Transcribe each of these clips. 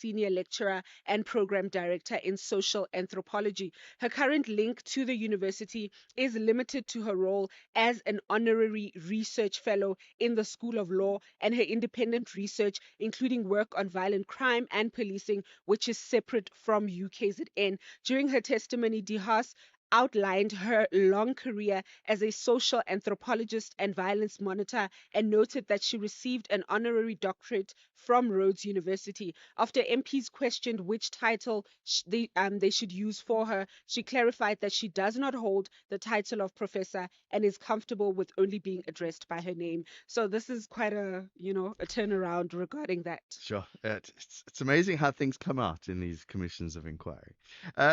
senior lecturer and program director in social anthropology. Her current link to the university is limited to her role as an honorary research fellow in the School of Law and her independent research, including work on violent crime and policing, which is separate from UKZN. During her testimony, DeHaas outlined her long career as a social anthropologist and violence monitor and noted that she received an honorary doctorate from Rhodes University. After MPs questioned which title they should use for her, she clarified that she does not hold the title of professor and is comfortable with only being addressed by her name. So this is quite a turnaround regarding that. Sure. It's amazing how things come out in these commissions of inquiry.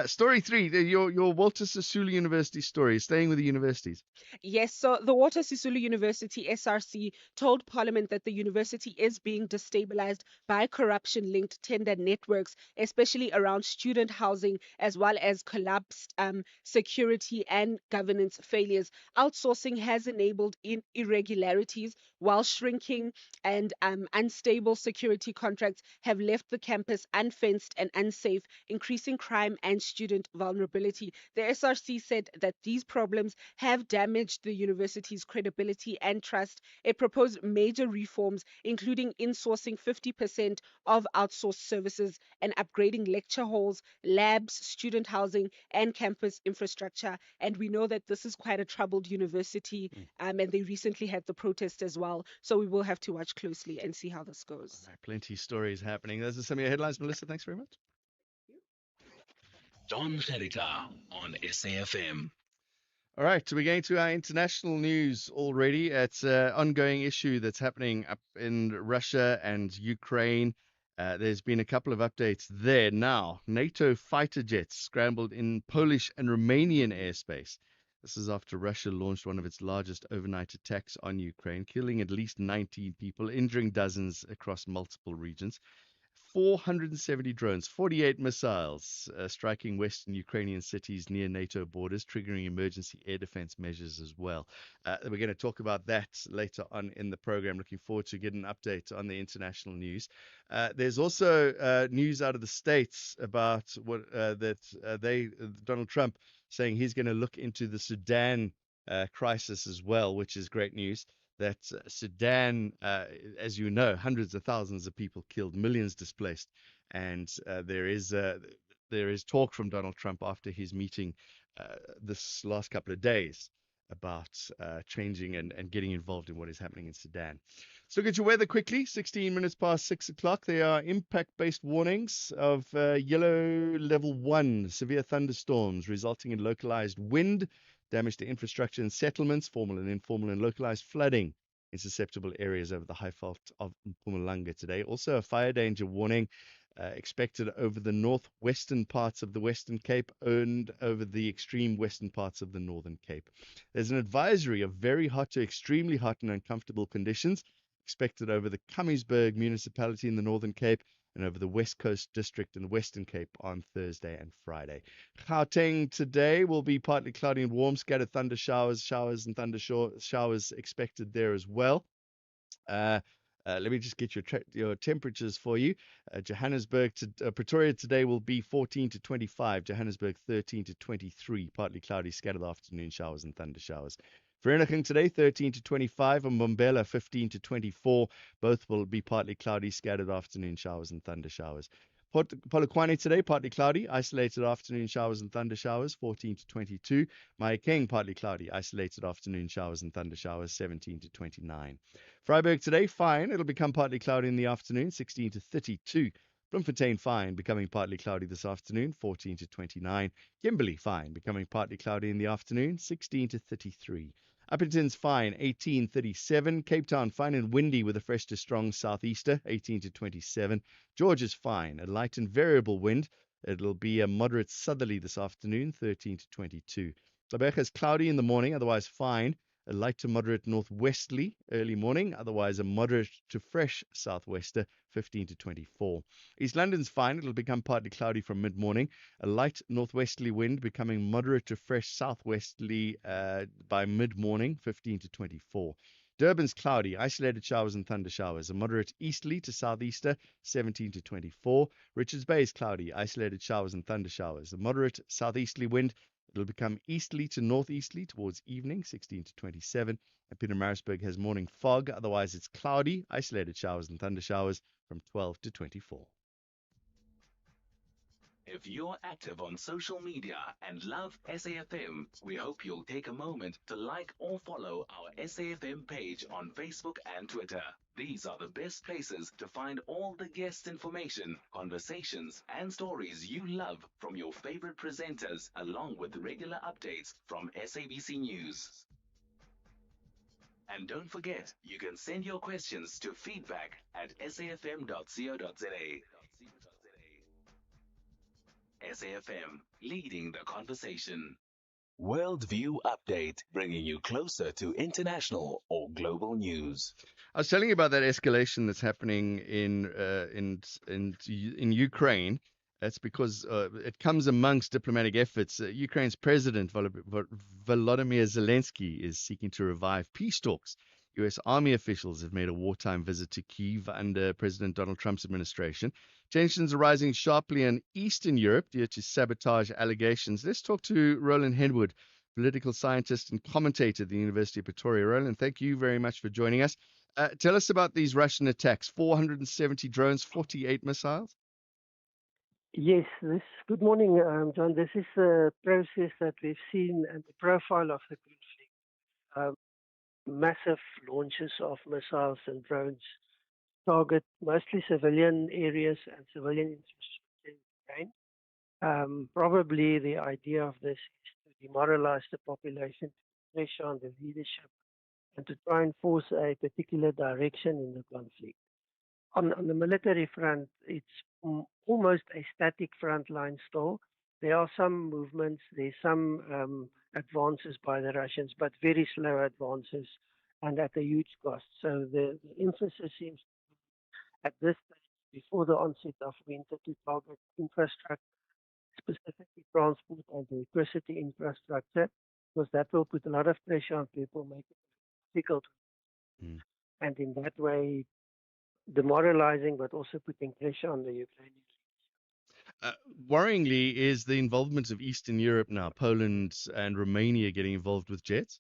Story three, your Walter Sisulu University story, staying with the universities. Yes, so the Walter Sisulu University SRC told Parliament that the university is being destabilized by corruption linked tender networks, especially around student housing, as well as collapsed security and governance failures. Outsourcing has enabled irregularities, while shrinking and unstable security contracts have left the campus unfenced and unsafe, increasing crime and student vulnerability. The SRC said that these problems have damaged the university's credibility and trust. It proposed major reforms, including insourcing 50% of outsourced services and upgrading lecture halls, labs, student housing, and campus infrastructure. And we know that this is quite a troubled university, and they recently had the protest as well. So we will have to watch closely and see how this All goes. right, plenty of stories happening. Those are some of your headlines, Melissa. Thanks very much. Jon Gericke on SAFM. All right, so we're going to our international news already. It's an ongoing issue that's happening up in Russia and Ukraine. There's been a couple of updates there. Now, NATO fighter jets scrambled in Polish and Romanian airspace. This is after Russia launched one of its largest overnight attacks on Ukraine, killing at least 19 people, injuring dozens across multiple regions. 470 drones, 48 missiles striking western Ukrainian cities near NATO borders, triggering emergency air defense measures as well. We're going to talk about that later on in the program. Looking forward to getting an update on the international news. There's also news out of the States about Donald Trump saying he's going to look into the Sudan crisis as well, which is great news that Sudan, as you know, hundreds of thousands of people killed, millions displaced, and there is talk from Donald Trump after his meeting this last couple of days about changing and getting involved in what is happening in Sudan. So look at your weather quickly. 16 minutes past 6 o'clock. There are impact-based warnings of yellow level 1, severe thunderstorms resulting in localized wind, damage to infrastructure and settlements, formal and informal, and localized flooding in susceptible areas over the high fault of Mpumalanga today. Also, a fire danger warning expected over the northwestern parts of the Western Cape and over the extreme western parts of the Northern Cape. There's an advisory of very hot to extremely hot and uncomfortable conditions expected over the Cummingburg municipality in the Northern Cape and over the West Coast District and Western Cape on Thursday and Friday. Gauteng today will be partly cloudy and warm, scattered thunder showers and thunder showers expected there as well. Let me just get your temperatures for you. Pretoria today will be 14 to 25. Johannesburg 13 to 23. Partly cloudy, scattered afternoon showers and thunder showers. Vereeniging today 13 to 25, and Mbombela 15 to 24. Both will be partly cloudy, scattered afternoon showers and thunder showers. Polokwane today, partly cloudy, isolated afternoon showers and thunder showers, 14 to 22. Mahikeng, partly cloudy, isolated afternoon showers and thunder showers, 17 to 29. Vryburg today, fine. It'll become partly cloudy in the afternoon, 16 to 32. Bloemfontein, fine, becoming partly cloudy this afternoon, 14 to 29. Kimberley, fine, becoming partly cloudy in the afternoon, 16 to 33. Upington's fine, 18:37. Cape Town, fine and windy with a fresh to strong southeaster, 18 to 27. George is fine, a light and variable wind. It'll be a moderate southerly this afternoon, 13 to 22. Gqeberha is cloudy in the morning, otherwise fine. A light to moderate northwesterly early morning, otherwise a moderate to fresh southwester, 15 to 24. East London's fine. It'll become partly cloudy from mid-morning. A light northwesterly wind becoming moderate to fresh southwesterly by mid-morning, 15 to 24. Durban's cloudy, isolated showers and thunder showers. A moderate easterly to southeaster, 17 to 24. Richards Bay is cloudy, isolated showers and thunder showers. A moderate southeasterly wind. It'll become easterly to northeasterly towards evening, 16 to 27. And Pietermaritzburg has morning fog. Otherwise, it's cloudy, isolated showers and thunder showers from 12 to 24. If you're active on social media and love SAFM, we hope you'll take a moment to like or follow our SAFM page on Facebook and Twitter. These are the best places to find all the guest information, conversations, and stories you love from your favorite presenters, along with regular updates from SABC News. And don't forget, you can send your questions to feedback@safm.co.za. SAFM, leading the conversation. Worldview Update, bringing you closer to international or global news. I was telling you about that escalation that's happening in Ukraine. That's because it comes amongst diplomatic efforts. Ukraine's president Volodymyr Zelensky is seeking to revive peace talks. U.S. Army officials have made a wartime visit to Kyiv under President Donald Trump's administration. Tensions are rising sharply in Eastern Europe due to sabotage allegations. Let's talk to Roland Henwood, political scientist and commentator at the University of Pretoria. Roland, thank you very much for joining us. Tell us about these Russian attacks. 470 drones, 48 missiles. Yes, good morning, John. This is a process that we've seen and the profile of the conflict. Massive launches of missiles and drones target mostly civilian areas and civilian infrastructure in Ukraine. Probably the idea of this is to demoralize the population, to pressure on the leadership, and to try and force a particular direction in the conflict. On the military front, it's almost a static front line still. There are some movements, there's some advances by the Russians, but very slow advances and at a huge cost. So the emphasis seems at this stage, before the onset of winter, to target infrastructure, specifically transport and electricity infrastructure, because that will put a lot of pressure on people, make it difficult, Mm. and in that way demoralizing, but also putting pressure on the Ukrainians. Uh, Worryingly, is the involvement of Eastern Europe now, Poland and Romania getting involved with jets?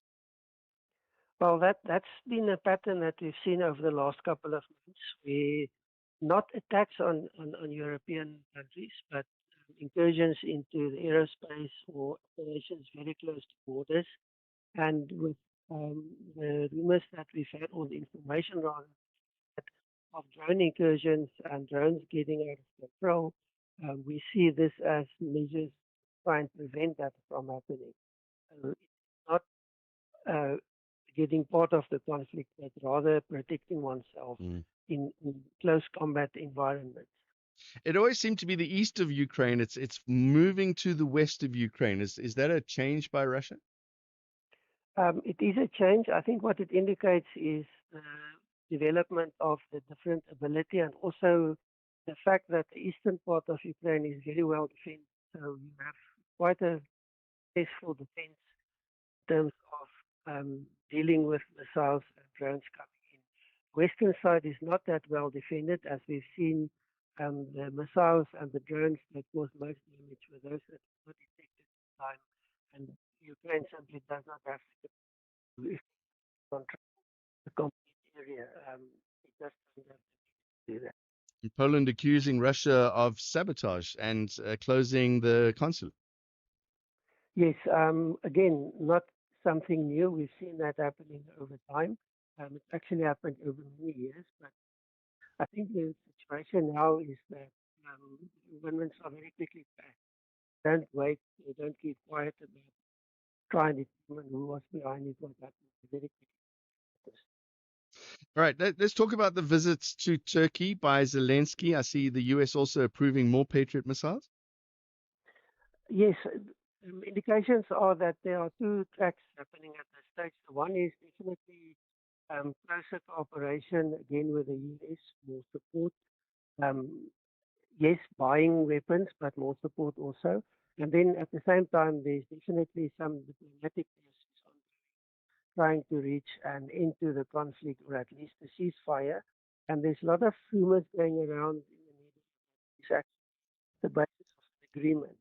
Well, that's been a pattern that we've seen over the last couple of months. We not attacks on European countries, but incursions into the aerospace or operations very close to borders. And with the rumors that we've had, or the information rather, of drone incursions and drones getting out of control, we see this as measures to try and prevent that from happening. It's not uh, getting part of the conflict, but rather protecting oneself Mm. in close combat environments. It always seemed to be the east of Ukraine. It's moving to the west of Ukraine. Is that a change by Russia? It is a change. I think what it indicates is the development of the different ability, and also the fact that the eastern part of Ukraine is very well defended. So you have quite a successful defense in terms of dealing with missiles and drones coming in. Western side is not that well defended, as we've seen. The missiles and the drones that caused most damage were those that were not detected at the time, and Ukraine simply does not have to control the complete area. It just doesn't have to do that. Poland accusing Russia of sabotage and closing the consulate. Yes, again, not something new. We've seen that happening over time. It's actually happened over many years, but I think the situation now is that governments are very quickly back. Don't wait, they don't keep quiet about trying to determine who was behind it, what happened. They very quickly. All right, let's talk about the visits to Turkey by Zelensky. I see the U.S. also approving more Patriot missiles. Yes, indications are that there are two tracks happening at this stage. The one is definitely closer cooperation again with the US, more support. Um, yes, buying weapons, but more support also. And then at the same time, there's definitely some diplomatic process on trying to reach an end to the conflict or at least a ceasefire. And there's a lot of rumors going around in the media. It's actually the basis of an agreement.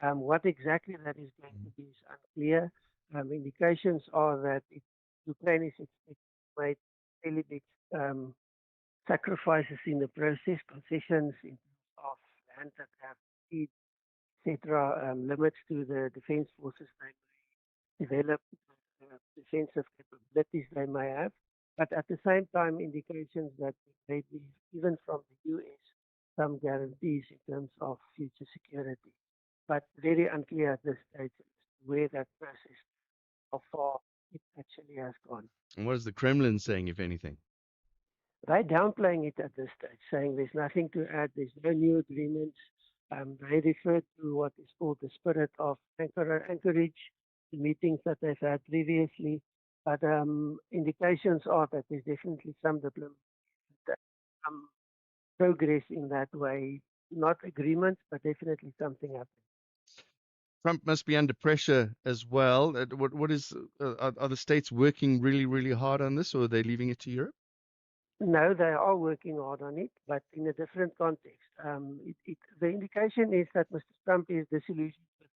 What exactly that is going to be is unclear. Indications are that Ukraine is expected to make fairly big um, sacrifices in the process, concessions in terms of land that have been, etc., limits to the defense forces they develop, defensive capabilities they may have. But at the same time, indications that there may be, even from the US, some guarantees in terms of future security. But very unclear at this stage where that process, how far it actually has gone. And what is the Kremlin saying, if anything? They're downplaying it at this stage, saying there's nothing to add, there's no new agreements. They refer to what is called the spirit of Anchorage, the meetings that they've had previously. But indications are that there's definitely some diplomacy, some progress in that way. Not agreements, but definitely something happening. Trump must be under pressure as well. Are the states working really, really hard on this, or are they leaving it to Europe? No, they are working hard on it, but in a different context. The indication is that Mr. Trump is disillusioned. He's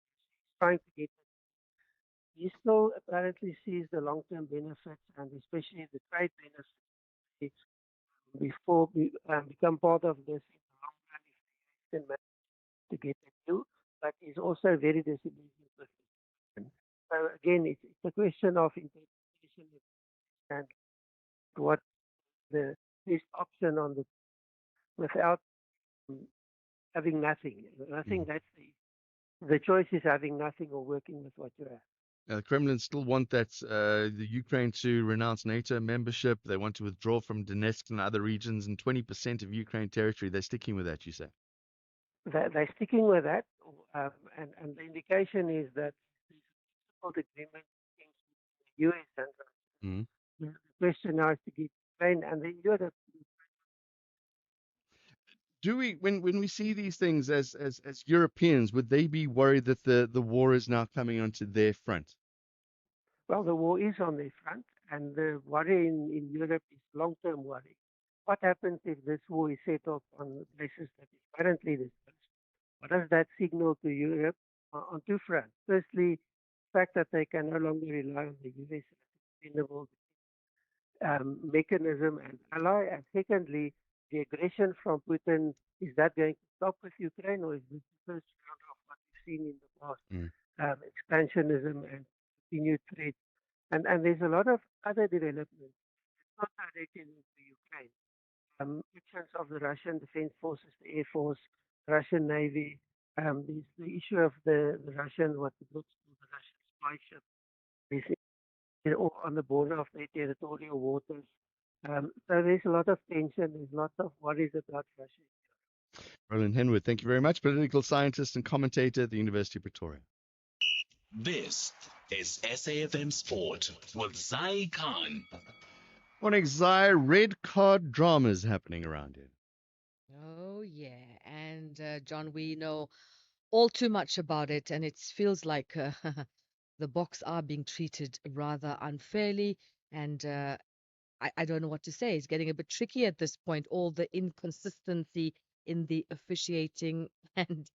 trying to get. He still apparently sees the long-term benefits and especially the trade benefits become part of this in the long run if they can manage to get a deal. But he's also very disillusioned with it. So again, it's a question of interpretation and what the best option on the without um, having nothing. I Mhm. think that's the choice is having nothing or working with what you have. The Kremlin still want the Ukraine to renounce NATO membership. They want to withdraw from Donetsk and other regions and 20% of Ukraine territory. They're sticking with that, you say? They're sticking with that, and the indication is that there's a agreement between the US and Mhm. the question now is to get Ukraine and then Europe. Do we, when we see these things as Europeans, would they be worried that the war is now coming onto their front? Well, the war is on their front, and the worry in Europe is long-term worry. What happens if this war is settled on the basis that is currently discussed? What does that signal to Europe on two fronts? Firstly, the fact that they can no longer rely on the US as a dependable mechanism and ally, and secondly, the aggression from Putin, is that going to stop with Ukraine, or is this the first round of what we've seen in the past, Mm. expansionism and continued threats? And there's a lot of other developments, not directly linked to Ukraine. Actions of the Russian Defense Forces, the Air Force, Russian Navy. There's the issue of the Russian, what the Brits call the Russian spy ship, on the border of their territorial waters. So there's a lot of tension. There's lots of worries about Russia. Roland Henwood, thank you very much. Political scientist and commentator at the University of Pretoria. This is SAFM Sport with Zai Khan. Morning, Zai. Red card dramas happening around here. Oh, yeah. And John, we know all too much about it, and it feels like the Boks are being treated rather unfairly. And I don't know what to say. It's getting a bit tricky at this point. All the inconsistency in the officiating and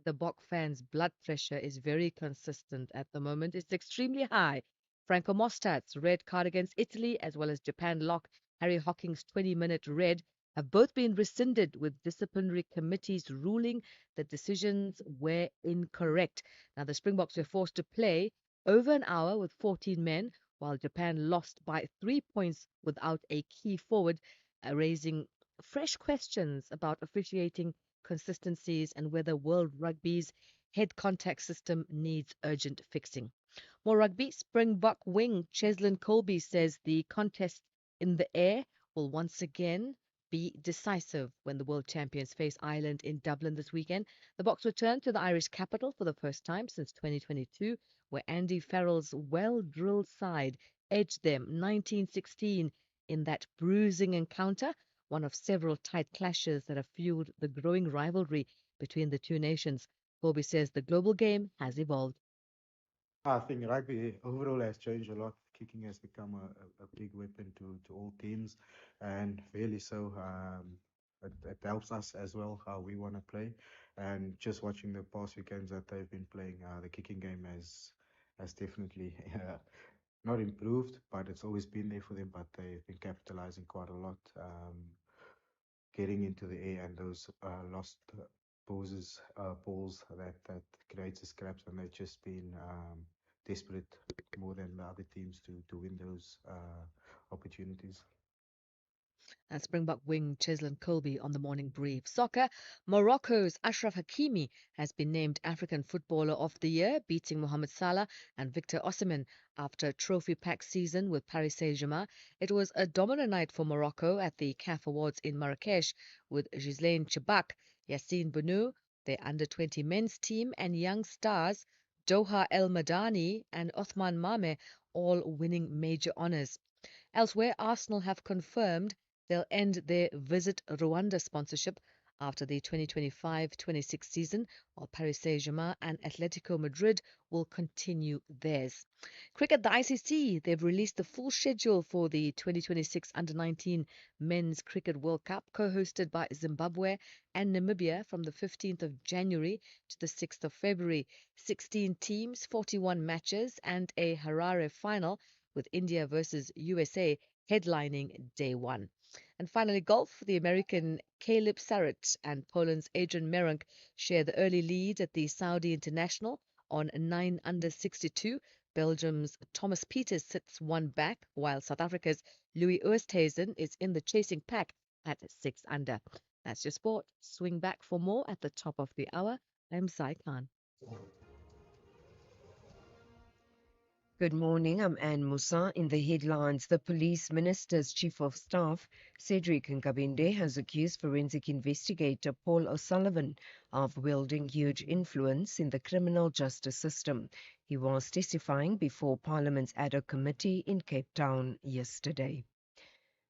the Bok fans' blood pressure is very consistent at the moment. It's extremely high. Franco Mostat's red card against Italy, as well as Japan lock Harry Hocking's 20-minute red, have both been rescinded with disciplinary committees ruling the decisions were incorrect. Now, the Springboks were forced to play over an hour with 14 men while Japan lost by 3 points without a key forward, raising fresh questions about officiating consistencies and whether World Rugby's head contact system needs urgent fixing. More rugby, Springbok wing Cheslin Colby says the contest in the air will once again be decisive when the world champions face Ireland in Dublin this weekend. The Boks return to the Irish capital for the first time since 2022, where Andy Farrell's well-drilled side edged them 1916 in that bruising encounter, one of several tight clashes that have fueled the growing rivalry between the two nations. Colby says the global game has evolved. I think rugby overall has changed a lot. kicking has become a big weapon to all teams, and really so. It helps us as well how we want to play, and just watching the past few games that they've been playing, the kicking game has definitely not improved, but it's always been there for them. But they've been capitalizing quite a lot. Getting into the air and those lost balls that creates the scraps, and they've just been desperate more than the other teams to win those opportunities. And Springbok wing Cheslin Colby on the morning brief. Soccer, Morocco's Ashraf Hakimi has been named African Footballer of the Year, beating Mohamed Salah and Victor Osimhen after a trophy-packed season with Paris Saint-Germain. It was a dominant night for Morocco at the CAF Awards in Marrakesh with Ghislaine Chebak, Yassine Bounou, their under-20 men's team, and young stars Doha El Madani and Othman Mame all winning major honours. Elsewhere, Arsenal have confirmed they'll end their Visit Rwanda sponsorship after the 2025-26 season, while Paris Saint-Germain and Atletico Madrid will continue theirs. Cricket, the ICC, they've released the full schedule for the 2026 Under-19 Men's Cricket World Cup, co-hosted by Zimbabwe and Namibia from the 15th of January to the 6th of February. 16 teams, 41 matches, and a Harare final with India versus USA headlining day one. And finally, golf. The American Caleb Sarrett and Poland's Adrian Meronk share the early lead at the Saudi International on 9 under 62. Belgium's Thomas Pieters sits one back, while South Africa's Louis Oosthuizen is in the chasing pack at 6 under. That's your sport. Swing back for more at the top of the hour. I'm Sai Khan. Good morning. I'm Anne Musa. In the headlines, the police minister's chief of staff, Cedric Nkabinde, has accused forensic investigator Paul O'Sullivan of wielding huge influence in the criminal justice system. He was testifying before Parliament's ad hoc committee in Cape Town yesterday.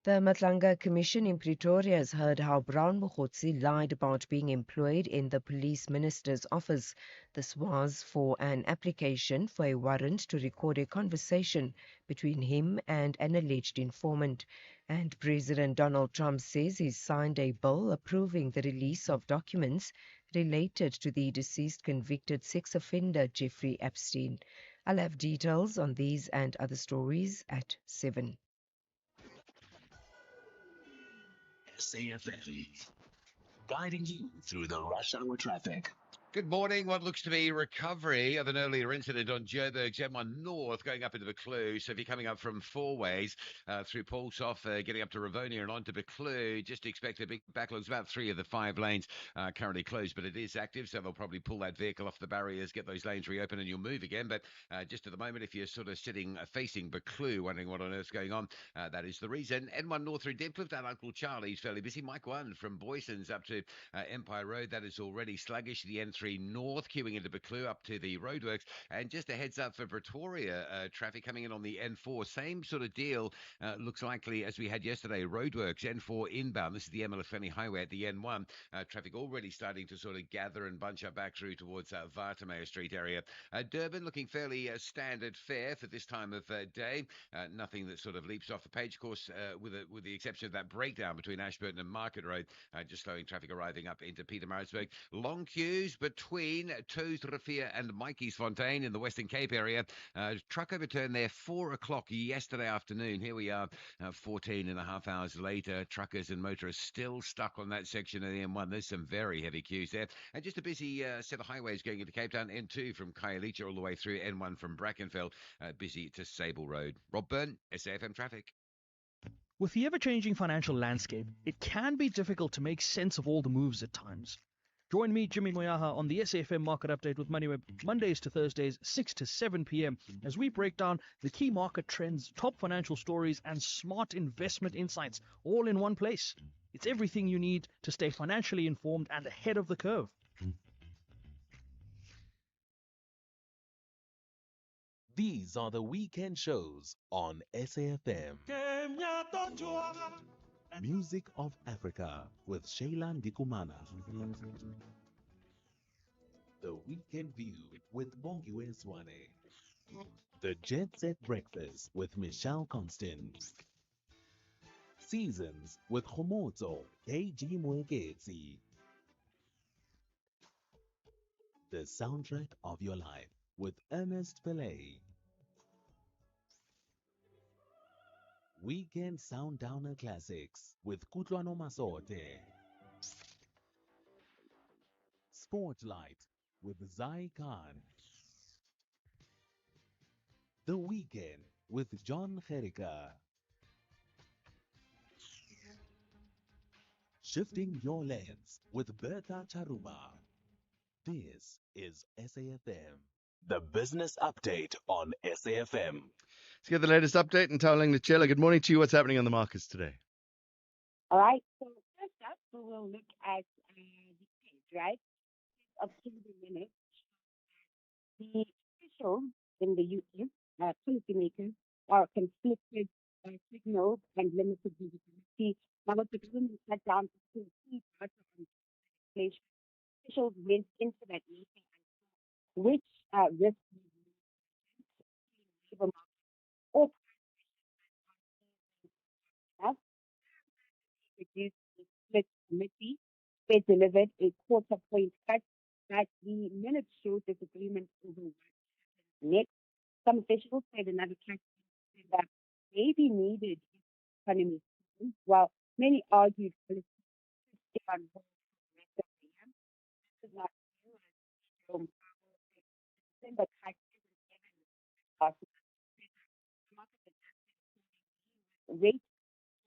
The Matlanga Commission in Pretoria has heard how Brown Mogotsi lied about being employed in the police minister's office. This was for an application for a warrant to record a conversation between him and an alleged informant. And President Donald Trump says he signed a bill approving the release of documents related to the deceased convicted sex offender Jeffrey Epstein. I'll have details on these and other stories at 7. SAFM, guiding you through the rush hour traffic. Good morning. What looks to be recovery of an earlier incident on Joburg's M1 North going up into Buccleuch. So if you're coming up from Four Ways through Paulsoff, getting up to Ravonia and on to Buccleuch, just expect a big backlog. About 3 of the 5 lanes currently closed, but it is active, so they'll probably pull that vehicle off the barriers, get those lanes reopened, and you'll move again. But just at the moment, if you're sort of sitting facing Buccleuch, wondering what on earth's going on, that is the reason. N1 North through Deptford, that Uncle Charlie's fairly busy. Mike 1 from Boyson's up to Empire Road, that is already sluggish. The N3 North queuing into Buccleuch up to the roadworks, and just a heads up for Pretoria traffic coming in on the N4, same sort of deal looks likely as we had yesterday. Roadworks N4 inbound, this is the Emelefeni Highway at the N1, traffic already starting to sort of gather and bunch up back through towards Vartameyer Street area. Durban looking fairly standard fare for this time of day, nothing that sort of leaps off the page, of course, with the exception of that breakdown between Ashburton and Market Road, just slowing traffic arriving up into Pietermaritzburg. Long queues between Toes, Rafia and Mikey's Fontaine in the Western Cape area. Truck overturned there 4 o'clock yesterday afternoon. Here we are 14 and a half hours later. Truckers and motorists still stuck on that section of the M1. There's some very heavy queues there. And just a busy set of highways going into Cape Town. N2 from Khayelitsha all the way through. N1 from Brackenfell, busy to Sable Road. Rob Byrne, SAFM Traffic. With the ever-changing financial landscape, it can be difficult to make sense of all the moves at times. Join me, Jimmy Moyaha, on the SAFM Market Update with MoneyWeb, Mondays to Thursdays, 6 to 7 p.m, as we break down the key market trends, top financial stories, and smart investment insights, all in one place. It's everything you need to stay financially informed and ahead of the curve. These are the weekend shows on SAFM. Music of Africa with Shayla Ndikumana. The Weekend View with Bongiwe Swane. The Jet Set Breakfast with Michelle Constance. Seasons with Khomoto KG Mwekezi. The soundtrack of your life with Ernest Pillay. Weekend Sundowner Classics with Kutlwano Masote. Spotlight with Zai Khan. The Weekend with Jon Gericke. Shifting your lens with Bertha Charuba. This is SAFM. The Business Update on SAFM. Let's get the latest update and telling Nichela. Good morning to you. What's happening on the markets today? All right. So first up, we will look at the page, right? Of 20 minutes. The officials in the UK, policymakers, are conflicted signals and limited visibility. Now, what the government shut down to key data on inflation, officials went into that meeting and which risk labor market or price reduced the split committee. They delivered a quarter point cut, but the minutes showed disagreement over what next. Some officials said another cut that may be needed if the economy slows, while many argued policy should stay on hold for the rest of the year. This is not new as Jerome Powell said December cut isn't given possible. The market adjusted rates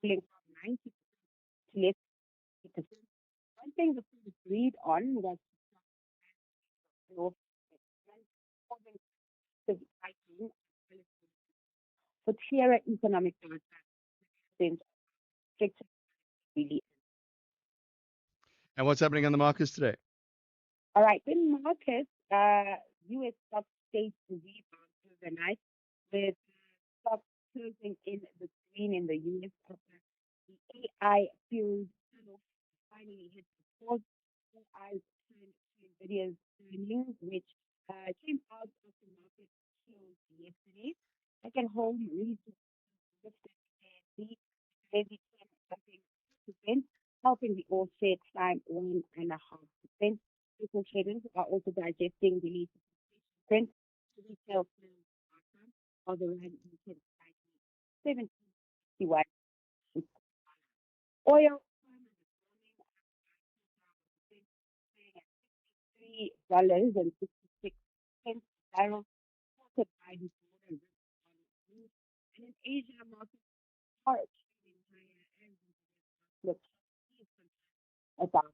falling from 90 to less than 50%. One thing the Fed agreed on was North causing massive tightening for clearer economic data since stricter really. And what's happening on the markets today? All right, in markets, U.S. stock stayed rebound overnight with stocks closing in the green in the U.S. after the AI fueled sell-off finally hit the pause. AI turned to Nvidia's earnings, which came out of the market closed yesterday. Second home resources lifted the heavy 10 something percent, helping the all share climb 1.5%. Business traders are also digesting the latest print. Retail sales are the rand weakened slightly, 17.61. Oil $3.66 a barrel, supported by the border risk on news. And in Asia, markets are trading higher and look about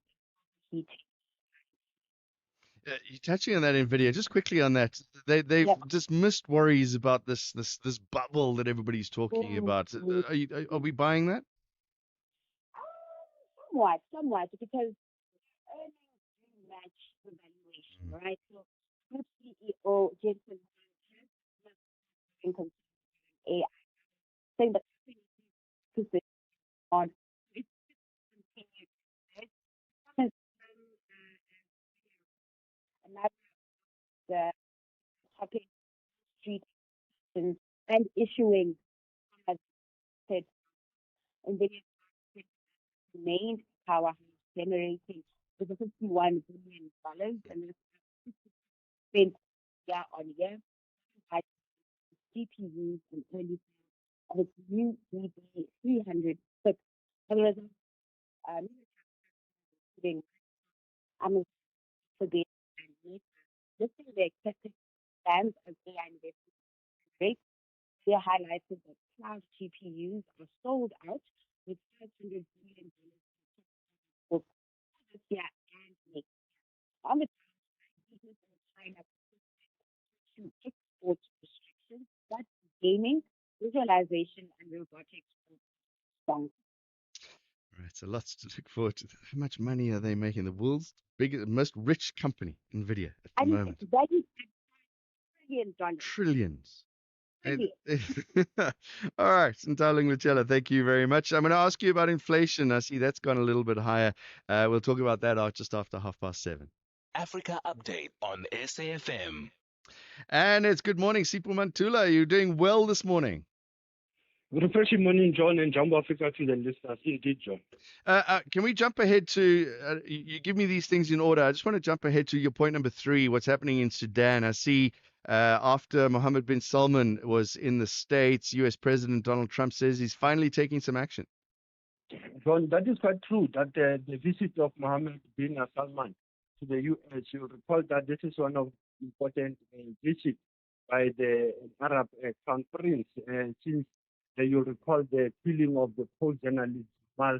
heat. You're touching on that Nvidia. Just quickly on that, they've Yep. dismissed worries about this bubble that everybody's talking about. Are we buying that? Somewhat, because earnings do match the valuation, right? So, Group CEO Jason has been considering AI, saying that to sit on it continued to invest. Some has another the topic street and issuing has said NVIDIA remained powerhouse generating with a $51 billion and that's spent year on year by GPUs and early of its new DB300 chip. As a result, including Amazon for data and Meta, listing their expected plans as AI investment rates. They highlighted that cloud GPUs are sold out with $500 billion for this year and next. On the business in China to export restrictions, but gaming, visualization, and robotics are strong. Right, so lots to look forward to. How much money are they making? The world's biggest, most rich company, Nvidia, at the And moment. that is $1 trillion. Trillions. Trillion. All right, Ntalo Luchela, thank you very much. I'm going to ask you about inflation. I see that's gone a little bit higher. We'll talk about that just after 7:30. Africa Update on SAFM. And it's good morning, Sipu Mantula. You're doing well this morning. Refreshing morning, John, and Jumbo Africa to the listeners. Indeed, John. Can we jump ahead to, you give me these things in order. I just want to jump ahead to your point number 3, what's happening in Sudan. I see after Mohammed bin Salman was in the States, US President Donald Trump says he's finally taking some action. John, that is quite true that the visit of Mohammed bin Salman to the US, you recall that this is one of the important visits by the Arab Crown Prince since you recall the killing of the Post journalist Mal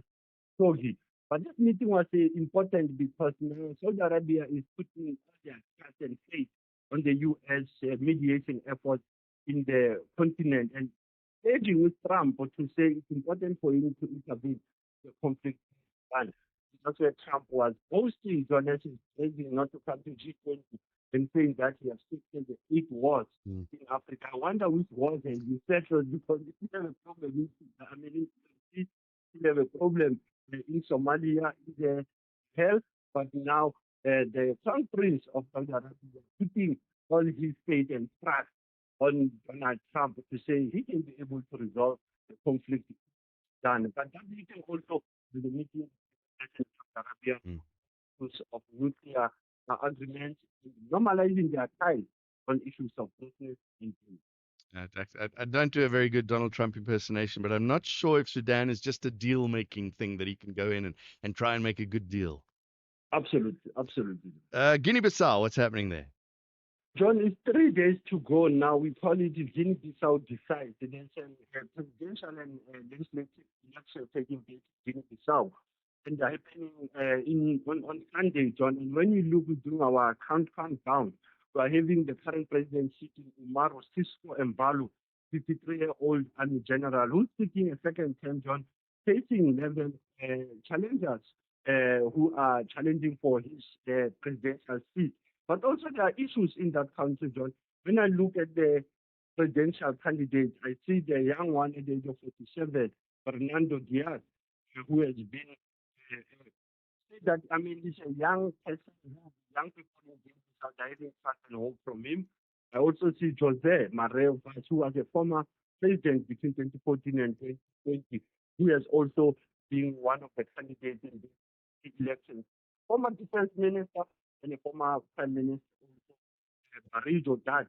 Khashoggi. But this meeting was important because now Saudi Arabia is putting all their trust and faith on the U.S. Mediation efforts in the continent and urging with Trump to say it's important for him to intervene in the conflict. And that's where Trump was boasting Johnson begging not to come to G20 and saying that he has taken the 8 wars in Africa. I wonder which wars have you settled because we still have a problem we still have a problem in Somalia, in the health, but now the Crown Prince of Saudi Arabia is putting all his faith and trust on Donald Trump to say he can be able to resolve the conflict done. But that meeting also with the meeting of Saudi Arabia of nuclear agreements, normalizing their ties on issues of business and trade. I don't do a very good Donald Trump impersonation, but I'm not sure if Sudan is just a deal-making thing that he can go in and try and make a good deal. Absolutely, absolutely. Guinea-Bissau, what's happening there? John, it's 3 days to go now. We call it Guinea-Bissau decides. There's a presidential and legislative election taking place in Guinea-Bissau. And they're happening on Sunday, John. And when you look through our countdown, we are having the current president sitting, Umaru Sissoco Embalo, 53-year-old army general, who's seeking a second term, John, facing 11 challengers who are challenging for his presidential seat. But also there are issues in that country, John. When I look at the presidential candidates, I see the young one at the age of 47, Fernando Diaz, who has been he's a young person, young people in Guinea are deriving trust and hope from him. I also see Jose Mareo, who was a former president between 2014 and 2020, who has also been one of the candidates in the elections. Former defense minister and a former prime minister, Barijo Dad,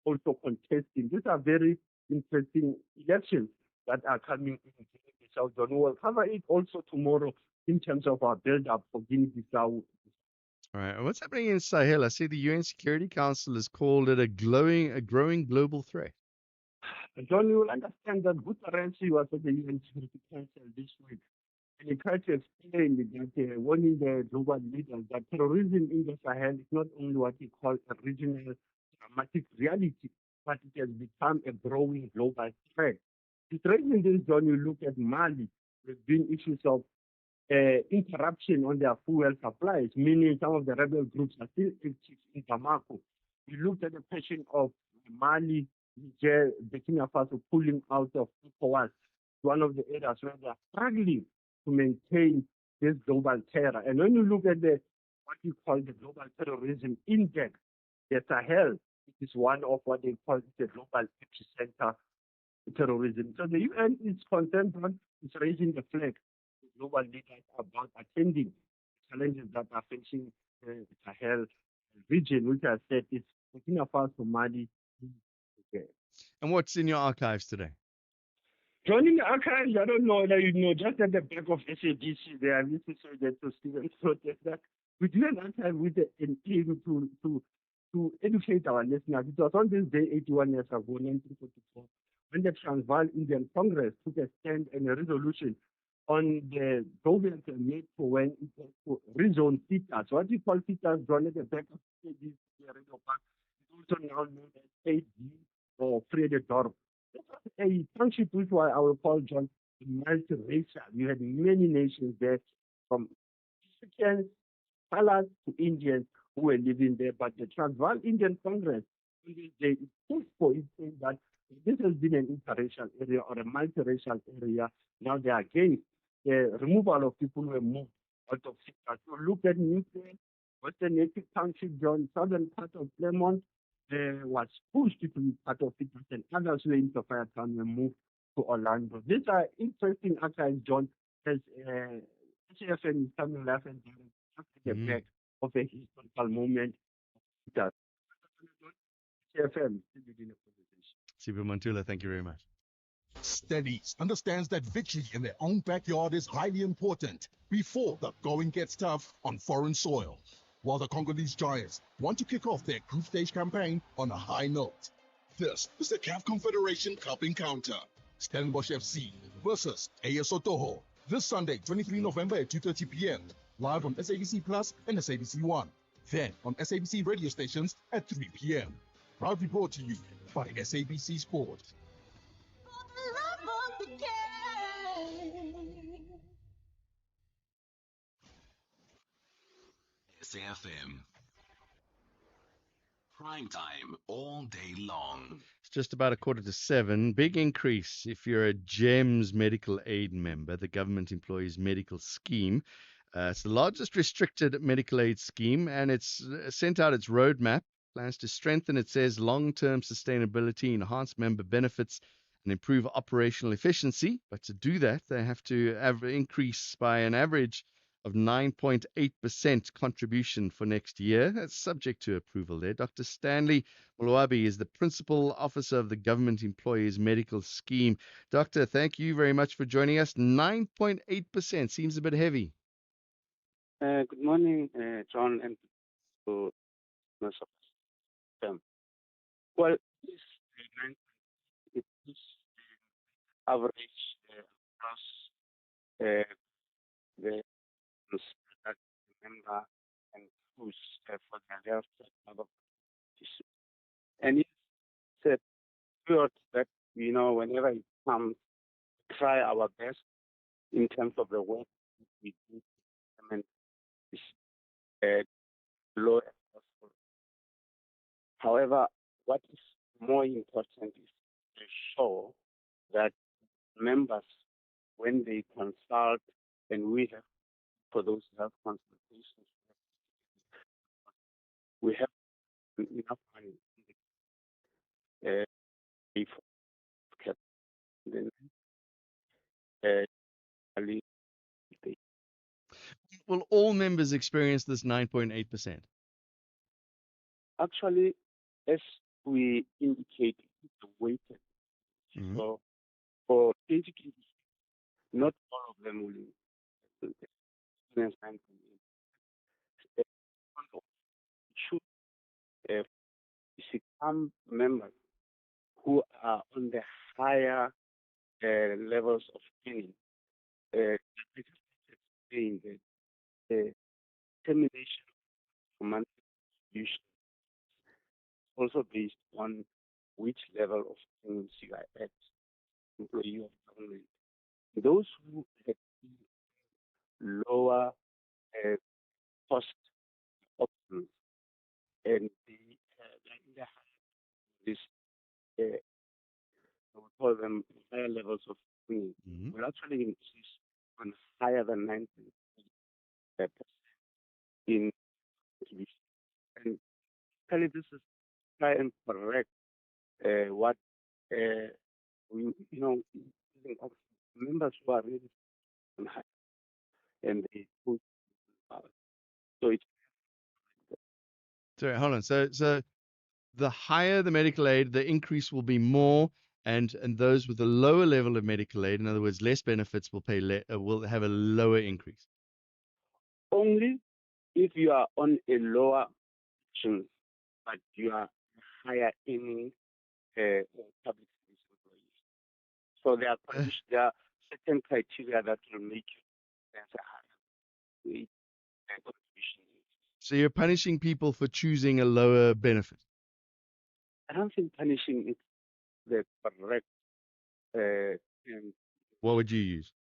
also contesting. These are very interesting elections that are coming in Guinea-Bissau. John, we'll cover it also tomorrow in terms of our build-up for Guinea-Bissau. All right. What's happening in Sahel? I see the UN Security Council has called it a growing global threat. John, you will understand that Guterres was at the UN Security Council this week, and he tried to explain that warning the global leaders that terrorism in the Sahel is not only what he calls a regional dramatic reality, but it has become a growing global threat. It's raising this, John, you look at Mali, there's been issues of interruption on their fuel supplies, meaning some of the rebel groups are still active in Bamako. We looked at the question of Mali, Niger, Burkina Faso pulling out of ECOWAS, one of the areas where they are struggling to maintain this global terror. And when you look at what you call the global terrorism index, the Sahel, it is one of what they call the global epicenter terrorism. So the UN is concerned, is raising the flag. The global leaders about attending the challenges that are facing the Sahel region, which I said is Burkina Faso, Mali. Okay. And what's in your archives today? Joining the archives, I don't know whether you know, just at the back of SADC there, I need to say that to Stephen that we do an archive with an aim to educate our listeners. It was on this day 81 years ago, 1944, when the Transvaal Indian Congress took a stand and a resolution on the government made for when it was to rezone FITAs. What we call FITAs, drawn at the back of SADC Radio Park, is also now known as 8D or Vrededorp. This was a township which I will call, John, multiracial. You had many nations there, from Africans, Colors to Indians who were living there. But the Transvaal Indian Congress, they pushed for it, saying that this has been an interracial area or a multiracial area. Now they are against the removal of people who were moved out of cities. So look at Newcastle, Western Native Township, John, southern part of Claremont, was supposed to be part of it, and others were in Sophiatown and moved to Orlando. These are interesting archives, John, as SAFM is coming live and direct just at the back of a historical moment. SAFM still within a conversation. Sibu Mantula, thank you very much. Steadies understands that victory in their own backyard is highly important before the going gets tough on foreign soil. While the Congolese Giants want to kick off their group stage campaign on a high note. This is the CAF Confederation Cup encounter. Stellenbosch FC versus AS Otoho. This Sunday, 23 November at 2:30 p.m. Live on SABC Plus and SABC One. Then on SABC radio stations at 3 p.m. Proudly brought to you by SABC Sport. SAFM. Prime time all day long. It's just about 6:45. Big increase if you're a GEMS medical aid member, the government employees medical scheme. It's the largest restricted medical aid scheme, and it's sent out its roadmap, plans to strengthen, it says, long-term sustainability, enhance member benefits, and improve operational efficiency. But to do that, they have to increase by an average of 9.8% contribution for next year. That's subject to approval there. Dr. Stanley Mulwabi is the Principal Officer of the Government Employees Medical Scheme. Doctor, thank you very much for joining us. 9.8% seems a bit heavy. Good morning, John, and to most of them. Well, this it is average across the that member and who's for their health issues. And it's a period that whenever it comes, try our best in terms of the work we do. I mean, it's low as possible. However, what is more important is to show that members, when they consult, and we have for those health consultations, we have enough money for then Will all members experience this 9.8%? Actually, as we indicated, the weighted. So for 2020, not all of them will experience 9.8. Should become members who are on the higher levels of training. I just explained that the termination of monthly contribution is also based on which level of training you are at, employee of government. Those who had lower cost options and this we call them higher levels of training will actually increase on higher than 9% in contribution. And actually this is try and correct what we members who are really on high and they push so it's Sorry, hold on. So the higher the medical aid, the increase will be more, and those with a lower level of medical aid, in other words, less benefits, will will have a lower increase. Only if you are on a lower option, but you are higher in public service employees. So there are certain criteria that will make you answer higher contribution. So you're punishing people for choosing a lower benefit? I don't think punishing is the correct what would you use?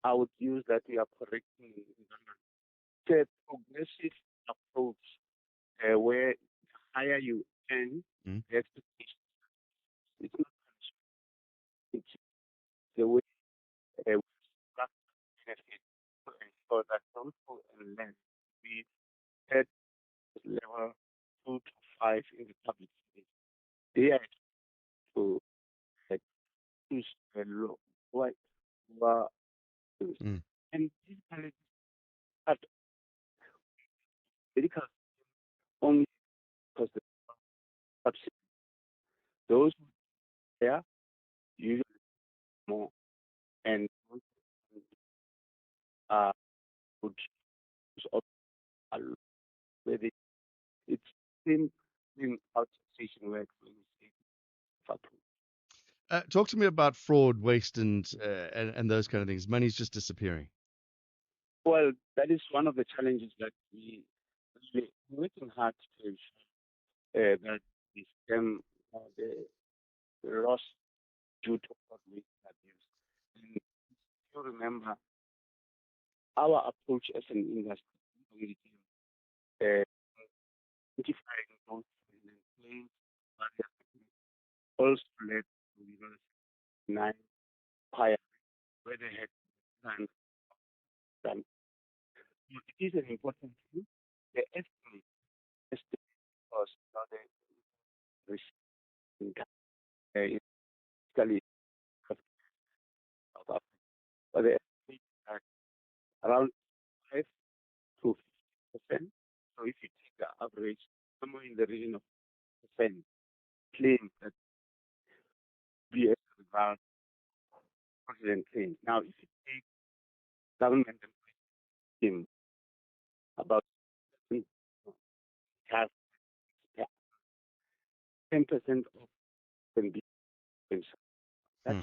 I would use that we are correcting the progressive approach where the higher you earn, the expectation. It's not punishment. It's the way we benefit to ensure that those who earn less we at level 2 to 5 in the public space. They are to like, choose a white lower schools. Mm. And basically, at medical only because the subsidy, those who are there usually more and those who are would choose up a lot. Where they, it's same thing out station work when you say approved. Talk to me about fraud, waste, and those kind of things. Money's just disappearing. Well, that is one of the challenges that we working hard to ensure that the scam, the loss due to fraud, waste, and abuse. And if you remember, our approach as an industry, we uh, identifying those and playing barriers also led to nine higher where they had done. done. So it is an important thing. The estimate because now the receiving is basically of South Africa, but the estimate is around 5 to 50%. So if you take the average, somewhere in the region of percent claims that be as a result of fraudulent claims. Now, if you take government and scheme about have 10% of can be that's Hmm.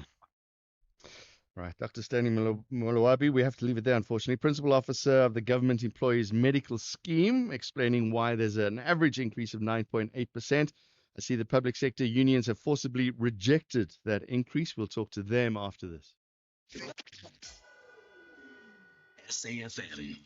Right. Dr. Stanley Mulawabi, we have to leave it there, unfortunately. Principal Officer of the Government Employees Medical Scheme, explaining why there's an average increase of 9.8%. I see the public sector unions have forcibly rejected that increase. We'll talk to them after this. SAFM,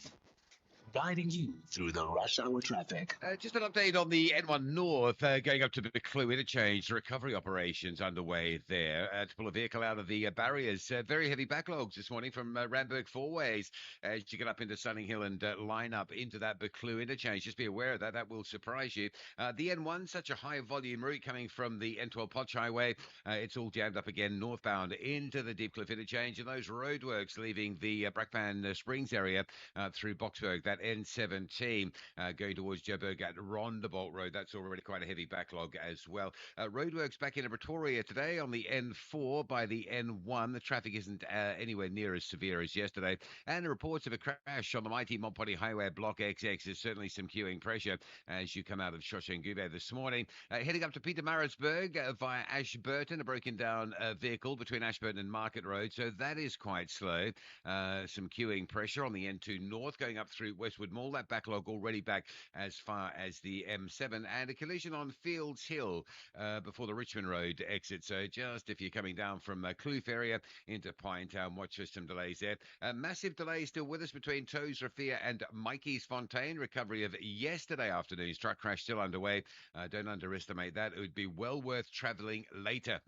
guiding you through the rush hour traffic. Just an update on the N1 North going up to the Clue interchange. Recovery operations underway there to pull a vehicle out of the barriers. Very heavy backlogs this morning from Randburg Fourways as you get up into Sunninghill and line up into that Clue interchange. Just be aware of that. That will surprise you. The N1, such a high volume route coming from the N12 Potch Highway. It's all jammed up again northbound into the Deep Cliff interchange. And those roadworks leaving the Brackpan Springs area through Boxburg, that N17 going towards Joburg at Rondebolt Road. That's already quite a heavy backlog as well. Roadworks back into Pretoria today on the N4 by the N1. The traffic isn't anywhere near as severe as yesterday. And the reports of a crash on the mighty Montpellier Highway at Block XX is certainly some queuing pressure as you come out of Shoshengube this morning. Heading up to Pietermaritzburg via Ashburton, a broken down vehicle between Ashburton and Market Road. So that is quite slow. Some queuing pressure on the N2 North going up through Westwood Mall. That backlog already back as far as the M7 and a collision on Fields Hill before the Richmond Road exit. So just if you're coming down from Kloof area into Pinetown, watch for some delays there. Massive delay still with us between Toes Rafia and Mikey's Fontaine. Recovery of yesterday afternoon's truck crash still underway. Don't underestimate that. It would be well worth travelling later.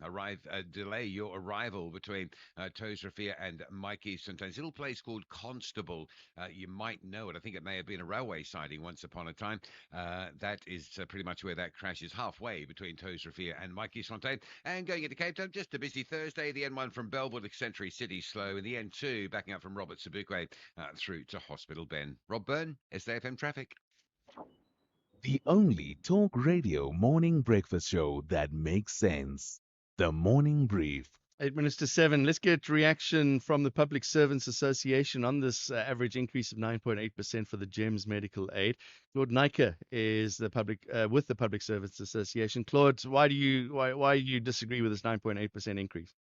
Delay your arrival between Toes Rafia and Mikey's Fontaine. Little place called Constable. You might know it. I think it may have been a railway siding once upon a time. That is pretty much where that crash is, halfway between Toes Rafia and Mikey's Fontaine. And going into Cape Town, just a busy Thursday. The N1 from Bellwood to Century City slow, and the N2 backing up from Robert Sobukwe through to Hospital Bend. Rob Byrne, SAFM Traffic. The only talk radio morning breakfast show that makes sense. The Morning Brief. 8 minutes to 7. Let's get reaction from the Public Servants Association on this average increase of 9.8% for the GEMS medical aid. Claude Nyker is the public with the Public Servants Association. Claude, why do you disagree with this 9.8% increase?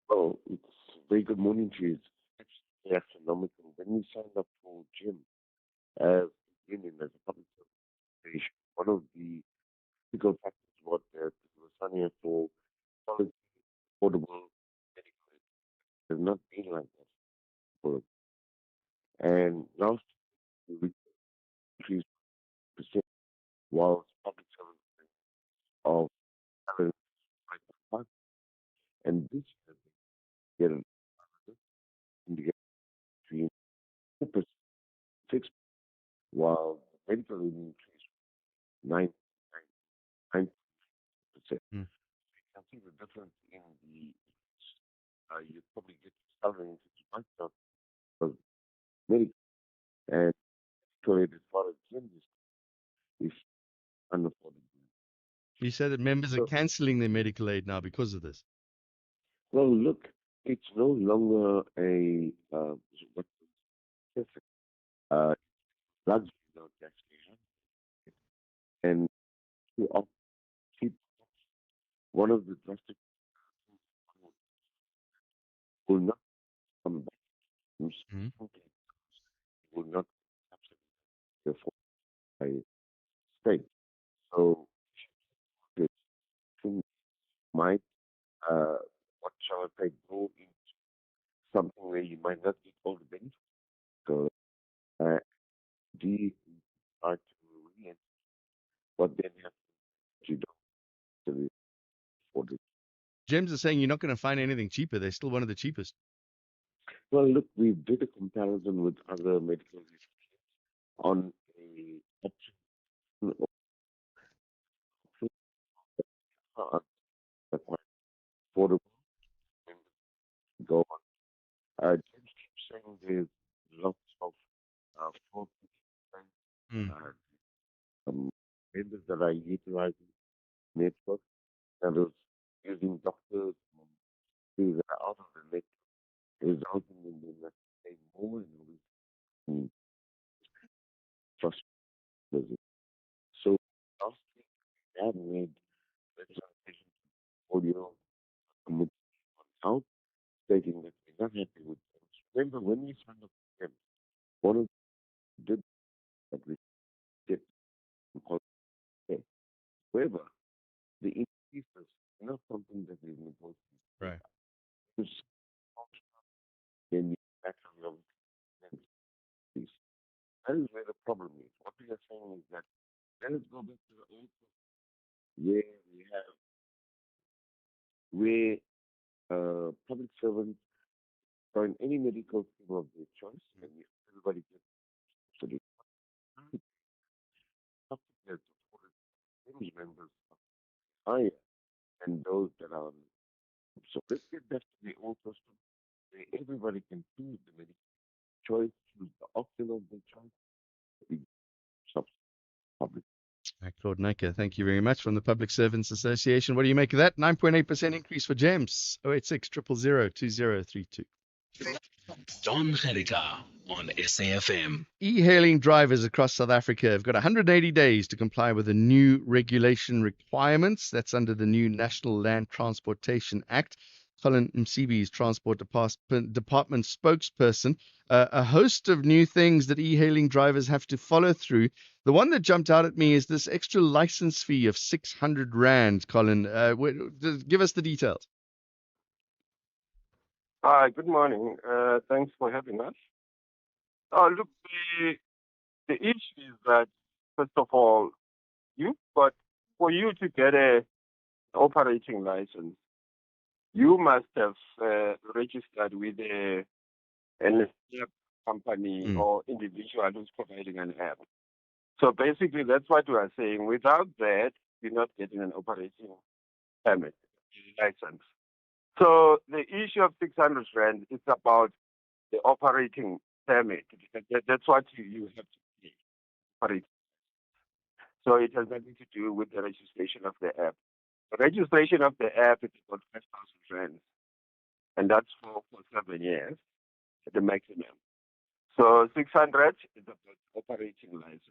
Oh, it's very good morning to you. It's actually astronomical. When we signed up for gym as union as a public service station, one of the critical factors was that it was signing up for quality, affordable medical aid. It's not been like that for us. And last year we increased percent while public service of salary 5.5, and this year we get an indication between 4%, 6%, while the medical aid increased 9. 9%. Mm. You can see the difference in the, you probably get salary into the bank account because medical and actually as far as gym is unaffordable. You said that members are So, cancelling their medical aid now because of this. well, look, it's no longer a, what, uh, luxury now to actually have. And to keep one of the drastic will not come back. Mm. Will not absolutely afford by state. So the thing might, uh, what shall I say, go into something where you might not get all the benefits. So, do you try to re what then happens if you don't really afford it? James is saying you're not going to find anything cheaper. They're still one of the cheapest. Well, look, we did a comparison with other medical on a option of cards that might be affordable and go on. James keeps saying there's lots of fraud, Mm. vendors that are utilizing network that is using doctors who are out of the network, resulting in them that pay more and more in trust business. So last week, we had made legislation audio committee on out stating that we're not happy with them. Remember, when we signed up with them, one of the did that we did because however, the increases are not something that is negotiable. Right. It's then you back on your increase. That is where the problem is. What we are saying is that let us go back to the old where we have where public servants join any medical scheme of their choice, and everybody gets subsidy. Something that's supported family members are higher than those that are on. So let's get back to the old system where everybody can choose the medical choice, choose the option of their choice. We subsidy public. Claude Naker, thank you very much from the Public Servants Association. What do you make of that? 9.8% increase for GEMS. 086 000 2032. Jon Gericke on SAFM. E-hailing drivers across South Africa have got 180 days to comply with the new regulation requirements. That's under the new National Land Transportation Act. Colin Msibi's Transport Department spokesperson. A host of new things that e-hailing drivers have to follow through. The one that jumped out at me is this extra license fee of 600 Rand, Colin. Give us the details. Hi, good morning. Thanks for having us. Look, the issue is that, first of all, for you to get a operating license, you must have registered with an app company or individual who's providing an app. So basically, that's what we are saying. Without that, you're not getting an operating permit, license. So the issue of 600 Rand is about the operating permit. That's what you have to pay. Operate. So it has nothing to do with the registration of the app. The registration of the app is about 5,000 Rand, and that's for 7 years at the maximum. So 600 is about operating license.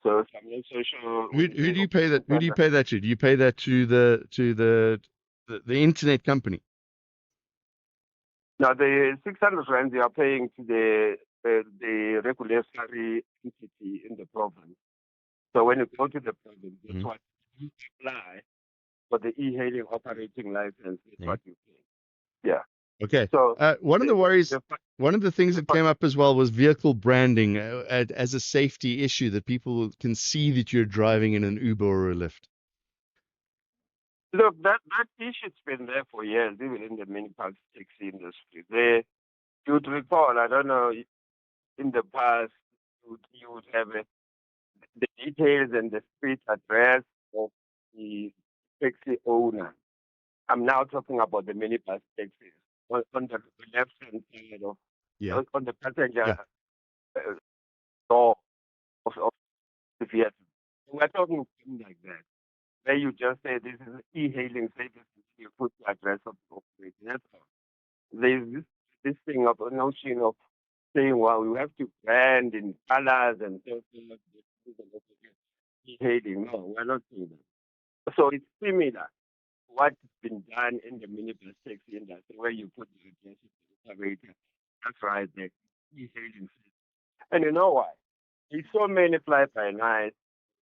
So some social. Who do you pay that? Who do you pay that to? Do you pay that to the internet company? Now the 600 Rand they are paying to the regulatory entity in the province. So when you go to the province, that's what you apply for the e-hailing operating license. That's what you pay. Yeah. Okay. So One of the worries, one of the things that came up as well was vehicle branding as a safety issue, that people can see that you're driving in an Uber or a Lyft. Look, that issue's been there for years, even in the mini-bus taxi industry. You'd recall, I don't know, in the past, you would have the details and the street address of the taxi owner. I'm now talking about the minibus taxis on the left-hand side of Yeah. on the passenger Yeah. door of the vehicle. We're talking something like that, where you just say this is an e-hailing service, you put the address of the operator. That's all. There's this thing of a notion of saying, well, we have to brand in colors and so forth. E-hailing. No, we're not doing that. So it's similar. What's been done in the minibus taxi industry, where you put the address of the operator. That's right, the e-hailing system. And you know why? There's so many fly-by-night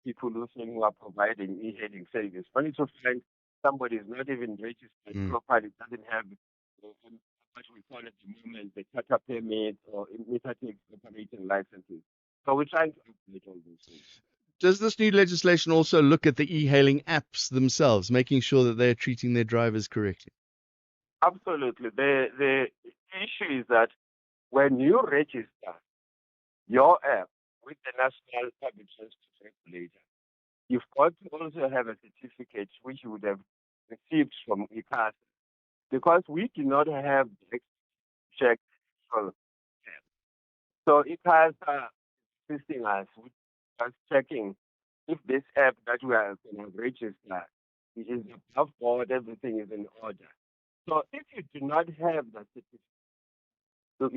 people listening who are providing e-hailing service. Only to find somebody is not even registered properly, doesn't have what we call at the moment the Tata permit or meter taxi operating licenses. So we're trying to update all those things. Does this new legislation also look at the e-hailing apps themselves, making sure that they're treating their drivers correctly? Absolutely. The issue is that when you register your app with the National Public Transport Regulator, you've got to also have a certificate which you would have received from ICASA, because we do not have the check for app. So ICASA assisting us with us checking if this app that we are going to register is above board, everything is in order. So if you do not have that certificate, so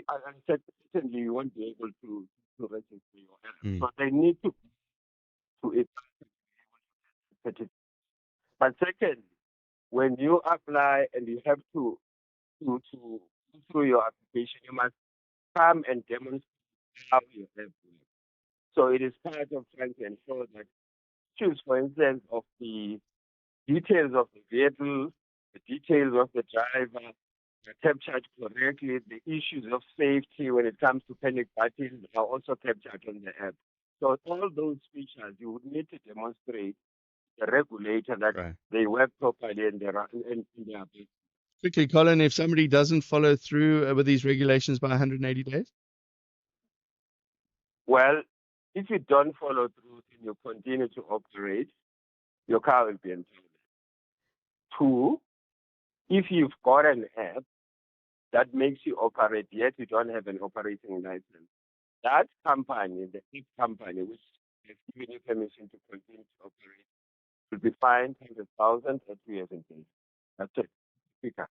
certainly you won't be able to register your app. So they need to it. But second, when you apply and you have to go through your application, you must come and demonstrate how you have worked. So it is part of trying to ensure that issues, for instance, of the details of the vehicle, the details of the driver, are captured correctly. The issues of safety when it comes to panic buttons are also captured on the app. So all those features you would need to demonstrate the regulator that they work properly and they're in their business. Quickly, Colin, if somebody doesn't follow through with these regulations by 180 days? Well, if you don't follow through and you continue to operate, your car will be impounded. Two, if you've got an app that makes you operate, yet you don't have an operating license, that company, the app company, which has given you permission to continue to operate, will be fined 100,000 or 2 years in prison. That's it. Speaker.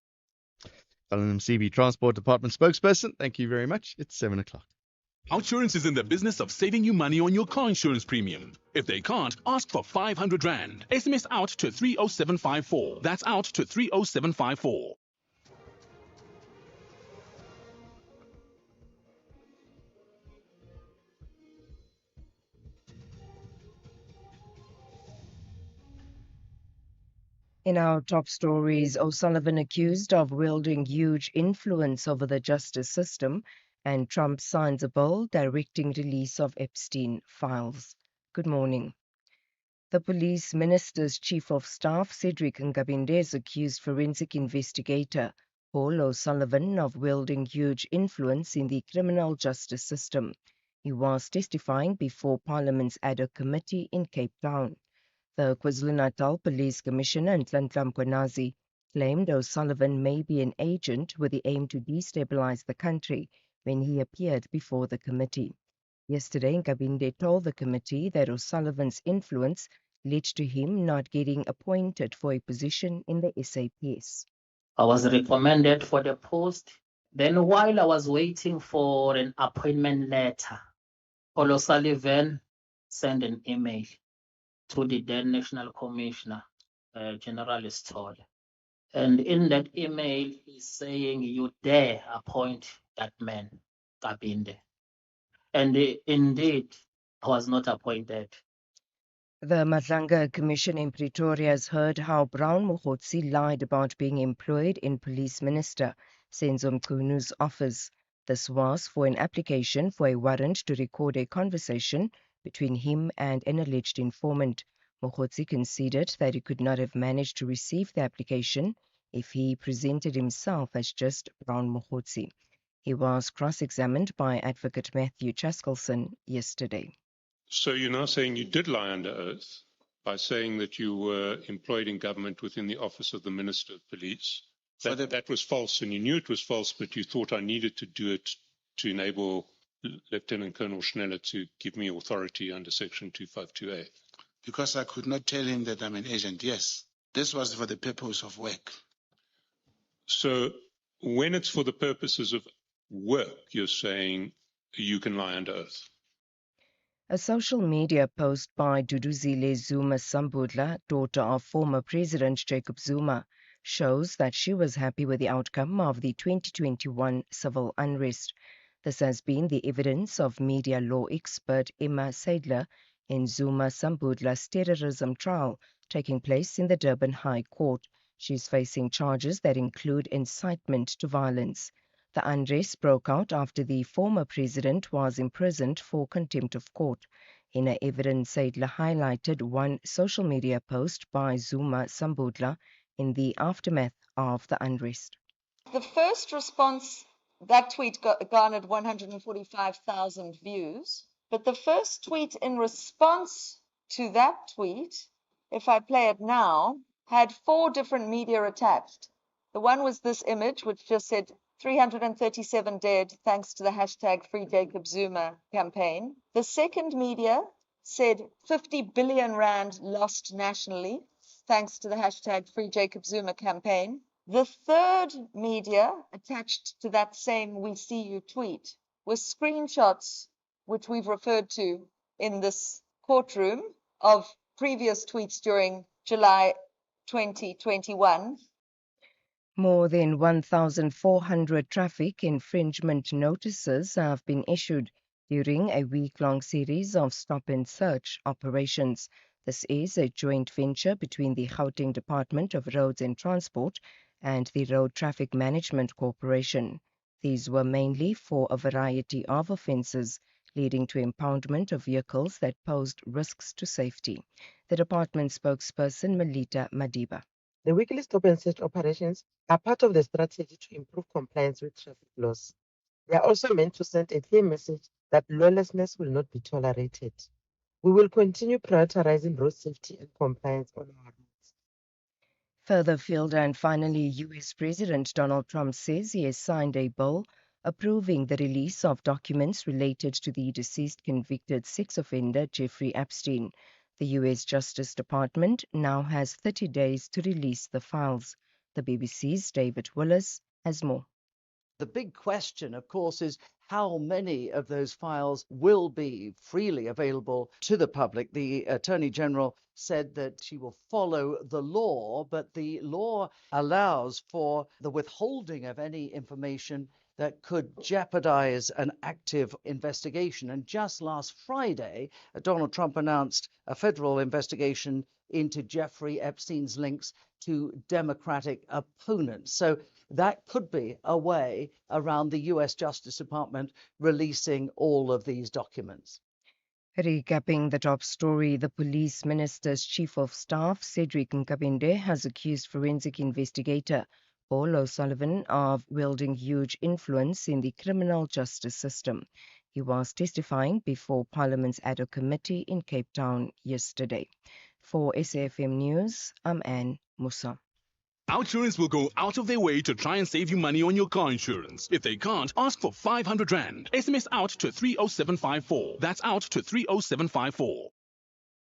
Colin MCB, Transport Department spokesperson. Thank you very much. It's 7 o'clock. Outsurance is in the business of saving you money on your car insurance premium. If they can't, ask for 500 Rand. SMS out to 30754. That's out to 30754. In our top stories, O'Sullivan accused of wielding huge influence over the justice system, and Trump signs a bill directing release of Epstein files. Good morning. The police minister's chief of staff, Cedric Nkabinde, accused forensic investigator Paul O'Sullivan of wielding huge influence in the criminal justice system. He was testifying before Parliament's ad hoc committee in Cape Town. The KwaZulu-Natal Police Commissioner, Nhlanhla Mkhwanazi, claimed O'Sullivan may be an agent with the aim to destabilize the country when he appeared before the committee. Yesterday, Nkabinde told the committee that O'Sullivan's influence led to him not getting appointed for a position in the SAPS. I was recommended for the post. Then while I was waiting for an appointment letter, Paul O'Sullivan sent an email to the then National Commissioner, General Stoll. And in that email, he's saying, you dare appoint that man, Kabinde. And indeed, I was not appointed. The Madlanga Commission in Pretoria has heard how Brown Mogotsi lied about being employed in Police Minister Senzo Mkunu's office. This was for an application for a warrant to record a conversation between him and an alleged informant. Mogotsi conceded that he could not have managed to receive the application if he presented himself as just Brown Mogotsi. He was cross-examined by Advocate Matthew Chaskelson yesterday. So you're now saying you did lie under oath, by saying that you were employed in government within the office of the Minister of Police. That was false, and you knew it was false, but you thought I needed to do it to enable Lieutenant Colonel Schneller to give me authority under Section 252A. Because I could not tell him that I'm an agent, yes. This was for the purpose of work. So when it's for the purposes of work, you're saying you can lie under oath. A social media post by Duduzile Zuma Sambudla, daughter of former President Jacob Zuma, shows that she was happy with the outcome of the 2021 civil unrest. This has been the evidence of media law expert Emma Seidler in Zuma Sambudla's terrorism trial taking place in the Durban High Court. She's facing charges that include incitement to violence. The unrest broke out after the former president was imprisoned for contempt of court. In her evidence, Seidler highlighted one social media post by Zuma Sambudla in the aftermath of the unrest. The first response, that tweet garnered 145,000 views, but the first tweet in response to that tweet, if I play it now, had 4 different media attached. The one was this image, which just said 337 dead thanks to the hashtag Free Jacob Zuma campaign. The second media said 50 billion rand lost nationally thanks to the hashtag Free Jacob Zuma campaign. The third media attached to that same We See You tweet was screenshots, which we've referred to in this courtroom, of previous tweets during July 2021. More than 1,400 traffic infringement notices have been issued during a week-long series of stop-and-search operations. This is a joint venture between the Gauteng Department of Roads and Transport and the Road Traffic Management Corporation. These were mainly for a variety of offences, leading to impoundment of vehicles that posed risks to safety. The department spokesperson Melita Madiba. The weekly stop and search operations are part of the strategy to improve compliance with traffic laws. They are also meant to send a clear message that lawlessness will not be tolerated. We will continue prioritizing road safety and compliance on our roads. Further afield, and finally, U.S. President Donald Trump says he has signed a bill approving the release of documents related to the deceased convicted sex offender Jeffrey Epstein. The U.S. Justice Department now has 30 days to release the files. The BBC's David Willis has more. The big question, of course, is how many of those files will be freely available to the public. The Attorney General said that she will follow the law, but the law allows for the withholding of any information that could jeopardize an active investigation. And just last Friday, Donald Trump announced a federal investigation into Jeffrey Epstein's links to Democratic opponents. So that could be a way around the U.S. Justice Department releasing all of these documents. Recapping the top story, the police minister's chief of staff, Cedric Nkabinde, has accused forensic investigator Paul O'Sullivan of wielding huge influence in the criminal justice system. He was testifying before Parliament's ad hoc committee in Cape Town yesterday. For SAFM News, I'm Anne Musa. Outsurance will go out of their way to try and save you money on your car insurance. If they can't, ask for 500 Rand. SMS out to 30754. That's out to 30754.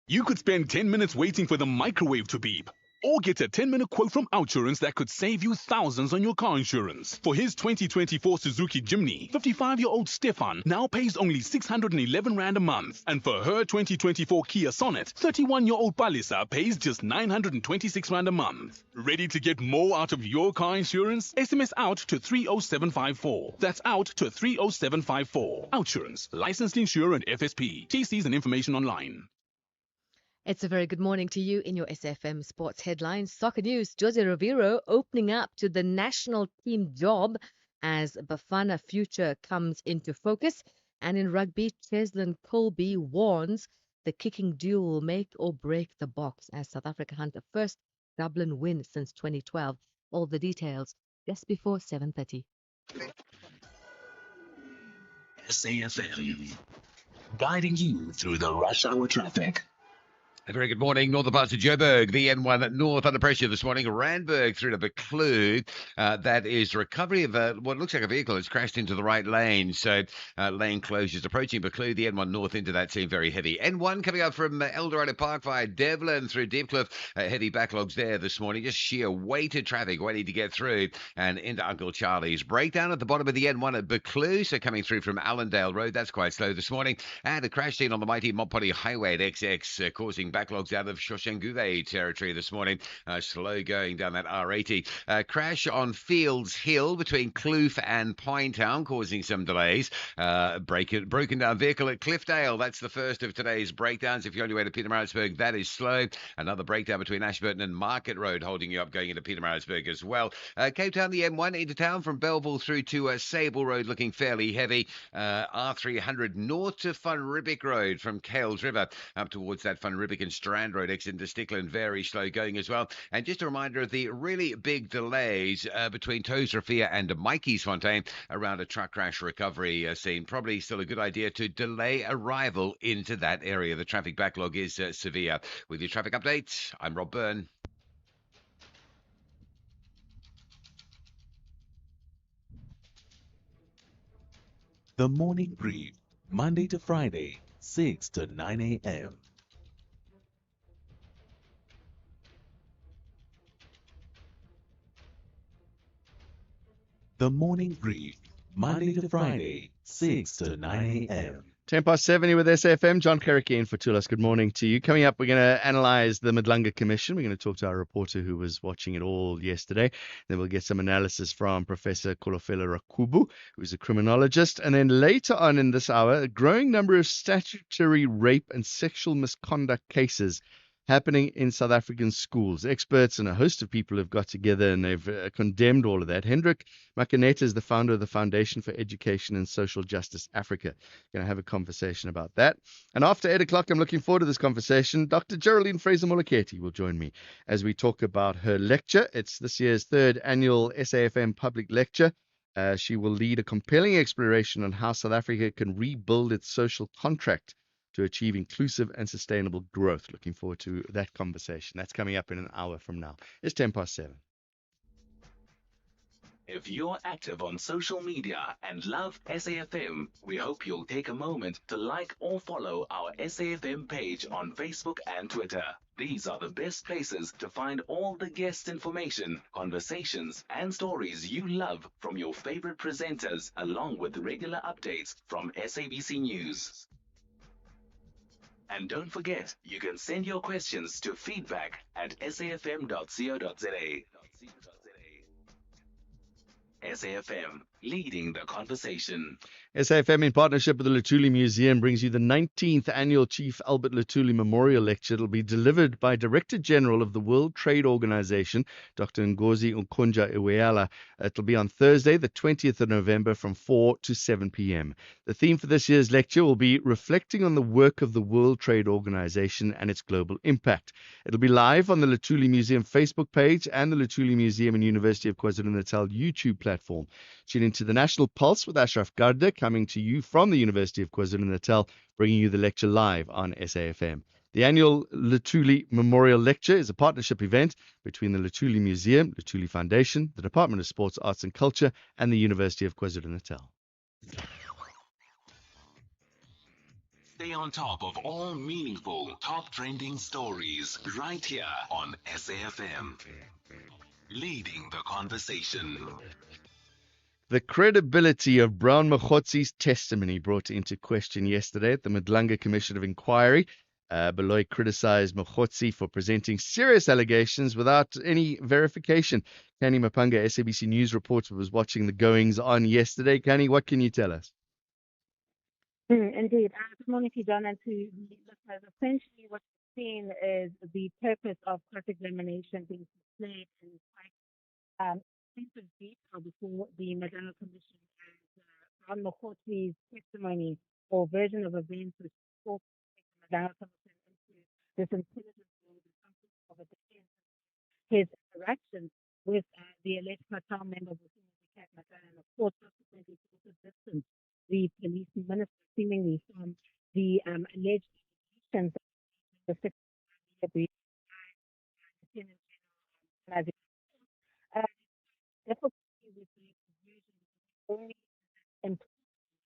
You could spend 10 minutes waiting for the microwave to beep. Or get a 10-minute quote from Outsurance that could save you thousands on your car insurance. For his 2024 Suzuki Jimny, 55-year-old Stefan now pays only 611 Rand a month. And for her 2024 Kia Sonet, 31-year-old Palisa pays just 926 Rand a month. Ready to get more out of your car insurance? SMS out to 30754. That's out to 30754. Outsurance, licensed insurer and FSP. TCs and information online. It's a very good morning to you in your SFM Sports Headlines. Soccer news, Jose Rivero opening up to the national team job as Bafana future comes into focus. And in rugby, Cheslin Colby warns the kicking duel will make or break the box as South Africa hunt the first Dublin win since 2012. All the details just before 7:30. SAFM, guiding you through the rush hour traffic. A very good morning, northern parts of Joburg. The N1 north under pressure this morning. Randburg through to Buccleuch. That is recovery of what looks like a vehicle has crashed into the right lane. So lane closures approaching Buccleuch. The N1 north into that seem very heavy. N1 coming up from Eldorado Park via Devlin through Deepcliff. Heavy backlogs there this morning. Just sheer weighted traffic waiting to get through and into Uncle Charlie's. Breakdown at the bottom of the N1 at Buccleuch. So coming through from Allendale Road. That's quite slow this morning. And a crash scene on the mighty Mopani Highway at XX causing backlogs out of Shoshanguve territory this morning. Slow going down that R80. Crash on Fields Hill between Kloof and Pinetown causing some delays. Broken down vehicle at Cliffdale. That's the first of today's breakdowns. If you're on your way to Pietermaritzburg, that is slow. Another breakdown between Ashburton and Market Road holding you up going into Pietermaritzburg as well. Cape Town, the M1 into town from Belleville through to Sable Road looking fairly heavy. R300 north to Van Riebeek Road from Kales River up towards that Van Riebeek and Strand Road exit into Stickland, very slow going as well. And just a reminder of the really big delays between Toes Rafia and Mikey's Fontaine around a truck crash recovery scene. Probably still a good idea to delay arrival into that area. The traffic backlog is severe. With your traffic update, I'm Rob Byrne. The Morning Brief, Monday to Friday, 6 to 9 a.m. The Morning Brief, Monday to Friday, 6 to 9 a.m. 7:10 with SAFM. Jon Gericke in for Tulas. Good morning to you. Coming up, we're going to analyze the Madlanga Commission. We're going to talk to our reporter who was watching it all yesterday. Then we'll get some analysis from Professor Kolofela Rakubu, who's a criminologist. And then later on in this hour, a growing number of statutory rape and sexual misconduct cases happening in South African schools. Experts and a host of people have got together and they've condemned all of that. Hendrik Makaneta is the founder of the Foundation for Education and Social Justice Africa. Going to have a conversation about that. And after 8 o'clock, I'm looking forward to this conversation. Dr. Geraldine Fraser-Moleketi will join me as we talk about her lecture. It's this year's third annual SAFM public lecture. She will lead a compelling exploration on how South Africa can rebuild its social contract to achieve inclusive and sustainable growth. Looking forward to that conversation. That's coming up in an hour from now. It's 7:10. If you're active on social media and love SAFM, we hope you'll take a moment to like or follow our SAFM page on Facebook and Twitter. These are the best places to find all the guest information, conversations, and stories you love from your favorite presenters, along with regular updates from SABC News. And don't forget, you can send your questions to feedback@safm.co.za. SAFM, leading the conversation. SAFM, in partnership with the Luthuli Museum, brings you the 19th annual Chief Albert Luthuli Memorial Lecture. It'll be delivered by Director General of the World Trade Organization, Dr. Ngozi Okonjo-Iweala. It'll be on Thursday, the 20th of November from 4 to 7 p.m. The theme for this year's lecture will be reflecting on the work of the World Trade Organization and its global impact. It'll be live on the Luthuli Museum Facebook page and the Luthuli Museum and University of KwaZulu-Natal YouTube platform. Tune into the National Pulse with Ashraf Garda, coming to you from the University of KwaZulu-Natal, bringing you the lecture live on SAFM. The annual Luthuli Memorial Lecture is a partnership event between the Luthuli Museum, Luthuli Foundation, the Department of Sports, Arts and Culture, and the University of KwaZulu-Natal. Stay on top of all meaningful, top trending stories right here on SAFM. Leading the conversation. The credibility of Brown Mogotsi's testimony brought into question yesterday at the Madlanga Commission of Inquiry. Beloy criticized Mogotsi for presenting serious allegations without any verification. Kani Mapanga, SABC News reporter, was watching the goings on yesterday. Kani, what can you tell us? Indeed. Good morning to you, John, and to the listeners. Essentially, what we're seeing is the purpose of cross-examination being displayed in quite extensive detail before the Madlanga Commission, as Brown Mogotsi's testimony or version of events which sought to take the Madlanga Commission into this intelligence world and conflict of a defense. His interaction with the alleged cartel member within the Cat Madlanga, and of course, subsequently to also distance the police minister seemingly from the alleged allegations that the as uh, difficulty with the confusion only in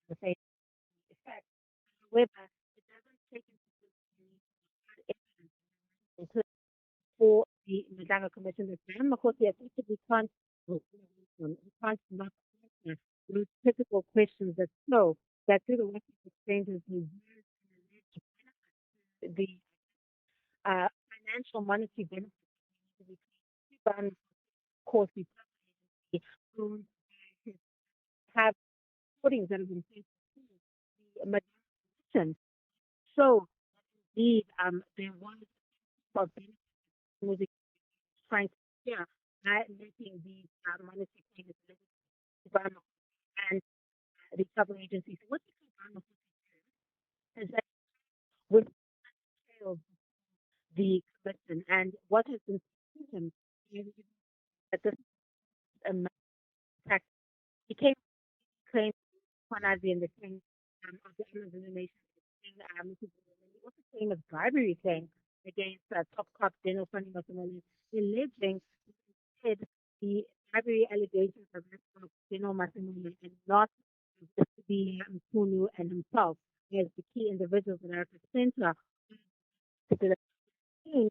the same effect. However, it doesn't take into consideration for the Madanga Commission that Graham McCarthy effectively can't, he can't not answer those critical questions that show that through the work of exchanges, the financial monetary benefits to be done, of course, the who have footings that have been placed the Madanga so indeed there was a benefit was trying to share by making these monetary payments to Ghana and the travel agencies. So what the Ghana is that with the commission and what has been proven is that this tax became claimed Kwanazi and the king of the Amazon nation. He also claimed a bribery claim against top cop General Funding of Somalia, alleging instead the bribery allegations of General Masimula and not the Mkunu and himself as the key individuals that are at the center of the team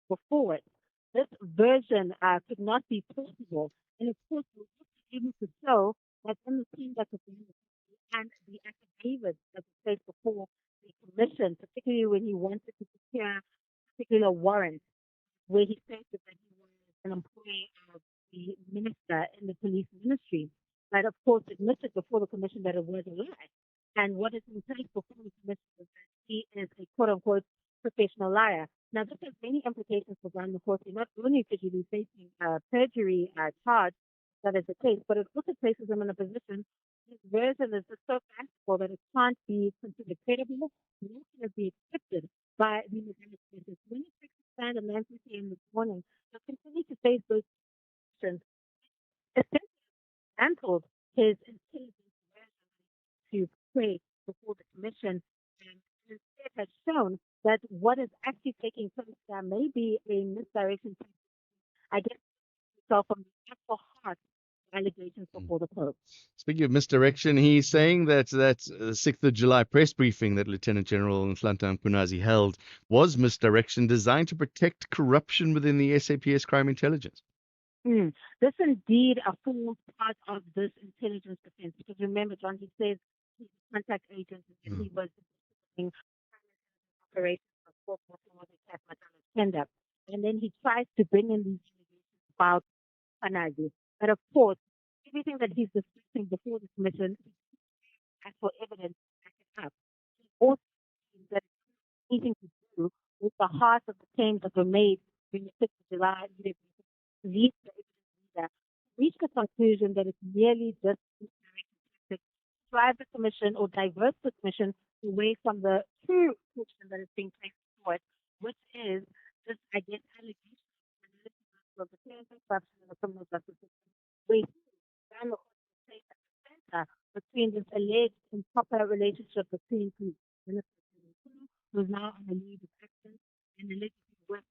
before it. This version could not be possible. And of course, we were able to show that in the team that was and the affidavits that was placed before the commission, particularly when he wanted to secure a particular warrant, where he stated that he was an employee of the minister in the police ministry. But of course, admitted before the commission that it was a lie. And what is in place before the commission is that he is a quote unquote professional liar. Now, this has many implications for Brian McCarthy. Not only could he be facing a perjury charge, that is the case, but it also places him in a position his version is just so fanciful that it can't be considered credible, nor can it be accepted by the legislature. When he takes a stand at 9:30 a.m. this morning, he'll continue to face those questions. Essentially, dismantled his intelligence to pray before the commission and instead has shown that what is actually taking place there may be a misdirection. I guess so from the actual heart allegations before the Pope. Speaking of misdirection, he's saying that 6th of July press briefing that Lieutenant General Nhlanhla Mkhwanazi held was misdirection designed to protect corruption within the SAPS crime intelligence. This indeed forms part of this intelligence defense because remember, John, he says he's a contact agent and he was doing operations for Kenda. And then he tries to bring in these allegations about Mkhwanazi. But of course, everything that he's discussing before the commission actual evidence to back it up. Also, that it's anything to do with the heart of the claims that were made during the 6th of July, lead the evidence leader reach the conclusion that it's merely just to drive the commission or divert the commission away from the true question that is being placed before it, which is this, I guess, allegation of the corruption in the criminal justice system, where Dan place at the center between this alleged improper relationship between two ministers, who's now on the lead of action and allegedly worked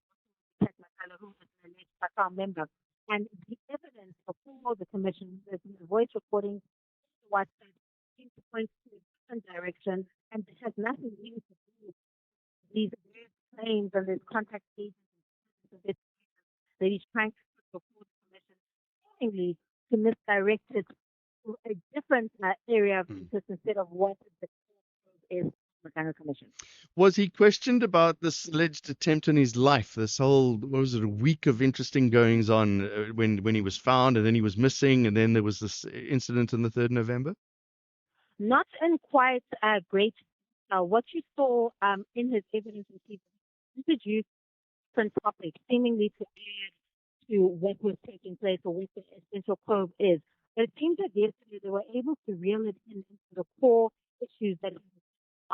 with Masala, who is an alleged Qatar member. And the evidence before the commission, there's voice recording, what seems to point to a different direction, and it has nothing really to do with these various claims and these contact agents that he's trying to put before the commission, seemingly to misdirect it to a different area of interest instead of what the is the kind of commission. Was he questioned about this alleged attempt on his life? This whole, what was it, a week of interesting goings on when he was found and then he was missing and then there was this incident on the 3rd of November? Not in quite great. What you saw in his evidence he introduced different topics, seemingly to add to what was taking place or what the essential probe is. But it seems that yesterday they were able to reel it into the core issues that he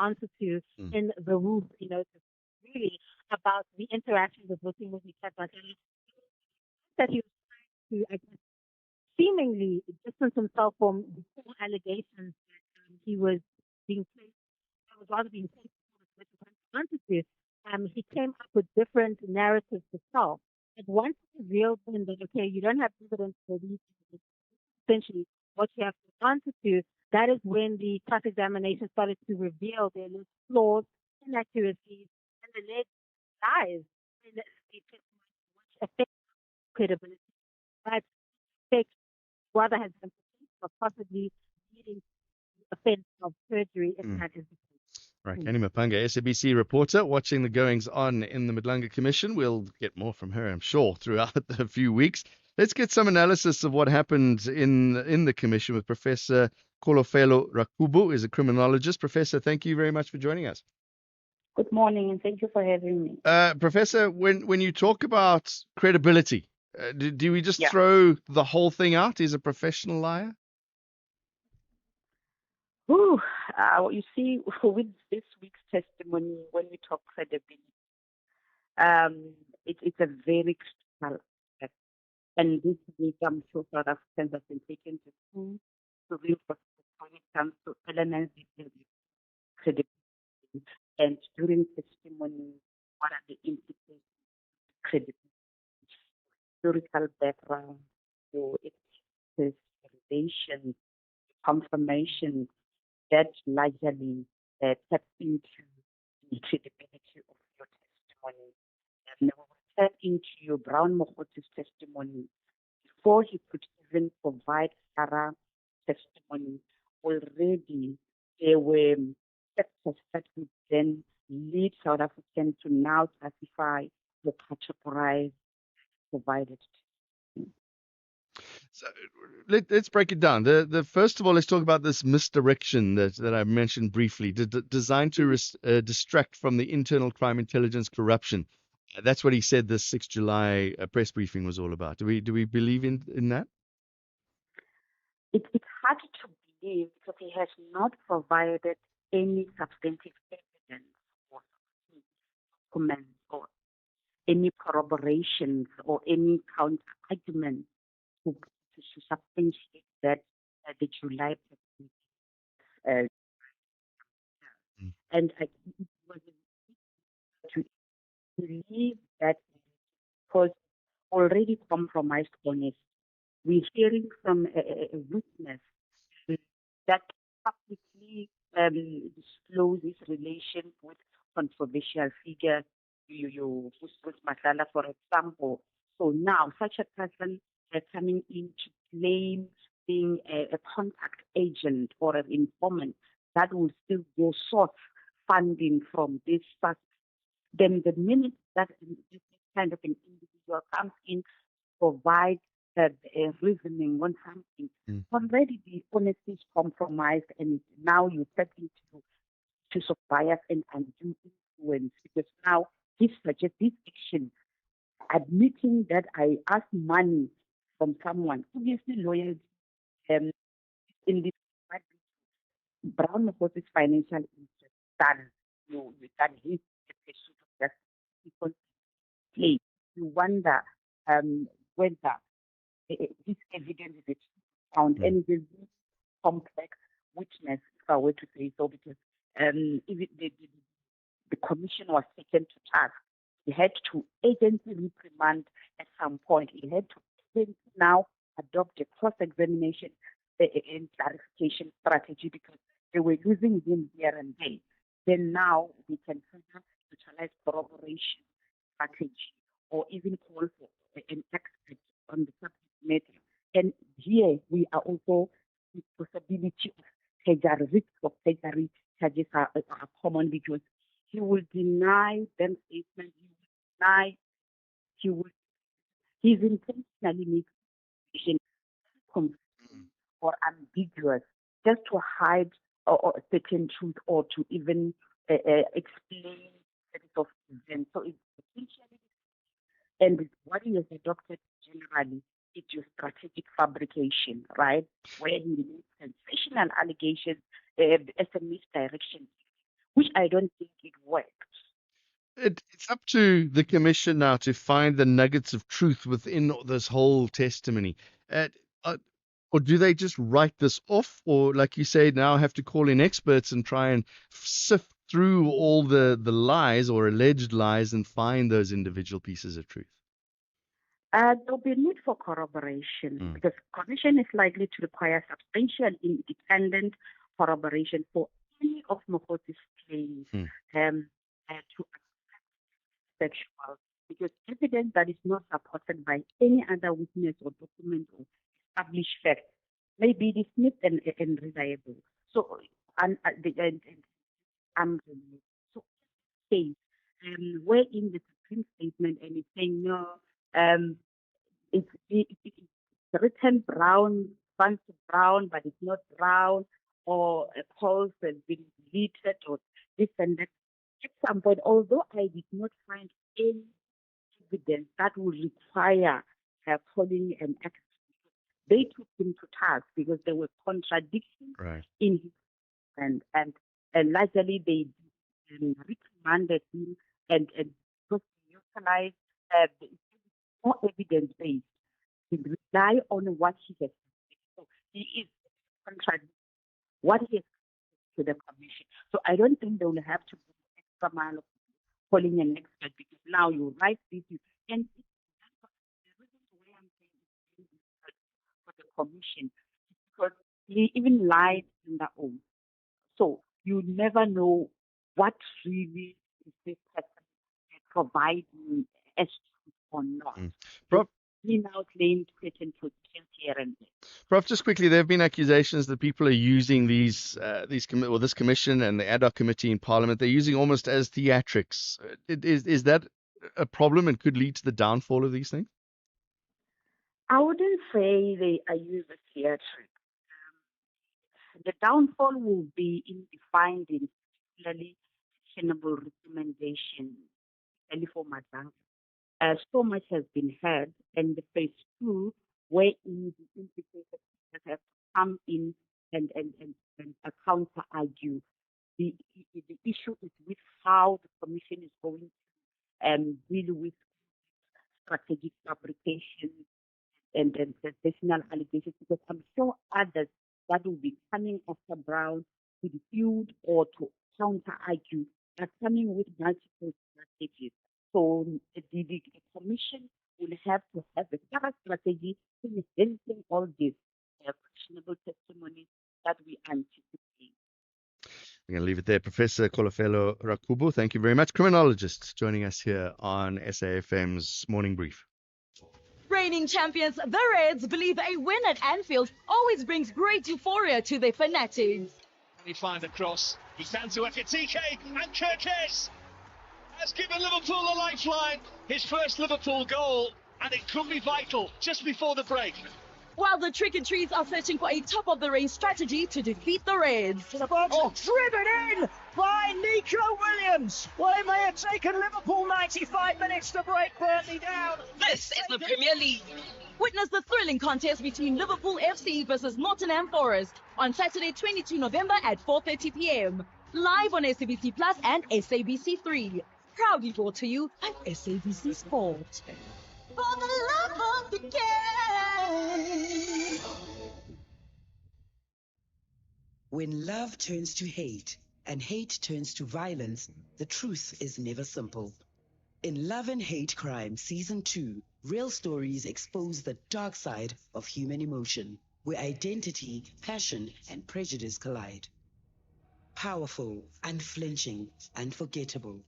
answer to in the rules, really about the interaction with working with the cat that he was trying to, I guess, seemingly distance himself from the core allegations that he was being placed, that was rather being placed before the answer to. he came up with different narratives to tell. But once he revealed then that, okay, you don't have evidence for these, essentially what you have to answer to, that is when the cross examination started to reveal their little flaws, inaccuracies, and the alleged lies in the testimony, which affect credibility, but affect whether has been or possibly leading to the offense of perjury if that is the case. Right, Kenny Mapanga, SABC reporter, watching the goings on in the Madlanga Commission. We'll get more from her, I'm sure, throughout the few weeks. Let's get some analysis of what happened in the commission with Professor Kolofelo Rakubu, is a criminologist. Professor, thank you very much for joining us. Good morning, and thank you for having me. Professor, when you talk about credibility, do we just Yeah. throw the whole thing out? He's a professional liar? Whew, you see, with this week's testimony, when we talk credibility, it's a very critical aspect. And this week, I'm sure South Africans have been taken to school to real perspective when it comes to elements of credibility. And during testimony, what are the implications of credibility? Historical background, your experiences, relation, confirmation that largely tap into the credibility of your testimony. And now we'll tap into your Brown Mogoti's testimony. Before he could even provide Sarah's testimony, already there were factors that would then lead South Africans to now classify or categorize provided. So let's break it down. The first of all, let's talk about this misdirection that I mentioned briefly, designed to distract from the internal crime intelligence corruption. That's what he said the 6th July press briefing was all about. Do we believe in that? It's hard to believe because he has not provided any substantive evidence or documents or any corroborations or any counter arguments to substantiate that the July press and it was to believe that because already compromised honest. We're hearing from a witness that publicly disclose his relation with controversial figures, with Masala, for example. So now, such a person coming in to claim being a contact agent or an informant that will still go source funding from this suspect. Then the minute that this kind of an individual comes in, provide a reasoning on something, already the honesty is compromised, and now you step into of bias and undue influence because now he suggests this action, admitting that I asked money from someone, obviously loyalty in this Brown Mogoti's financial interest than his pursuit of justice. Because play. You wonder whether this evidence is found and it is complex witness, if I were to say so, because if the commission was taken to task, he had to agency reprimand at some point. He had to now adopt a cross-examination and clarification strategy because they were using him here and there. Then now we can further utilize corroboration strategy or even call for an expert on the subject matter. And here we are also the possibility of perjury, risk of perjury charges are common because he will deny them statement, he's intentionally making confusing or ambiguous just to hide or certain truth or to even explain the of events. So it's potentially, and what he has adopted generally is your strategic fabrication, right? Where he makes sensational allegations as a misdirection, which I don't think it works. It's up to the commission now to find the nuggets of truth within this whole testimony. Or do they just write this off? Or, like you say, now have to call in experts and try and sift through all the lies or alleged lies and find those individual pieces of truth? There'll be a need for corroboration because commission is likely to require substantial independent corroboration for any of Mogoti's claims to sexual, because evidence that is not supported by any other witness or document or established fact may be dismissed and unreliable. So, unreliable. So, case where in the Supreme statement and it's saying no, it's written brown, fancy brown, but it's not brown, or a pulse has been deleted, or this and that. At some point, although I did not find any evidence that would require calling an expert, they took him to task because there were contradictions in his and largely they reprimanded him and because he utilized more evidence based. He rely on what he has said. So he is contradicting what he has said to the commission. So I don't think they will have to go the extra mile of calling an expert because now you write this and the reason why I'm saying it's very difficult for the commission is because he even lied in the oath. So you never know what really is this person providing as truth or not. Prof, He now claimed certain potential here and there. Prof, just quickly, there have been accusations that people are using this commission and the ad hoc committee in Parliament. They're using almost as theatrics. Is that a problem and could lead to the downfall of these things? I wouldn't say they are used as theatrics. The downfall will be in finding particularly actionable recommendations, especially for Mazang. So much has been heard, and the phase two, wherein the implicated people have to come in and counter argue. The issue is with how the commission is going to deal with strategic fabrication and sensational allegations, because I'm sure others that will be coming after Brown to defute or to counter argue are coming with multiple strategies. So the commission will have to have a thorough strategy in handling all these questionable testimonies that we anticipate. We're going to leave it there. Professor Kolofelo Rakubu, thank you very much. Criminologist joining us here on SAFM's Morning Brief. Reigning champions, the Reds, believe a win at Anfield always brings great euphoria to their fanatics. He finds a cross. He stands to Ekitike, and Kirkes has given Liverpool a lifeline. His first Liverpool goal, and it could be vital just before the break. While the Trick-or-Treats are searching for a top-of-the-range strategy to defeat the Reds. Driven in by Nico Williams. Well, it may have taken Liverpool 95 minutes to break Burnley down. This is the Premier League. Witness the thrilling contest between Liverpool FC versus Nottingham Forest on Saturday, 22 November at 4:30 p.m. Live on SABC Plus and SABC3. Proudly brought to you by SABC Sport. For the love of the game. When love turns to hate and hate turns to violence, the truth is never simple. In Love and Hate Crime Season 2, real stories expose the dark side of human emotion, where identity, passion, and prejudice collide. Powerful, unflinching, unforgettable.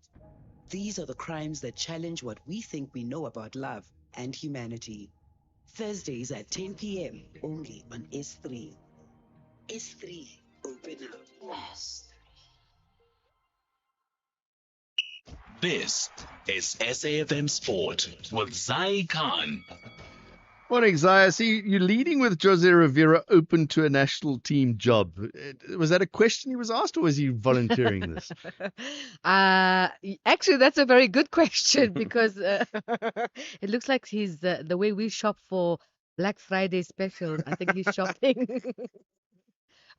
These are the crimes that challenge what we think we know about love and humanity. Thursdays at 10 p.m. only on S3. S3, open up. Yes. This is SAFM Sport with Zai Khan. Morning, Zai. I see you're leading with Jose Rivera open to a national team job. Was that a question he was asked, or was he volunteering this? Actually, that's a very good question because it looks like he's the way we shop for Black Friday special. I think he's shopping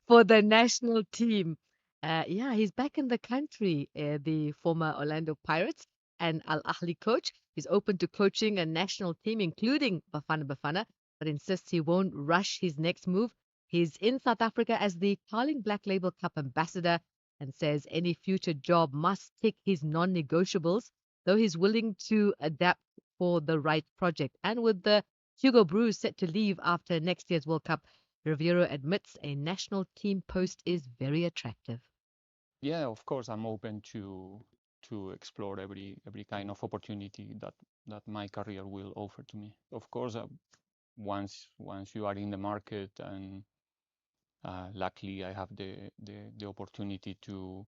for the national team. Yeah, he's back in the country, the former Orlando Pirates and Al Ahly coach. He's open to coaching a national team, including Bafana Bafana, but insists he won't rush his next move. He's in South Africa as the Carling Black Label Cup ambassador and says any future job must tick his non-negotiables, though he's willing to adapt for the right project. And with the Hugo Broos set to leave after next year's World Cup, Riviero admits a national team post is very attractive. Yeah, of course, I'm open to explore every kind of opportunity that my career will offer to me. Of course, once you are in the market, and luckily I have the opportunity to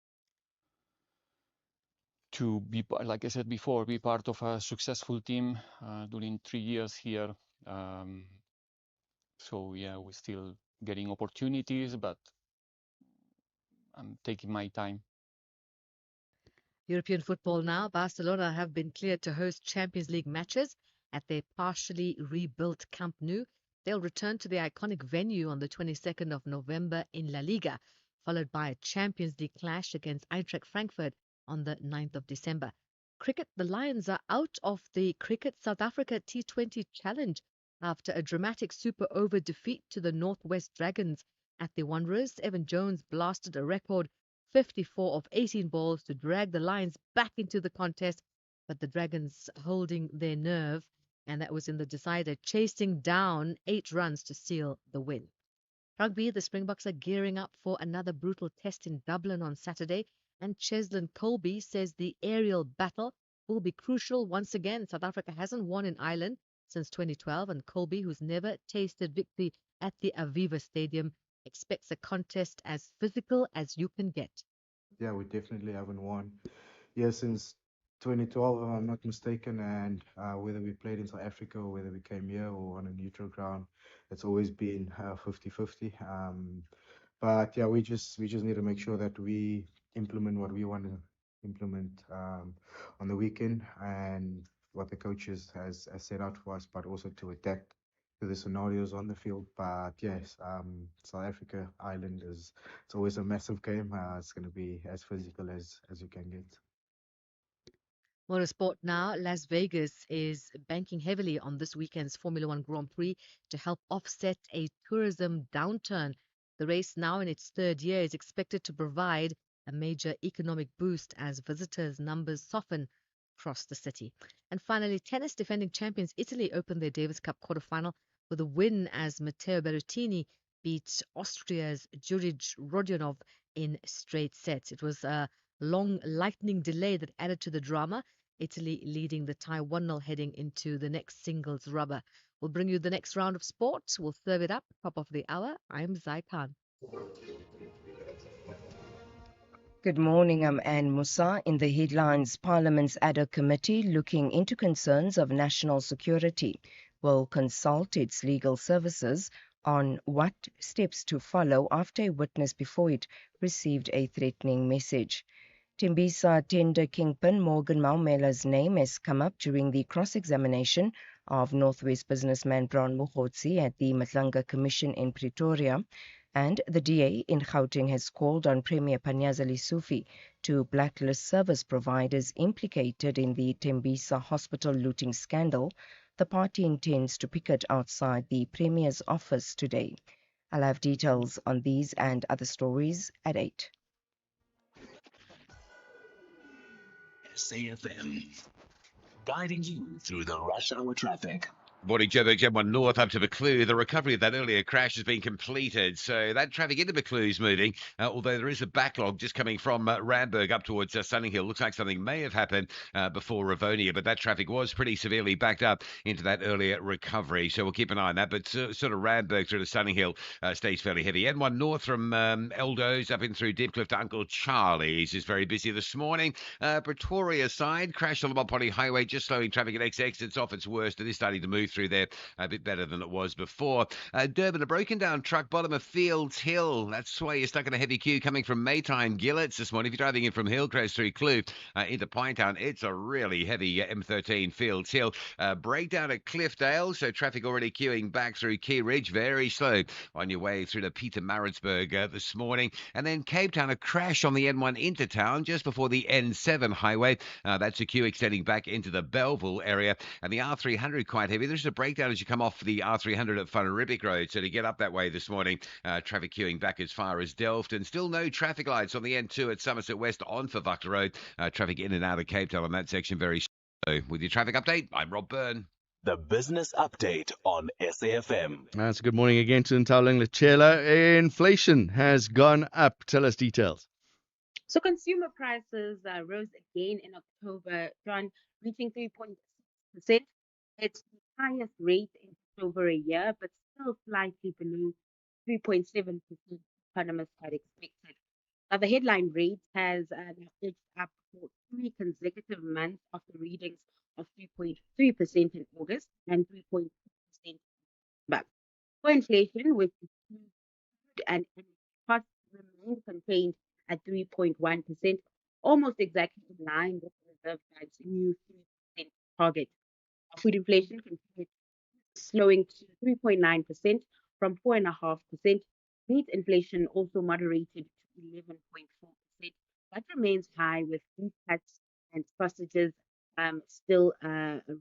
be, like I said before, be part of a successful team during 3 years here. Um, so yeah, we're still getting opportunities, but I'm taking my time. European football now. Barcelona have been cleared to host Champions League matches at their partially rebuilt Camp Nou. They'll return to the iconic venue on the 22nd of November in La Liga, followed by a Champions League clash against Eintracht Frankfurt on the 9th of December. Cricket, the Lions are out of the Cricket South Africa T20 Challenge after a dramatic super over defeat to the Northwest Dragons at the Wanderers. Evan Jones blasted a record 54 of 18 balls to drag the Lions back into the contest, but the Dragons holding their nerve, and that was in the decider, chasing down 8 runs to seal the win. Rugby, the Springboks are gearing up for another brutal test in Dublin on Saturday, and Cheslin Colby says the aerial battle will be crucial once again. South Africa hasn't won in Ireland since 2012, and Colby, who's never tasted victory at the Aviva Stadium, expects a contest as physical as you can get. Yeah, we definitely haven't won here since 2012, if I'm not mistaken. And whether we played in South Africa or whether we came here or on a neutral ground, it's always been 50-50. But yeah, we just need to make sure that we implement what we want to implement on the weekend and what the coaches has set out for us, but also to adapt to the scenarios on the field. But yes, South Africa, Ireland it's always a massive game. It's going to be as physical as you can get. Motorsport now. Las Vegas is banking heavily on this weekend's Formula One Grand Prix to help offset a tourism downturn. The race, now in its 3rd year, is expected to provide a major economic boost as visitors' numbers soften across the city. And finally, tennis defending champions Italy opened their Davis Cup quarterfinal with a win as Matteo Berrettini beat Austria's Jurij Rodionov in straight sets. It was a long lightning delay that added to the drama. Italy leading the tie 1-0 heading into the next singles rubber. We'll bring you the next round of sports. We'll serve it up. Top of the hour. I'm Zai Khan. Good morning, I'm Anne Musa. In the headlines, Parliament's ad hoc committee looking into concerns of national security will consult its legal services on what steps to follow after a witness before it received a threatening message. Tembisa tender kingpin Morgan Maumela's name has come up during the cross-examination of Northwest businessman Brown Mokgotsi at the Matlanga Commission in Pretoria, and the DA in Gauteng has called on Premier Panyaza Lesufi to blacklist service providers implicated in the Tembisa hospital looting scandal. The party intends to picket outside the Premier's office today. I'll have details on these and other stories at 8. SAFM, guiding you through the rush hour traffic. Morning, Joburg, Gen1 North up to Buccleuch. The recovery of that earlier crash has been completed, so that traffic into Buccleuch is moving, although there is a backlog just coming from Randburg up towards Sunninghill. Looks like something may have happened before Rivonia, but that traffic was pretty severely backed up into that earlier recovery, so we'll keep an eye on that. But sort of Randburg through to Sunninghill stays fairly heavy. N1 North from Eldos up in through Deepcliff to Uncle Charlie's is very busy this morning. Pretoria side, crash on the Mopani Highway, just slowing traffic at XX. It's off its worst. It is starting to move through there a bit better than it was before. Durban, a broken down truck bottom of Fields Hill. That's why you're stuck in a heavy queue coming from Maytime Gillets this morning. If you're driving in from Hillcrest through Kloof into Pinetown, it's a really heavy M13 Fields Hill. Breakdown at Cliffdale, so traffic already queuing back through Key Ridge. Very slow on your way through to Peter Maritzburg this morning. And then Cape Town, a crash on the N1 into town just before the N7 highway. That's a queue extending back into the Belleville area. And the R300 quite heavy. There's just a breakdown as you come off the R300 at Whanaribik Road. So to get up that way this morning, traffic queuing back as far as Delft, and still no traffic lights on the N2 at Somerset West on Verwachta Road. Traffic in and out of Cape Town on that section very slow. With your traffic update, I'm Rob Byrne. The business update on SAFM. That's good morning again to Ntauling Lechela. Inflation has gone up. Tell us details. So consumer prices rose again in October, John, reaching 3.6%. It's the highest rate in over a year, but still slightly below 3.7% economists had expected. Now, the headline rate has now edged up for three consecutive months after readings of 3.3% in August and 3.2% but for inflation, which includes food and energy costs, remained contained at 3.1%, almost exactly in line with the Reserve Bank's new 3% target. Food inflation continued slowing to 3.9% from 4.5%. Meat inflation also moderated to 11.4%. That remains high with beef cuts and sausages still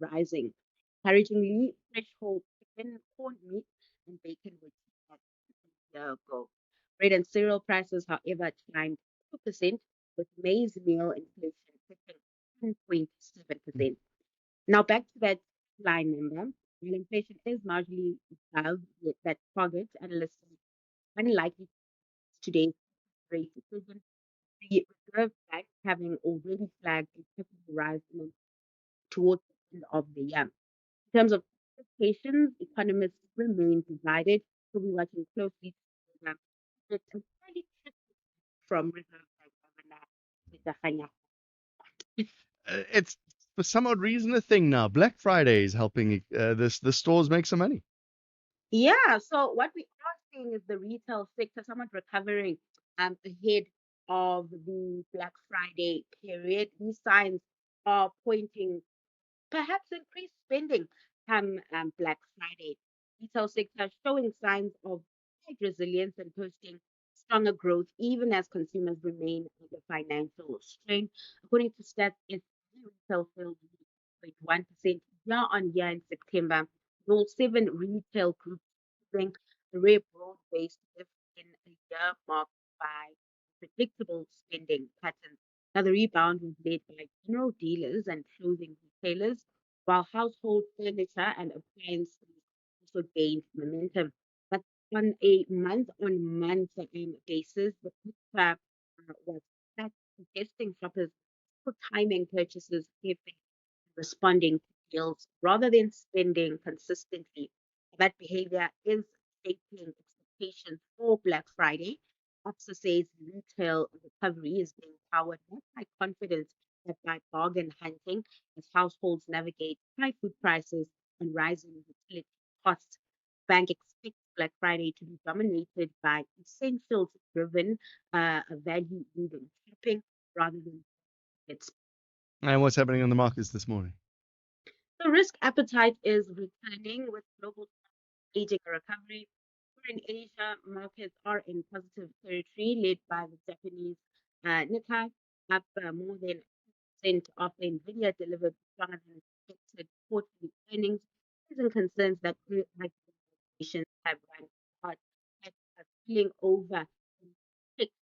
rising. Encouragingly, fresh whole chicken, corned meat, and bacon were cheaper than a year ago. Bread and cereal prices, however, climbed 2%, with maize meal inflation hitting 10.7%. Now back to that line number. While inflation is marginally above that target, analysts are unlikely today's rate decision. The Reserve Bank having already flagged a possible rise towards the end of the year. In terms of expectations, economists remain divided. We'll be watching closely to it's a fairly tricky from Reserve Bank Governor Mr. Kganya. It's for some odd reason a thing now. Black Friday is helping the stores make some money. Yeah, so what we are seeing is the retail sector somewhat recovering ahead of the Black Friday period. These signs are pointing perhaps increased spending come Black Friday. Retail sector showing signs of great resilience and posting stronger growth even as consumers remain under financial strain. According to stats, its retail sales grew 0.1% year on year in September. All seven retail groups showing a rare broad-based lift in a year marked by predictable spending patterns. Now, the rebound was led by general dealers and clothing retailers, while household furniture and appliances also gained momentum. But on a month-on-month basis, the picture was flat, suggesting shoppers were timing purchases carefully, responding to deals rather than spending consistently. That behavior is shaping expectations for Black Friday. Absa says retail recovery is being powered not by confidence but by bargain hunting as households navigate high food prices and rising utility costs. Bank expects Black Friday to be dominated by essentials driven value leading shopping rather than its. And what's happening on the markets this morning? The risk appetite is returning with global staging a recovery. Where in Asia, markets are in positive territory, led by the Japanese Nikkei, up more than 2% after Nvidia delivered stronger than expected quarterly earnings, raising concerns that nations have run hard at spilling over in fixed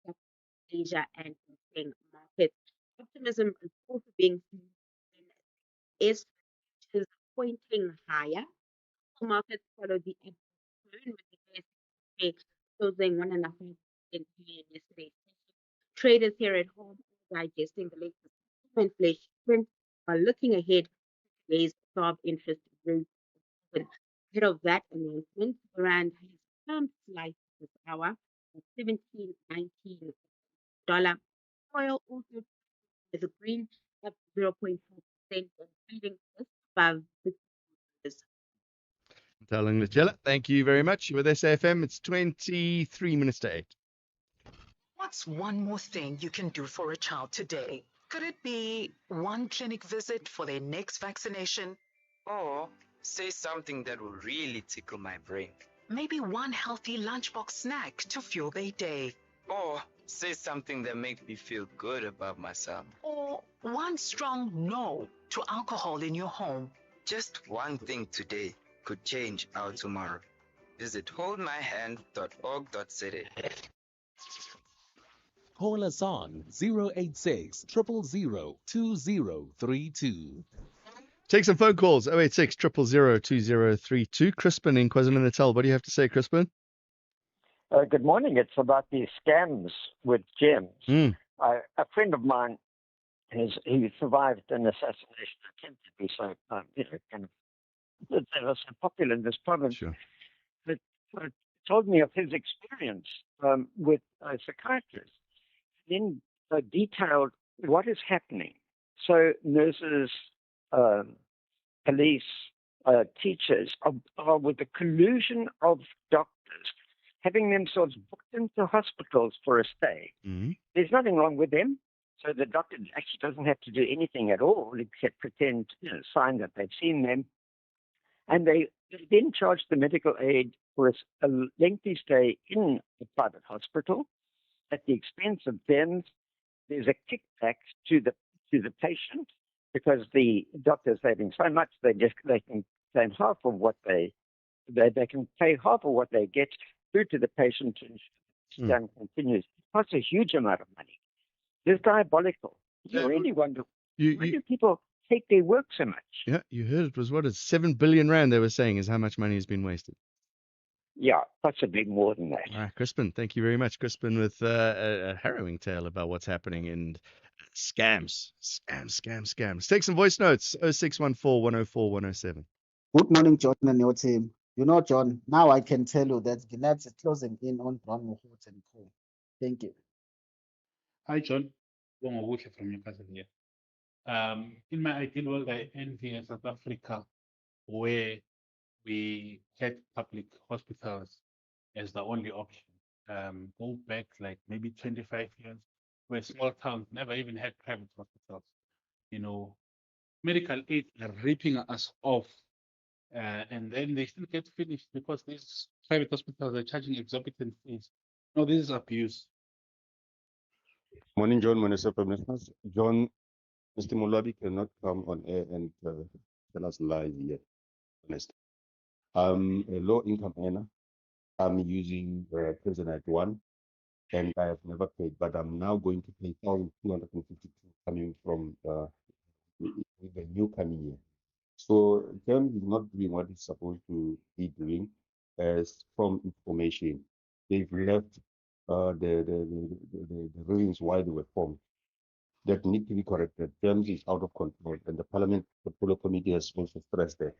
Asia and emerging markets. Optimism is also being seen in S is pointing higher. Markets followed the upturn with the ASX closing 1.5% higher yesterday. Traders here at home are digesting the latest inflation print while looking ahead to today's sharp interest rate. Ahead of that announcement, the rand has firmed slightly this hour at 17.19 Oil also with a green up 0.4% and trading just above the Telling Lechela, thank you very much. With SAFM, it's 23 minutes to 8. What's one more thing you can do for a child today? Could it be one clinic visit for their next vaccination? Or say something that will really tickle my brain. Maybe one healthy lunchbox snack to fuel their day. Or say something that makes me feel good about myself. Or one strong no to alcohol in your home. Just one thing today. could change our tomorrow. Visit holdmyhand.org.za. Call us on 086 000 2032. Take some phone calls, 086 000 2032. Crispin in KwaZulu-Natal. What do you have to say, Crispin? Good morning. It's about these scams with gems. Mm. A friend of mine, he survived an assassination attempt to be so, kind of, they were so popular in this province. Sure. But told me of his experience with a psychiatrist. Then detailed what is happening. So nurses, police, teachers are with the collusion of doctors, having themselves booked into hospitals for a stay. Mm-hmm. There's nothing wrong with them. So the doctor actually doesn't have to do anything at all except pretend, sign that they've seen them. And they then charge the medical aid for a lengthy stay in a private hospital at the expense of them. There's a kickback to the patient because the doctor's saving so much they can claim half of what they can pay half of what they get through to the patient and scam continues. It costs a huge amount of money. It's diabolical. You really wonder why do people hate their work so much? Yeah, you heard it was what is 7 billion rand they were saying is how much money has been wasted. Yeah, possibly more than that. All right, Crispin, thank you very much. Crispin with a harrowing tale about what's happening in scams. Take some voice notes, 0614 104 107. Good morning, John and your team. You know, John, now I can tell you that Gillette is closing in on Brown Mohot and Co. Thank you. Hi, John. Bongo Wuche from Newcastle here. In my ideal world, I envy South Africa, where we had public hospitals as the only option. Go back like maybe 25 years, where small towns never even had private hospitals. Medical aid are ripping us off, and then they still get finished because these private hospitals are charging exorbitant fees. No, this is abuse. Morning, John, Minister for Business. John, Mr. Mulabi cannot come on air and tell us lies yet. Honest. I'm a low-income earner. I'm using Prison Act 1, and I have never paid, but I'm now going to pay 1,252 coming from the new coming year. So Terms is not doing what it's supposed to be doing as from information. They've left the reasons why they were formed that need to be corrected. Terms is out of control, and the Parliament, the Polo Committee has also stressed that.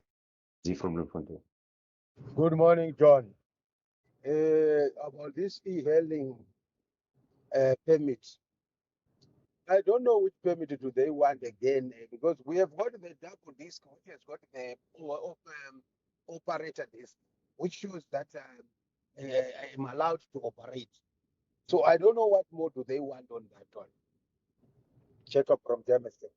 From Bloemfontein. Good morning, John. About this e-hailing permit, I don't know which permit do they want again, because we have got the double disc, which has got the operator disc, which shows that I'm allowed to operate. So I don't know what more do they want on that one. Check up from Jamestown.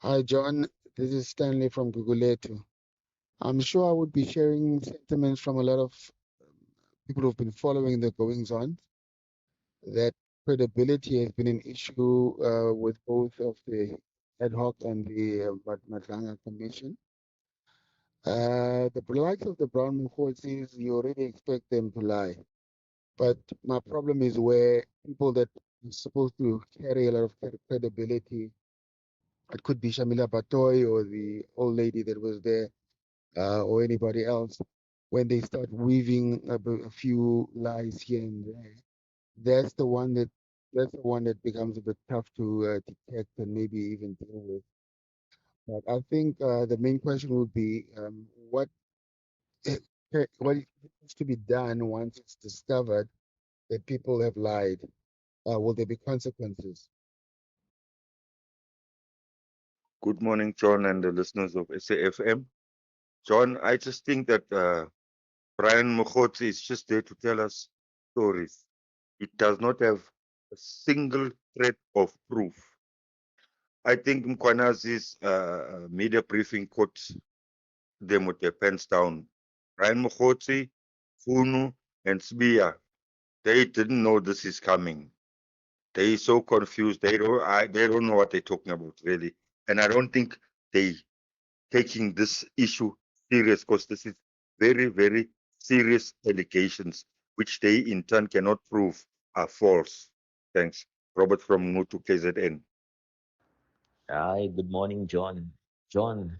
Hi, John. This is Stanley from Guguletu. I'm sure I would be sharing sentiments from a lot of people who've been following the goings on. That credibility has been an issue with both of the ad hoc and the Madlanga Commission. The likes of the Brown Mokgotsis, you already expect them to lie. But my problem is where people that are supposed to carry a lot of credibility, it could be Shamila Batoy or the old lady that was there, or anybody else, when they start weaving a few lies here and there, that's the one that becomes a bit tough to detect and maybe even deal with. But I think the main question would be what needs to be done once it's discovered that people have lied. Will there be consequences? Good morning, John, and the listeners of SAFM. John, I just think that Brian Mokgotsi is just there to tell us stories. It does not have a single thread of proof. I think Mkwanazi's media briefing caught them with their pants down. Brian Mokgotsi, Funu, and Sbia, they didn't know this is coming. They're so confused. They don't know what they're talking about, really. And I don't think they taking this issue serious because this is very, very serious allegations, which they in turn cannot prove are false. Thanks. Robert from Mutu, KZN. Hi, good morning, John. John,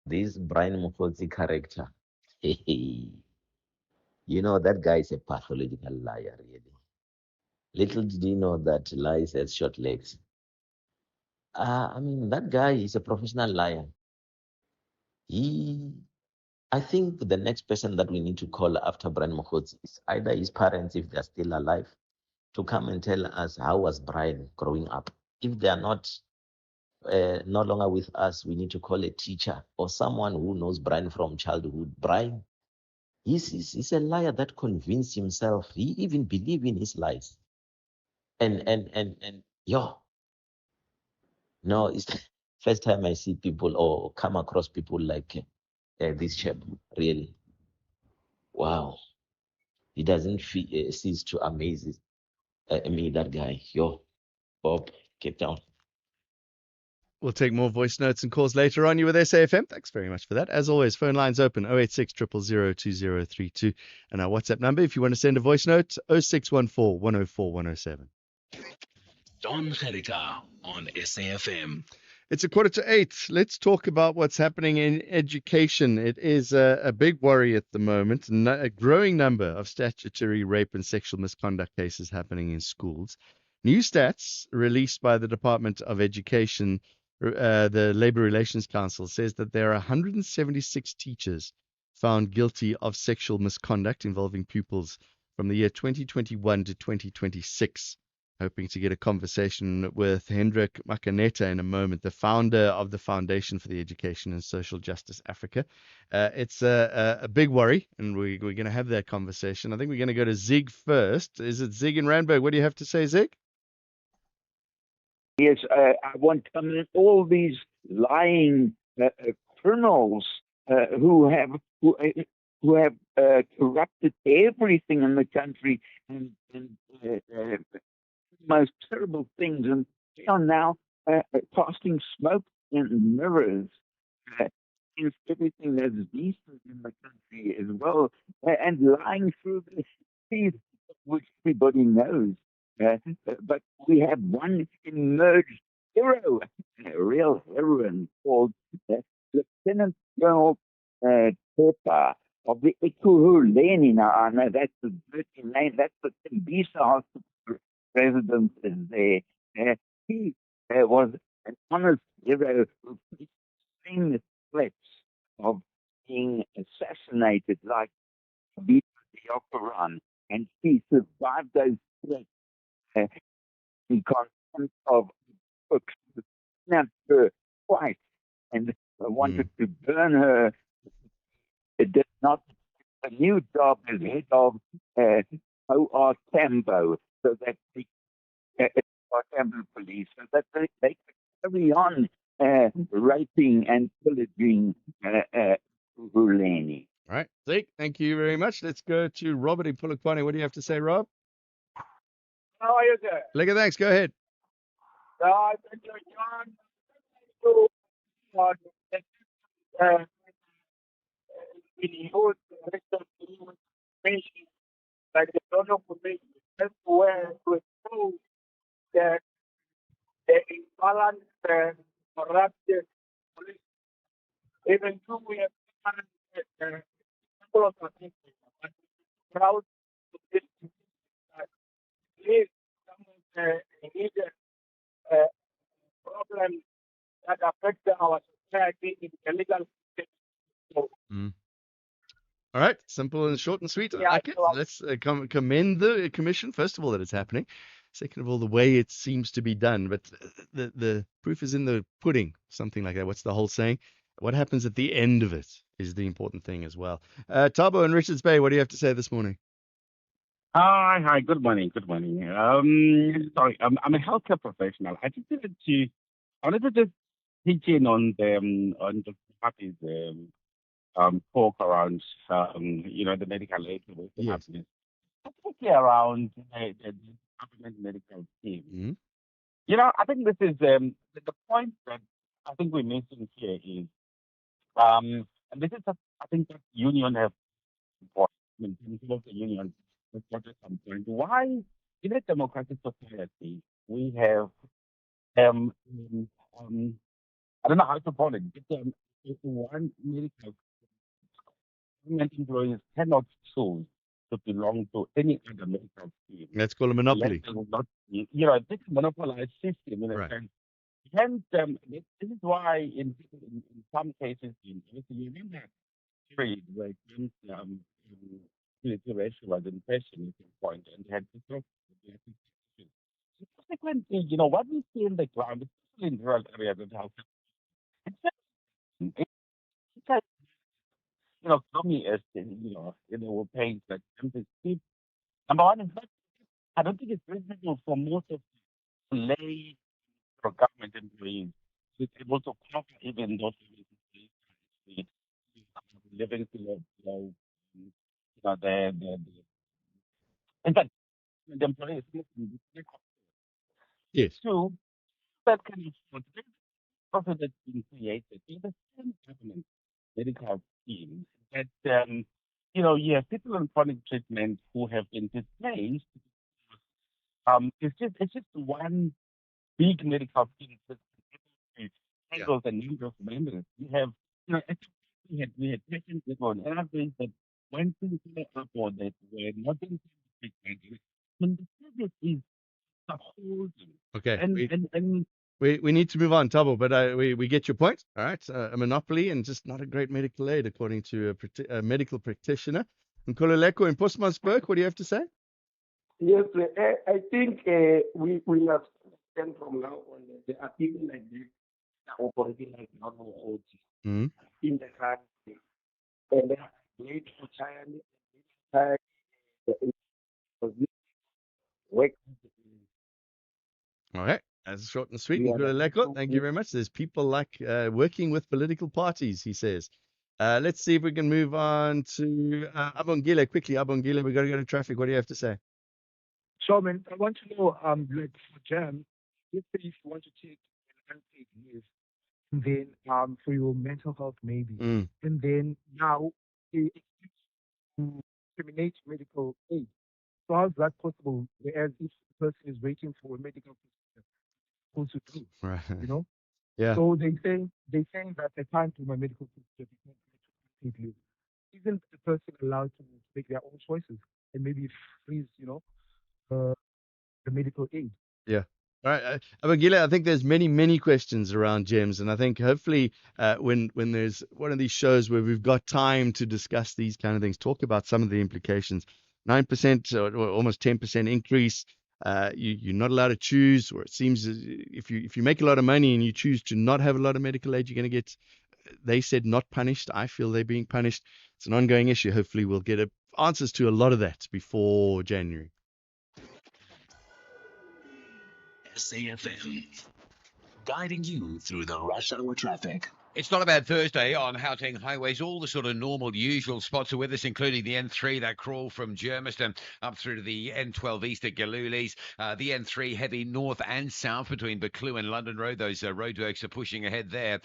this Brian Mukhosi character, you know, that guy is a pathological liar, really. Little did he know that lies has short legs. I mean, that guy is a professional liar. I think the next person that we need to call after Brian Mukhosi is either his parents, if they're still alive, to come and tell us how was Brian growing up. If they are not no longer with us, we need to call a teacher or someone who knows Brian from childhood. Brian, he's a liar that convinced himself. He even believed in his lies. And yo, no, it's the first time I see people or come across people like this chap. Really, wow. He doesn't cease to amaze me. That guy, yo, Bob, Cape Town. We'll take more voice notes and calls later on. You with SAFM. Thanks very much for that. As always, phone lines open 086 000 2032. And our WhatsApp number, if you want to send a voice note, 0614 104 107. Jon Gericke on SAFM. It's 7:45. Let's talk about what's happening in education. It is a big worry at the moment. A growing number of statutory rape and sexual misconduct cases happening in schools. New stats released by the Department of Education, the Labor Relations Council, says that there are 176 teachers found guilty of sexual misconduct involving pupils from the year 2021 to 2026. Hoping to get a conversation with Hendrik Makaneta in a moment, the founder of the Foundation for the Education and Social Justice Africa. It's a big worry, and we're going to have that conversation. I think we're going to go to Zig first. Is it Zig in Randburg? What do you have to say, Zig? Yes, I want all these lying criminals who have corrupted everything in the country and most terrible things, and they are now casting smoke and mirrors against everything that's decent in the country as well, and lying through the teeth, which everybody knows. But we have one emerged hero, a real heroine called Lieutenant Colonel Tepa of the Ekurhuleni. Now, I know that's the dirty name, that's the Tembisa Hospital resident is there. He was an honest hero who faced threats of being assassinated like Bita Diokaran, and he survived those threats in contempt of books, kidnapped her twice and wanted to burn her. It did not. A new job as head of OR Tambo, so that the Tambo police, so that they could carry on raping and pillaging Huleni. All right, Zeke, thank you very much. Let's go to Robert in Polokwane. What do you have to say, Rob? How are you there? Lekker, thanks. Go ahead. Thank you, John. In use information like the donor commission, that's where to prove that the imbalance, corrupted police, even though we have couple of statistics, but we're proud to this that at least some of the immediate problems that affect our society in the legal system. So, All right, simple and short and sweet. I Yeah, like it. so- Let's commend the commission, first of all, that it's happening. Second of all, the way it seems to be done. But the proof is in the pudding, something like that. What's the whole saying? What happens at the end of it is the important thing as well. Tabo and Richards Bay, what do you have to say this morning? Hi, good morning, good morning. Sorry, I'm a healthcare professional. I wanted to just pitch in on the party's talk around, the medical aid to Western Yes. Africa, especially around the government medical team. Mm-hmm. I think this is the point that I think we're missing here is And this is, I think, that union have important. I mean, principle of the union is what is some point. Why, in a democratic society, we have um, I don't know how to call it. It's one medical government employees cannot choose to belong to any other medical scheme. Let's call a Unless monopoly. they would not, you know, this monopolized system in a Right. sense. Hence, this is why in some cases, you remember trade where it comes military ratio was in question at some point and had to talk to the subsequently, you know, what we see in the ground, especially in rural areas and how it's it's like, you know, Tommy is, will paint like empathy. Number one is that I don't think it's reasonable for most of the lay or government employees to be able to cover even those employees living below, you know, in fact, the employees. Yes. So that kind of profit that's been created in the same government medical scheme that, you have people on chronic treatment who have been displaced. It's just one big medical scheme that handles the number of members. We have, I think we had patients that were on average that went to the up or that were not in treatment. And the service is the whole thing. Okay. And We need to move on, Tabo, but we get your point. All right. A monopoly and just not a great medical aid, according to a medical practitioner. Nkululeko in Postmasburg, what do you have to say? Yes, I think we have stand from now on. There are people like this that are operating like normal OT Mm. in the country, and they are great for China. Work. All right. That's short and sweet. Yeah, Nkululeko, thank you very much. There's people like working with political parties, he says. Let's see if we can move on to Abongile quickly. Abongile, we got to go to traffic. What do you have to say? So, man, I want to know, like for Jam, let's say if you want to take an unpaid leave, and then for your mental health maybe, Mm. and then now they expect to terminate medical aid. So how's that possible? Whereas if the person is waiting for a medical procedure, supposed to do, Right. you know? Yeah. So they saying that I can't do my medical procedure because I took unpaid leave. Isn't the person allowed to make their own choices and maybe freeze, uh, the medical aid? Yeah. All right. Abangile, I think there's many questions around gems, and I think hopefully when there's one of these shows where we've got time to discuss these kind of things, talk about some of the implications. 9% or almost 10% increase. You're not allowed to choose, or it seems if you make a lot of money and you choose to not have a lot of medical aid, you're going to get. They said not punished. I feel they're being punished. It's an ongoing issue. Hopefully, we'll get answers to a lot of that before January. SAFM, guiding you through the rush hour traffic. It's not a bad Thursday on Gauteng highways. All the sort of normal, usual spots are with us, including the N3, that crawl from Germiston up through to the N12 east at Galulis. The N3 heavy north and south between Buccleuch and London Road. Those roadworks are pushing ahead there,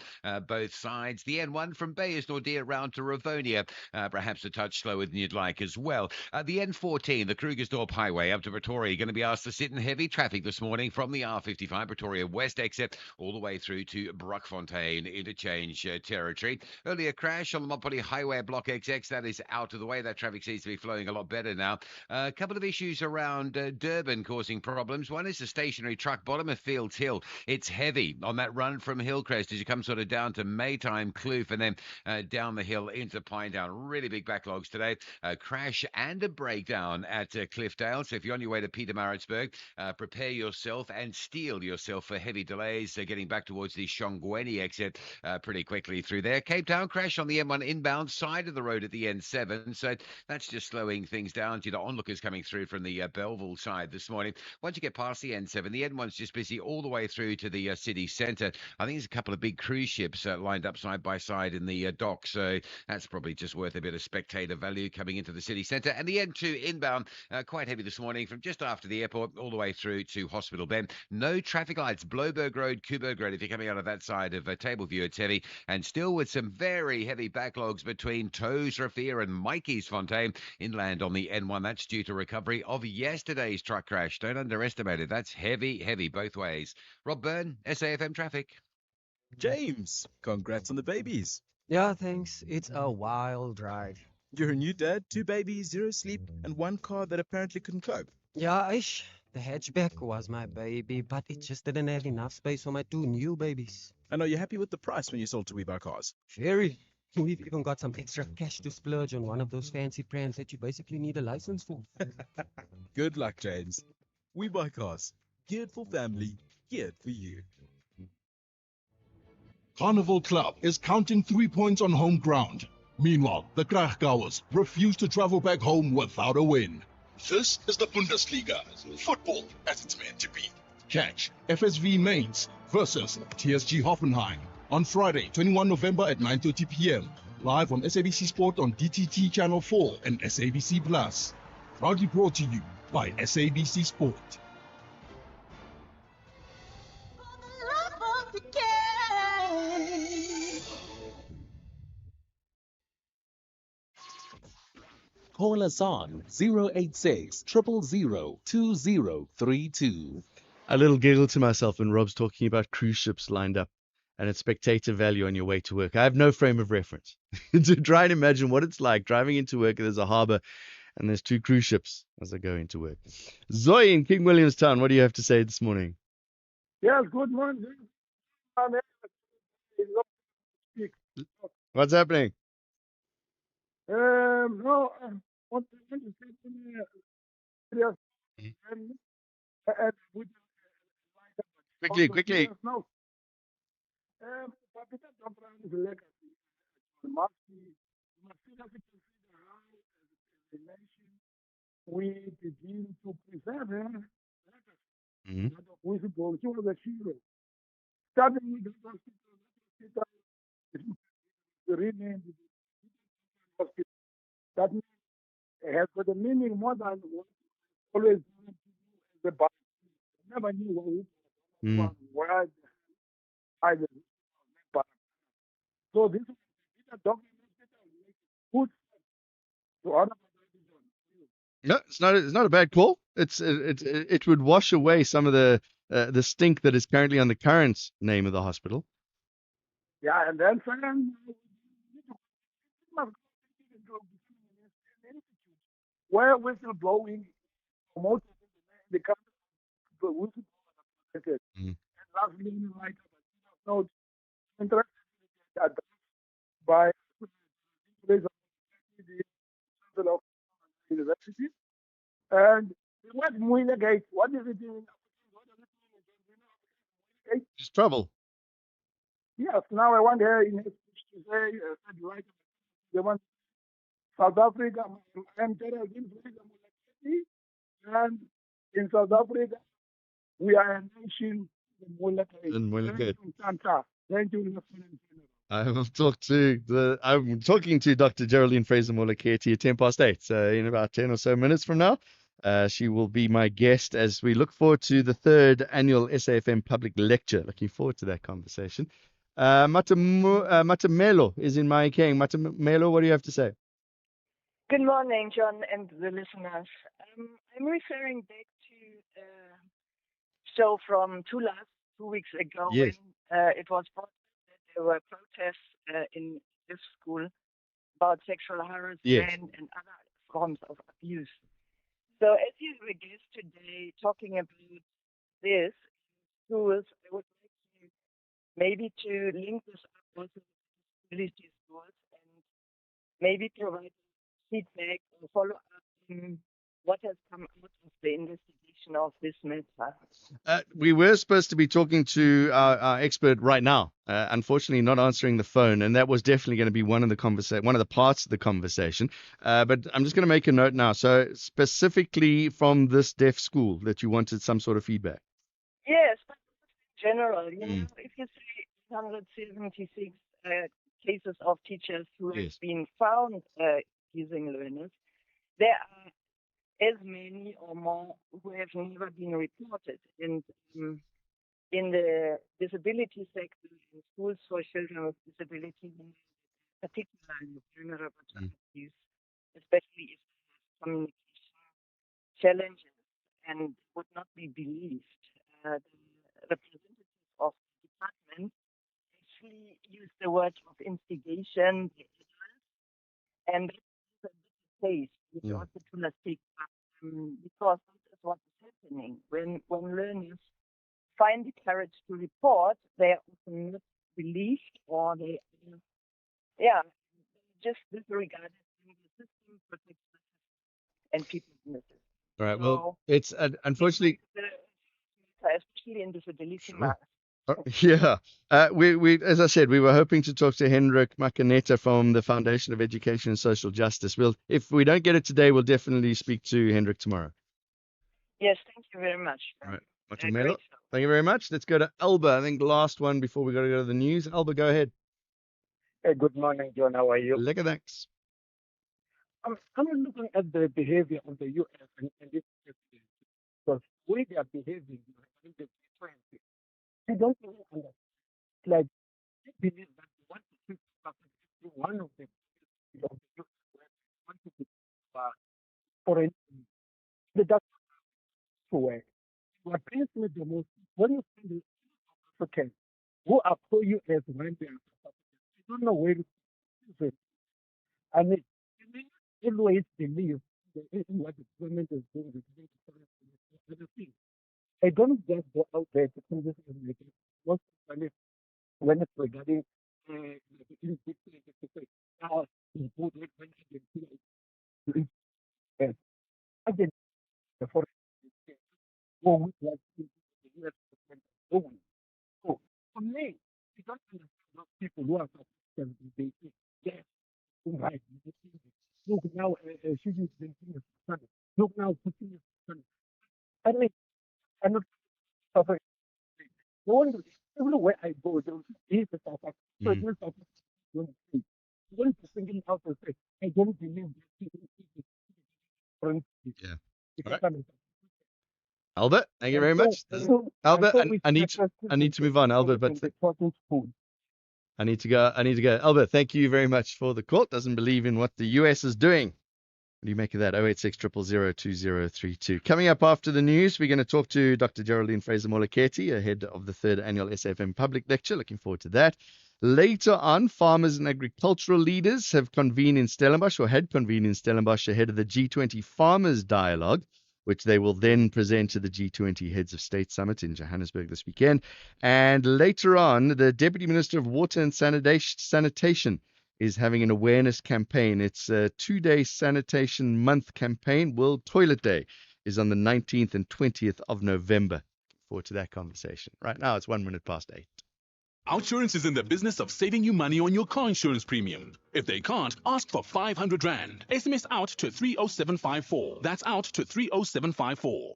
both sides. The N1 from Beyers-Naudé round to Ravonia, perhaps a touch slower than you'd like as well. The N14, the Krugersdorp Highway up to Pretoria, going to be asked to sit in heavy traffic this morning from the R55 Pretoria West exit all the way through to Brockfontein interchange territory. Earlier crash on the Mopoli Highway Block XX, that is out of the way. That traffic seems to be flowing a lot better now. A couple of issues around Durban causing problems. One is a stationary truck bottom of Fields Hill. It's heavy on that run from Hillcrest as you come sort of down to Maytime Kloof and then down the hill into Pinetown. Really big backlogs today. A crash and a breakdown at Cliffdale. So if you're on your way to Pietermaritzburg, prepare yourself and steel yourself for heavy delays getting back towards the Shongweni exit pretty quickly through there. Cape Town crash on the M1 inbound side of the road at the N7. So that's just slowing things down. You know, onlookers coming through from the Belleville side this morning. Once you get past the N7, the N1's just busy all the way through to the city centre. I think there's a couple of big cruise ships lined up side by side in the dock. So that's probably just worth a bit of spectator value coming into the city centre. And the N2 inbound, quite heavy this morning from just after the airport all the way through to Hospital Bend. No traffic lights. Bloberg Road, Kuberg Road. If you're coming out of that side of Tableview, it's heavy. Recovery, and still with some very heavy backlogs between Toes Raffier and Mikey's Fontaine inland on the N1. That's due to recovery of yesterday's truck crash. Don't underestimate it. That's heavy, heavy both ways. Rob Byrne, SAFM Traffic. James, congrats on the babies. Yeah, thanks. It's a wild ride. You're a new dad, 2 babies, 0 sleep, and 1 car that apparently couldn't cope. Yeah, the hatchback was my baby, but it just didn't have enough space for my 2 new babies. And are you happy with the price when you sold to WeBuy Cars? Very. We've even got some extra cash to splurge on one of those fancy brands that you basically need a license for. Good luck, James. WeBuy Cars, geared for family, geared for you. Carnival Club is counting 3 points on home ground. Meanwhile, the Kragkouwers refuse to travel back home without a win. This is the Bundesliga, football as it's meant to be. Catch FSV Mainz versus TSG Hoffenheim on Friday, 21 November at 9:30 p.m. live on SABC Sport on DTT Channel 4 and SABC Plus. Proudly brought to you by SABC Sport. Call us on 086 000 2032. A little giggle to myself when Rob's talking about cruise ships lined up and its spectator value on your way to work. I have no frame of reference to try and imagine what it's like driving into work. There's a harbor and there's 2 cruise ships as I go into work. Zoe in King Williamstown, what do you have to say this morning? Yes, good morning. What's happening? No, what I want to say to me, serious, and with Quickly. no. But because of Brown's legacy, we must see that we consider how, as a nation, we begin to preserve her legacy. That of Wisdom, she was a hero. Starting with the hospital, the renamed hospital. That has got a meaning more than what always the Bible. Never knew what where I was. So this is a document good to honor. No, it's not a bad call. It would wash away some of the stink that is currently on the current name of the hospital. Yeah, and then where whistleblowing promoted the country, the whistleblower. And lastly, like no interest by the university. And what Muinegate, what is it doing? It's trouble. Yes, now I want her in his speech to say, right, they want South Africa, I'm Geraldine and in South Africa, we are a nation In Muleke. Thank you, Lieutenant General. I'm talking to Dr. Geraldine Fraser Moleketi at 8:10. So in about 10 or so minutes from now, she will be my guest as we look forward to the 3rd annual SAFM public lecture. Looking forward to that conversation. Matamelo is in my king. Matamelo, what do you have to say? Good morning, John and the listeners. I'm referring back to a show from 2 weeks ago Yes. when it was brought up that there were protests in this school about sexual harassment Yes. and other forms of abuse. So as you were guest today talking about this schools, I would like you maybe to link this up also with disability schools and maybe provide feedback or follow up on what has come out of the investigation of this matter. We were supposed to be talking to our expert right now. Unfortunately, not answering the phone, and that was definitely going to be one of the parts of the conversation. But I'm just going to make a note now. So specifically from this deaf school that you wanted some sort of feedback. Yes, but in general, you know, if you say 176 cases of teachers who have been found using learners, there are as many or more who have never been reported. And in the disability sector in schools for children with disabilities, particularly vulnerable to abuse, especially if they have communication challenges and would not be believed. The representatives of the department actually use the word of instigation, and that's a bit case which also to us take up, because this is what is happening when learners find the courage to report, they are often not believed, or they just disregarded, and the system protects the system and people miss it. All right. So Well, it's unfortunately. especially in disability matters. Yeah. As I said, we were hoping to talk to Hendrik Makaneta from the Foundation of Education and Social Justice. If we don't get it today, we'll definitely speak to Hendrik tomorrow. Yes, thank you very much. All right. Matumelo, thank you very much. Let's go to Alba. I think the last one before we got to go to the news. Alba, go ahead. Hey, good morning, John. How are you? Lekker, thanks. I'm looking at the behavior of the U.S. and this president, because the way they are behaving in the G20, they don't even understand. Like, they believe that they want to keep one of the of the U.S. where they want to keep foreign. They just work. You are faced with the most, when you find the Africans who are pro-U.S. when they are South Africans, they don't know where to put it. I mean, they always believe in what the government is doing with other things. I don't just go out there to come this information. Most especially when it's regarding the now important when again the foreign go with what the US government is doing. So for me, we don't understand those people who are African. They say, yes, right. Look now, shooting is funny. Look now, Putin is funny. I mean, I'm not suffering. No one, everywhere I go, there will be the South Africa. So it's not South Africa. Don't say. I'm going to single out and say, I don't believe these people. Yeah. Because All right. Albert, thank you very much. Albert, I need to move on, Albert, but I need to go. Albert, thank you very much for the call. Doesn't believe in what the US is doing. What do you make of that? 086 2032. Coming up after the news, we're going to talk to Dr. Geraldine Fraser-Moleketi, ahead of the 3rd annual SAFM public lecture. Looking forward to that. Later on, farmers and agricultural leaders have convened in Stellenbosch, or had convened in Stellenbosch, ahead of the G20 Farmers Dialogue, which they will then present to the G20 Heads of State Summit in Johannesburg this weekend. And later on, the Deputy Minister of Water and Sanitation is having an awareness campaign. It's a 2-day sanitation month campaign. World Toilet Day is on the 19th and 20th of November. Looking forward to that conversation. Right now, it's 1 minute past 8. Outsurance is in the business of saving you money on your car insurance premium. If they can't, ask for 500 Rand. SMS out to 30754. That's out to 30754.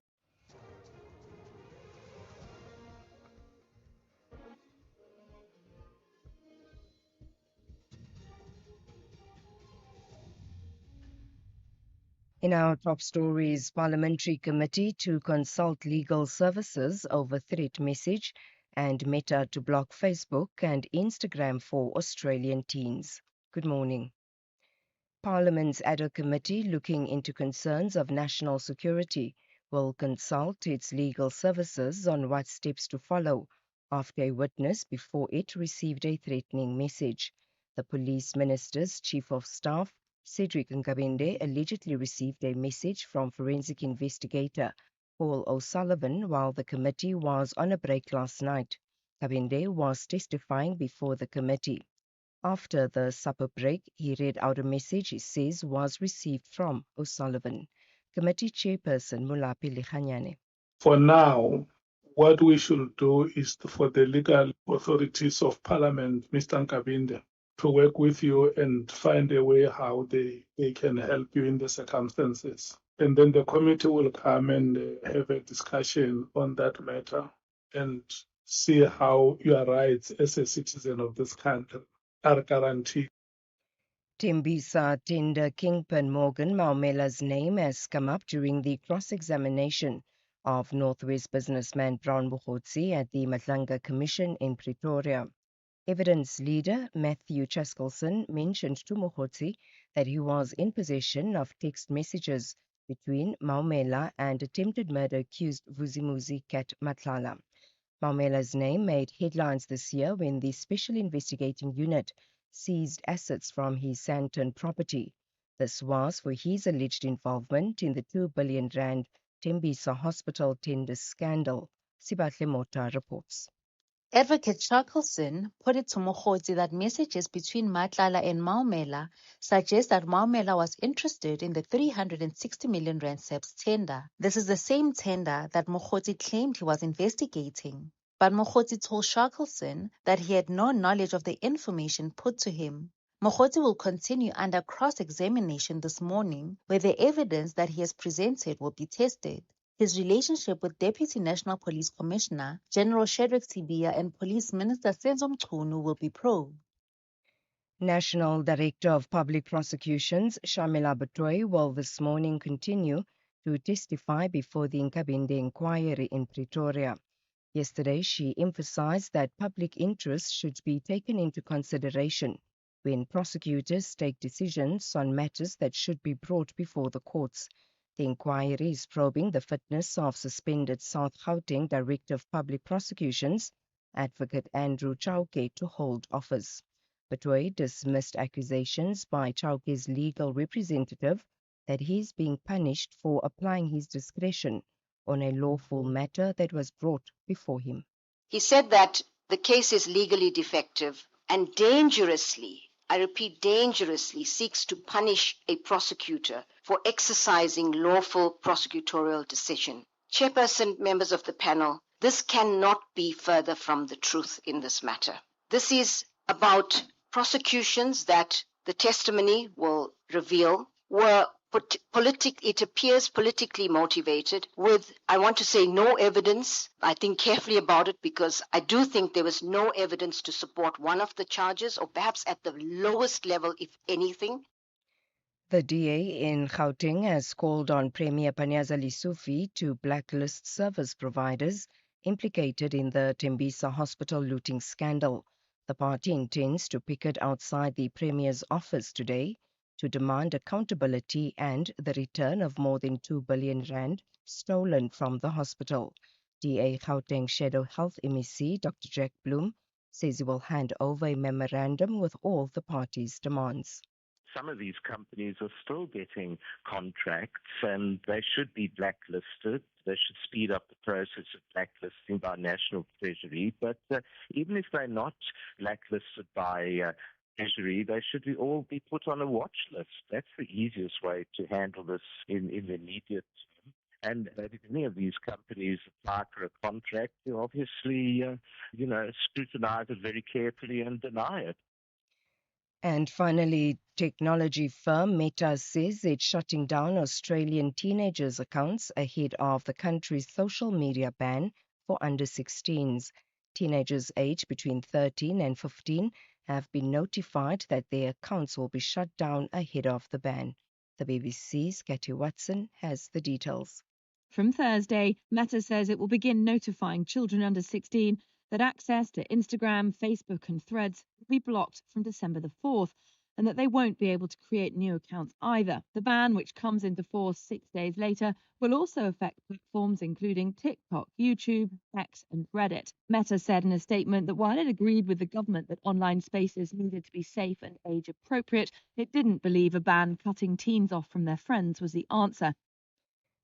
In our top stories, Parliamentary Committee to consult legal services over threat message, and Meta to block Facebook and Instagram for Australian teens. Good morning. Parliament's ad hoc committee looking into concerns of national security will consult its legal services on what steps to follow after a witness before it received a threatening message. The police minister's chief of staff, Cedric Nkabinde, allegedly received a message from forensic investigator Paul O'Sullivan while the committee was on a break last night. Nkabinde was testifying before the committee. After the supper break, he read out a message he says was received from O'Sullivan. Committee Chairperson Mulapi Likhanyane. For now, what we should do is for the legal authorities of Parliament, Mr. Nkabinde, to work with you and find a way how they can help you in the circumstances. And then the committee will come and have a discussion on that matter and see how your rights as a citizen of this country are guaranteed. Tembisa tender kingpin Morgan Maumela's name has come up during the cross-examination of Northwest businessman Brown Buchotsi at the Matlanga Commission in Pretoria. Evidence leader Matthew Chaskelson mentioned to Mokhotsi that he was in possession of text messages between Maumela and attempted murder accused Vuzimuzi Kat Matlala. Maumela's name made headlines this year when the Special Investigating Unit seized assets from his Sandton property. This was for his alleged involvement in the 2 billion rand Tembisa Hospital tender scandal. Sibatle Mota reports. Advocate Shackleson put it to Mokhotsi that messages between Matlala and Maumela suggest that Maumela was interested in the 360 million rand SAPS tender. This is the same tender that Mokhotsi claimed he was investigating. But Mokhotsi told Shackleson that he had no knowledge of the information put to him. Mokhotsi will continue under cross-examination this morning, where the evidence that he has presented will be tested. His relationship with Deputy National Police Commissioner General Shadrack Sibia and Police Minister Senzo Mchunu will be probed. National Director of Public Prosecutions Shamila Batoy will this morning continue to testify before the Nkabinde inquiry in Pretoria. Yesterday, she emphasized that public interest should be taken into consideration when prosecutors take decisions on matters that should be brought before the courts. The inquiry is probing the fitness of suspended South Gauteng Director of Public Prosecutions, Advocate Andrew Chauke, to hold office. Batoy dismissed accusations by Chauke's legal representative that he is being punished for applying his discretion on a lawful matter that was brought before him. He said that the case is legally defective and dangerously, I repeat, dangerously seeks to punish a prosecutor for exercising lawful prosecutorial decision. Chairperson, members of the panel, this cannot be further from the truth in this matter. This is about prosecutions that the testimony will reveal were it appears politically motivated with, I want to say, no evidence. I think carefully about it because I do think there was no evidence to support one of the charges, or perhaps at the lowest level, if anything. The DA in Gauteng has called on Premier Panyaza Lesufi to blacklist service providers implicated in the Tembisa Hospital looting scandal. The party intends to picket outside the Premier's office today to demand accountability and the return of more than 2 billion rand stolen from the hospital. DA Gauteng Shadow Health MEC Dr. Jack Bloom says he will hand over a memorandum with all the party's demands. Some of these companies are still getting contracts and they should be blacklisted. They should speed up the process of blacklisting by National Treasury. But even if they're not blacklisted by Treasury, they should all be put on a watch list. That's the easiest way to handle this in the immediate term. And if any of these companies apply for a contract, they obviously, scrutinize it very carefully and deny it. And finally, technology firm Meta says it's shutting down Australian teenagers' accounts ahead of the country's social media ban for under 16s. Teenagers aged between 13 and 15 have been notified that their accounts will be shut down ahead of the ban. The BBC's Katie Watson has the details. From Thursday, Meta says it will begin notifying children under 16 that access to Instagram, Facebook and Threads will be blocked from December the 4th and that they won't be able to create new accounts either. The ban, which comes into force 6 days later, will also affect platforms including TikTok, YouTube, X and Reddit. Meta said in a statement that while it agreed with the government that online spaces needed to be safe and age appropriate, it didn't believe a ban cutting teens off from their friends was the answer.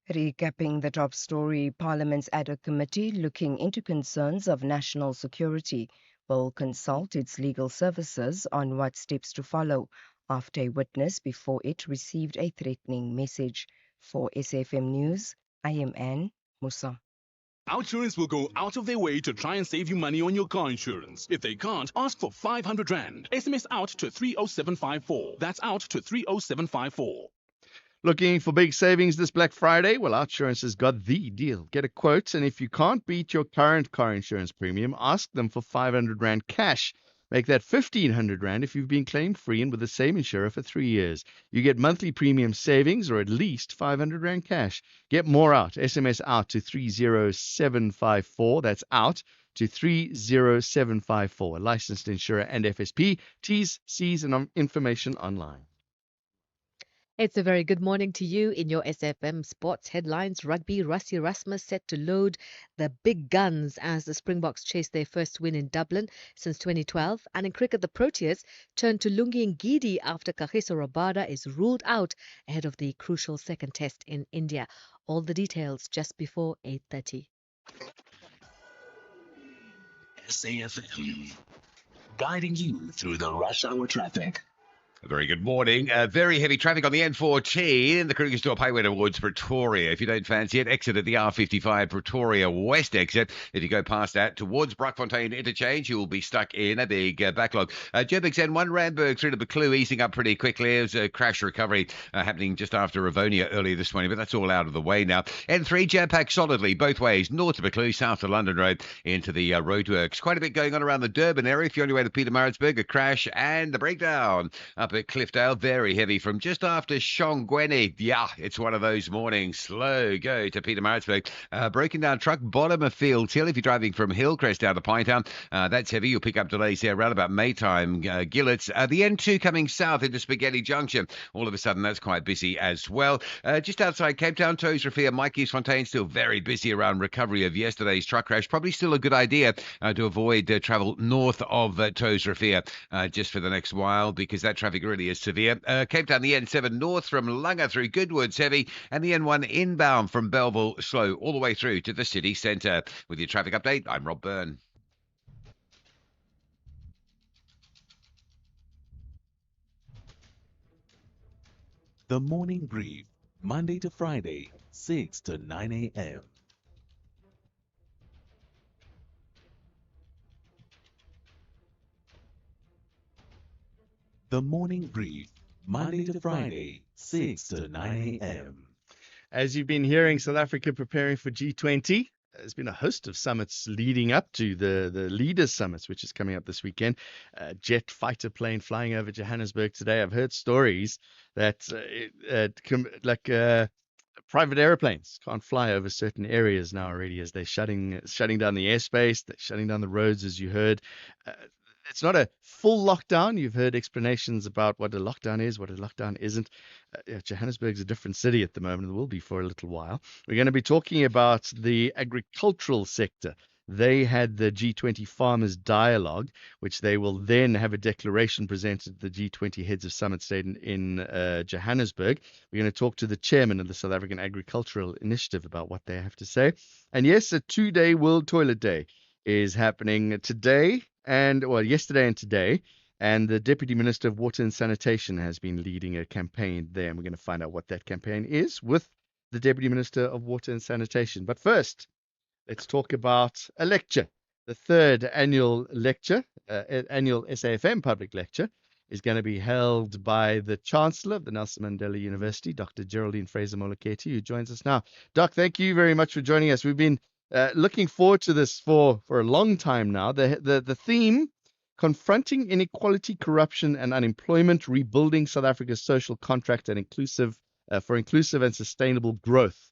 Recapping the top story, Parliament's ad hoc committee looking into concerns of national security will consult its legal services on what steps to follow after a witness before it received a threatening message. For SAFM News, I am Anne Musa. Outsurance will go out of their way to try and save you money on your car insurance. If they can't, ask for 500 Rand. SMS out to 30754. That's out to 30754. Looking for big savings this Black Friday? Well, Outsurance has got the deal. Get a quote, and if you can't beat your current car insurance premium, ask them for 500 Rand cash. Make that 1,500 Rand if you've been claim free and with the same insurer for 3 years. You get monthly premium savings or at least 500 Rand cash. Get more out. SMS out to 30754. That's out to 30754. Licensed insurer and FSP. T's, C's, and information online. It's a very good morning to you. In your SFM sports headlines, rugby, Rassie Erasmus set to load the big guns as the Springboks chase their first win in Dublin since 2012. And in cricket, the Proteas turn to Lungi Ngidi after Kagiso Rabada is ruled out ahead of the crucial second test in India. All the details just before 8:30. SAFM, guiding you through the rush hour traffic. A very good morning. Very heavy traffic on the N14, the Krugersdorp Highway towards Pretoria. If you don't fancy it, exit at the R55 Pretoria West exit. If you go past that towards Brockfontein Interchange, you will be stuck in a big backlog. Joburg N1 Randburg through to Beclue, easing up pretty quickly. There's a crash recovery happening just after Rivonia earlier this morning, but that's all out of the way now. N3 jam-packed solidly both ways, north to Beclue, south to London Road, into the roadworks. Quite a bit going on around the Durban area. If you're on your way to Pietermaritzburg, a crash and a breakdown up at Cliffdale, very heavy from just after Shongweni. Yeah, it's one of those mornings. Slow go to Pietermaritzburg. Broken down truck, bottom of Fields Hill. If you're driving from Hillcrest down to Pinetown, that's heavy. You'll pick up delays there around about Maytime, Gillets. The N2 coming south into Spaghetti Junction. All of a sudden, that's quite busy as well. Just outside Cape Town, Toes Rafia, Mikey's Fontaine, still very busy around recovery of yesterday's truck crash. Probably still a good idea to avoid travel north of Toes Rafia just for the next while, because that traffic really is severe. Cape Town, the N7 north from Langa through Goodwood's heavy, and the N1 inbound from Belleville slow all the way through to the city centre. With your traffic update, I'm Rob Byrne. The Morning Brief, Monday to Friday, 6 to 9 a.m. The Morning Brief, Monday to Friday, 6 to 9 a.m. As you've been hearing, South Africa preparing for G20. There's been a host of summits leading up to the Leaders Summits, which is coming up this weekend. Jet fighter plane flying over Johannesburg today. I've heard stories that private airplanes can't fly over certain areas now already, as they're shutting down the airspace, they're shutting down the roads, as you heard. It's not a full lockdown. You've heard explanations about what a lockdown is, what a lockdown isn't. Johannesburg's a different city at the moment. It will be for a little while. We're going to be talking about the agricultural sector. They had the G20 Farmers Dialogue, which they will then have a declaration presented to the G20 Heads of Summit State in Johannesburg. We're going to talk to the chairman of the South African Agricultural Initiative about what they have to say. And yes, a 2-day World Toilet Day is happening today yesterday and today. And the Deputy Minister of Water and Sanitation has been leading a campaign there. And we're going to find out what that campaign is with the Deputy Minister of Water and Sanitation. But first, let's talk about a lecture. The third annual lecture, annual SAFM public lecture, is going to be held by the Chancellor of the Nelson Mandela University, Dr. Geraldine Fraser-Moleketi, who joins us now. Doc, thank you very much for joining us. We've been looking forward to this for a long time now. The theme, confronting inequality, corruption, and unemployment, rebuilding South Africa's social contract and inclusive and sustainable growth.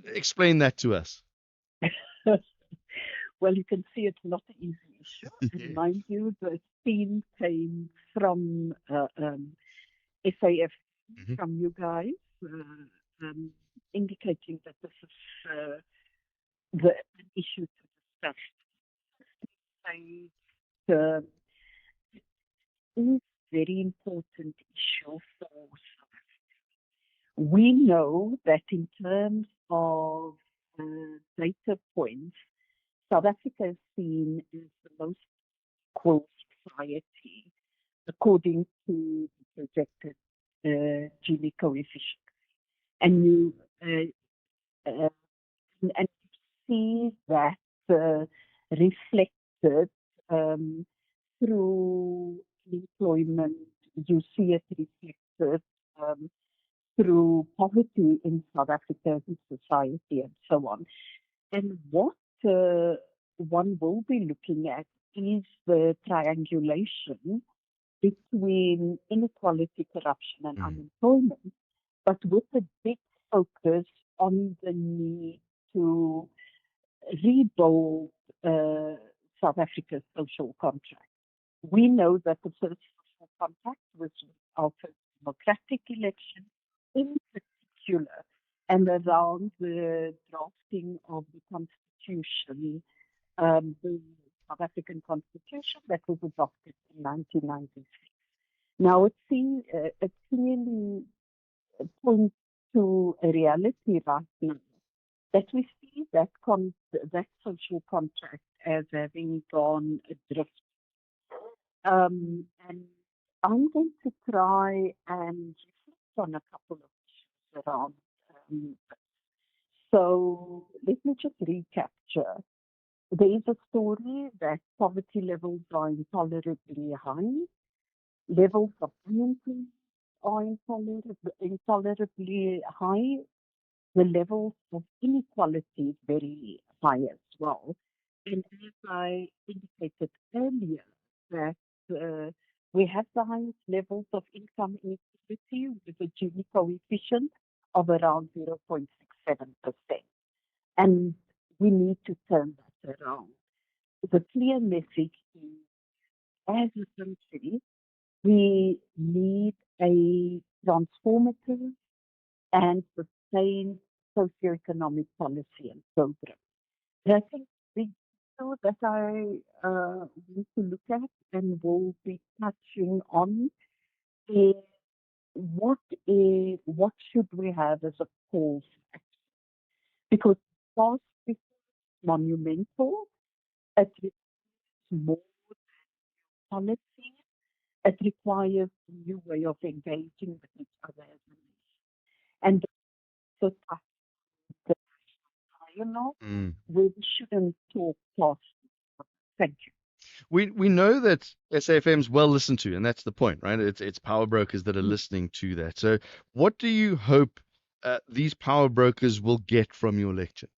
Explain that to us. Well, you can see it's not an easy issue. And mind you, the theme came from SAF, from you guys, indicating that this is an issue to discuss. It is a very important issue for South Africa. We know that in terms of data points, South Africa is seen as the most equal society according to the projected Gini coefficient. And you see that reflected through employment. You see it reflected through poverty in South Africa, in society, and so on. And what one will be looking at is the triangulation between inequality, corruption, and unemployment, but with a big focus on the need to rebuild South Africa's social contract. We know that the first social contract was our first democratic election, in particular, and around the drafting of the Constitution, the South African Constitution that was adopted in 1996. Now, it clearly points to a reality right now that we see that social contract as having gone adrift. And I'm going to try and reflect on a couple of issues around. So let me just recapture. There is a story that poverty levels are intolerably high, levels of unemployment are intolerably high, the levels of inequality is very high as well. And as I indicated earlier, that we have the highest levels of income inequality with a Gini coefficient of around 0.67%. And we need to turn that around. The clear message is, as a country, we need a transformative and sustained socioeconomic policy and program. And I think the issue that I want to look at and will be touching on is what should we have as a cause to action? Because cost is monumental, it requires more policy, it requires a new way of engaging with each other as a nation. And so the dialogue, where we shouldn't talk past. Thank you. We know that SAFM is well listened to, and that's the point, right? It's power brokers that are listening to that. So, what do you hope these power brokers will get from your lecture?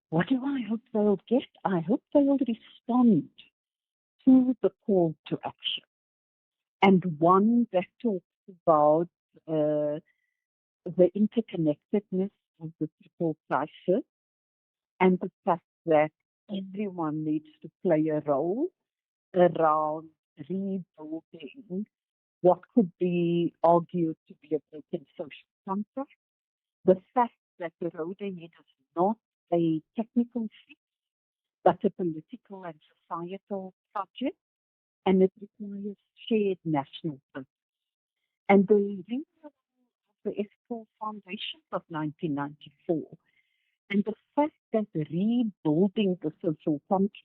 What do I hope they'll get? I hope they'll respond to the call to action, and one that talks about the interconnectedness of the people crisis and the fact that everyone needs to play a role around rebuilding what could be argued to be a broken social contract. The fact that the road ahead is not a technical fix, but a political and societal project, and it requires shared national purpose. And the renewal of the ethical foundations of 1994, and the fact that rebuilding the social contract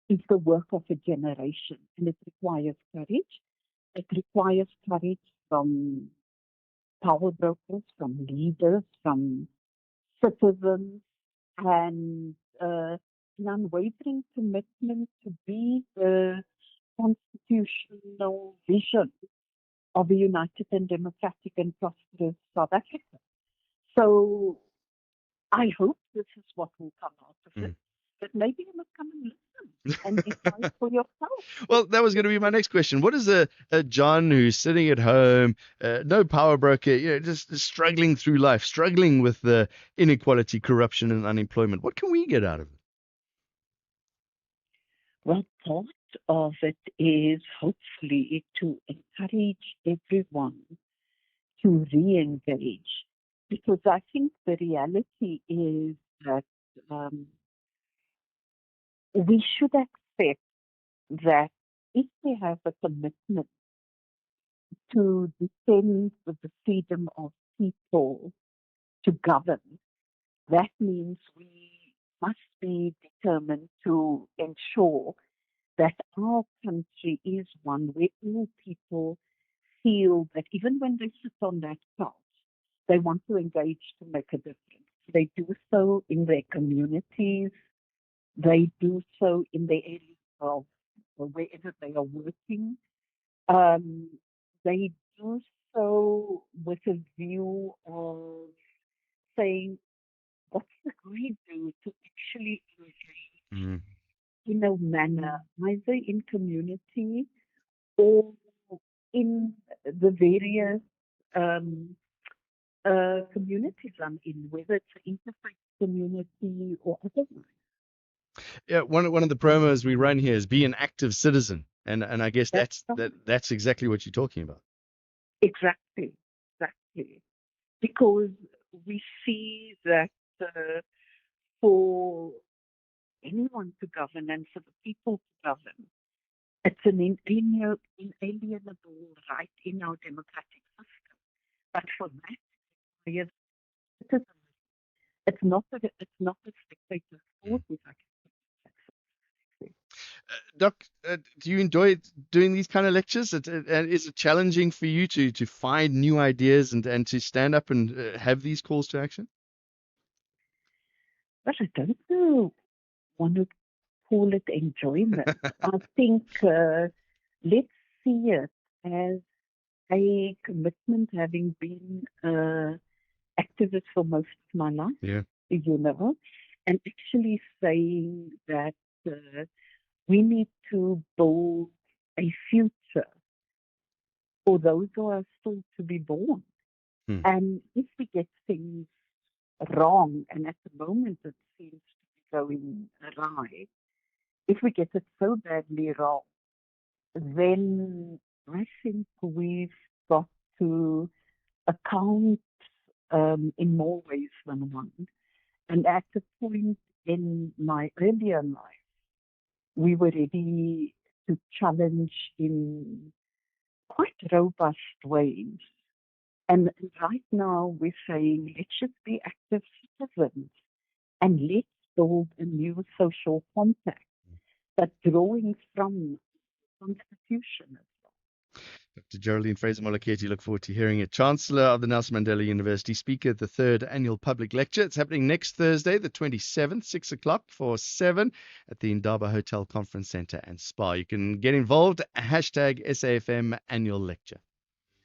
is the work of a generation, and it requires courage. It requires courage from power brokers, from leaders, from citizens, and an unwavering commitment to be the constitutional vision of a united and democratic and prosperous South Africa. So I hope this is what will come out of it. But maybe you must come and listen and decide for yourself. Well, that was going to be my next question. What is a John who's sitting at home, no power broker, just struggling through life, struggling with the inequality, corruption, and unemployment? What can we get out of it? Well, part of it is hopefully to encourage everyone to re-engage, because I think the reality is that we should accept that if we have a commitment to defend the freedom of people to govern, that means we must be determined to ensure that our country is one where all people feel that even when they sit on that couch, they want to engage to make a difference. They do so in their communities. They do so in the areas of wherever they are working. They do so with a view of saying, what's the we do to actually engage Mm. in a manner, either in community or in the various um, communities I'm in, whether it's an interfaith community or otherwise. Yeah, one of the promos we run here is be an active citizen, and I guess that's exactly what you're talking about. Exactly, exactly. Because we see that for anyone to govern and for the people to govern, it's an inalienable right in our democratic system. But for that, yes, it's not a spectator sport, if I can say. Doc, do you enjoy doing these kind of lectures? And is it challenging for you to find new ideas and to stand up and have these calls to action? But I don't know, want to call it enjoyment. I think let's see it as a commitment, having been activist for most of my life, Yeah. And actually saying that we need to build a future for those who are still to be born. And if we get things wrong, and at the moment it seems to be going awry, if we get it so badly wrong, then I think we've got to account in more ways than one. And at a point in my earlier life, we were ready to challenge in quite robust ways. And right now we're saying, let's just be active citizens and let's build a new social compact, but drawing from the Constitution. Dr. Geraldine Fraser-Moleketi, look forward to hearing it. Chancellor of the Nelson Mandela University, speaker at the third annual public lecture. It's happening next Thursday, the 27th, 6 o'clock for 7 at the Indaba Hotel Conference Center and Spa. You can get involved, hashtag SAFM annual lecture.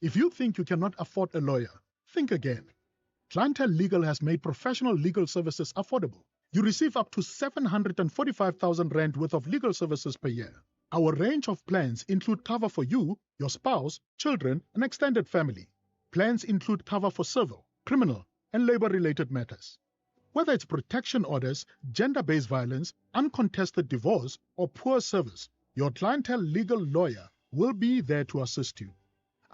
If you think you cannot afford a lawyer, think again. Clientele Legal has made professional legal services affordable. You receive up to 745,000 rand worth of legal services per year. Our range of plans include cover for you, your spouse, children, and extended family. Plans include cover for civil, criminal, and labor-related matters. Whether it's protection orders, gender-based violence, uncontested divorce, or poor service, your Clientele Legal lawyer will be there to assist you.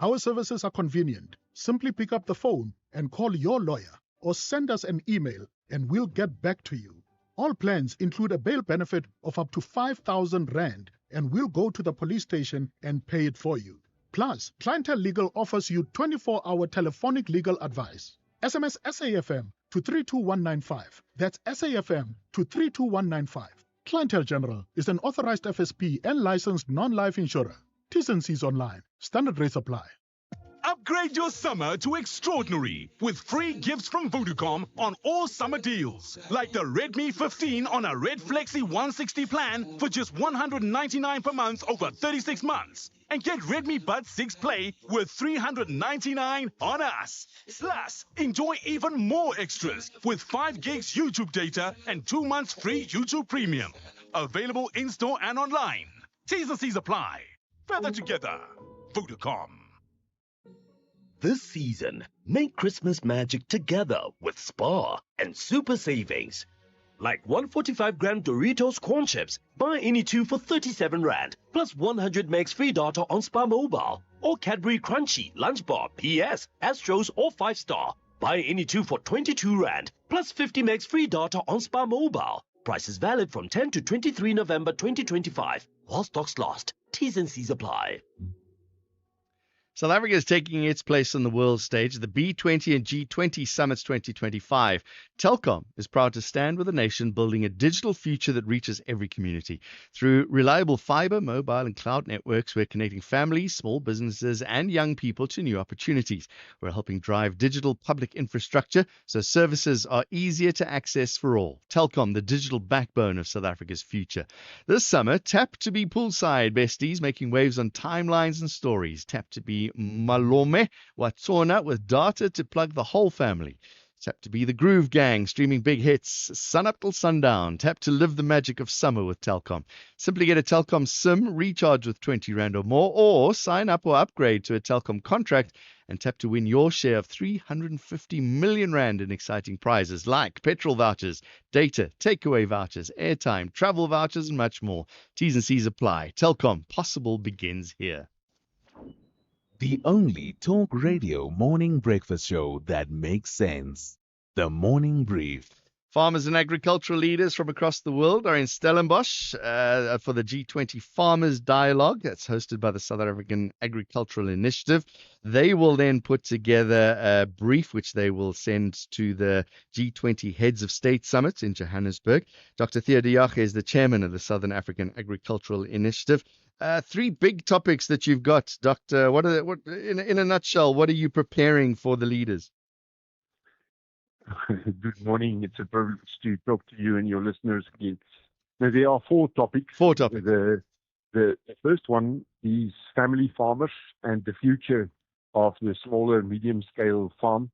Our services are convenient. Simply pick up the phone and call your lawyer or send us an email and we'll get back to you. All plans include a bail benefit of up to 5,000 Rand and we'll go to the police station and pay it for you. Plus, Clientele Legal offers you 24-hour telephonic legal advice. SMS SAFM to 32195. That's SAFM to 32195. Clientele General is an authorized FSP and licensed non-life insurer. T's and C's online. Standard rates apply. Upgrade your summer to extraordinary with free gifts from Vodacom on all summer deals. Like the Redmi 15 on a Red Flexi 160 plan for just 199 per month over 36 months. And get Redmi Buds 6 Play with 399 on us. Plus, enjoy even more extras with 5 gigs YouTube data and 2 months free YouTube Premium. Available in-store and online. T's and C's apply. Feather together. Vodacom. This season, make Christmas magic together with Spar and Super Savings. Like 145-gram Doritos Corn Chips, buy any 2 for 37 Rand, plus 100 megs free data on Spar Mobile. Or Cadbury Crunchy, Lunch Bar, PS, Astros or 5-star. Buy any 2 for 22 Rand, plus 50 megs free data on Spar Mobile. Price is valid from 10 to 23 November 2025, while stocks last. T's and C's apply. South Africa is taking its place on the world stage at the B20 and G20 Summits 2025. Telkom is proud to stand with the nation building a digital future that reaches every community. Through reliable fiber, mobile and cloud networks, we're connecting families, small businesses and young people to new opportunities. We're helping drive digital public infrastructure so services are easier to access for all. Telkom, the digital backbone of South Africa's future. This summer, tap to be poolside, besties, making waves on timelines and stories. Tap to be Malome Watsona with data to plug the whole family. Tap to be the Groove Gang, streaming big hits, sun up till sundown. Tap to live the magic of summer with Telkom. Simply get a Telkom SIM, recharge with 20 Rand or more, or sign up or upgrade to a Telkom contract and tap to win your share of 350 million Rand in exciting prizes like petrol vouchers, data, takeaway vouchers, airtime, travel vouchers, and much more. T's and C's apply. Telkom, possible begins here. The only talk radio morning breakfast show that makes sense. The Morning Brief. Farmers and agricultural leaders from across the world are in Stellenbosch for the G20 Farmers Dialogue that's hosted by the South African Agricultural Initiative. They will then put together a brief which they will send to the G20 Heads of State Summit in Johannesburg. Dr. Theo de Jager is the chairman of the Southern African Agricultural Initiative. Three big topics that you've got, Doctor. In a nutshell, what are you preparing for the leaders? Good morning. It's a privilege to talk to you and your listeners again. Now, there are four topics. The first one is family farmers and the future of the smaller and medium-scale farm.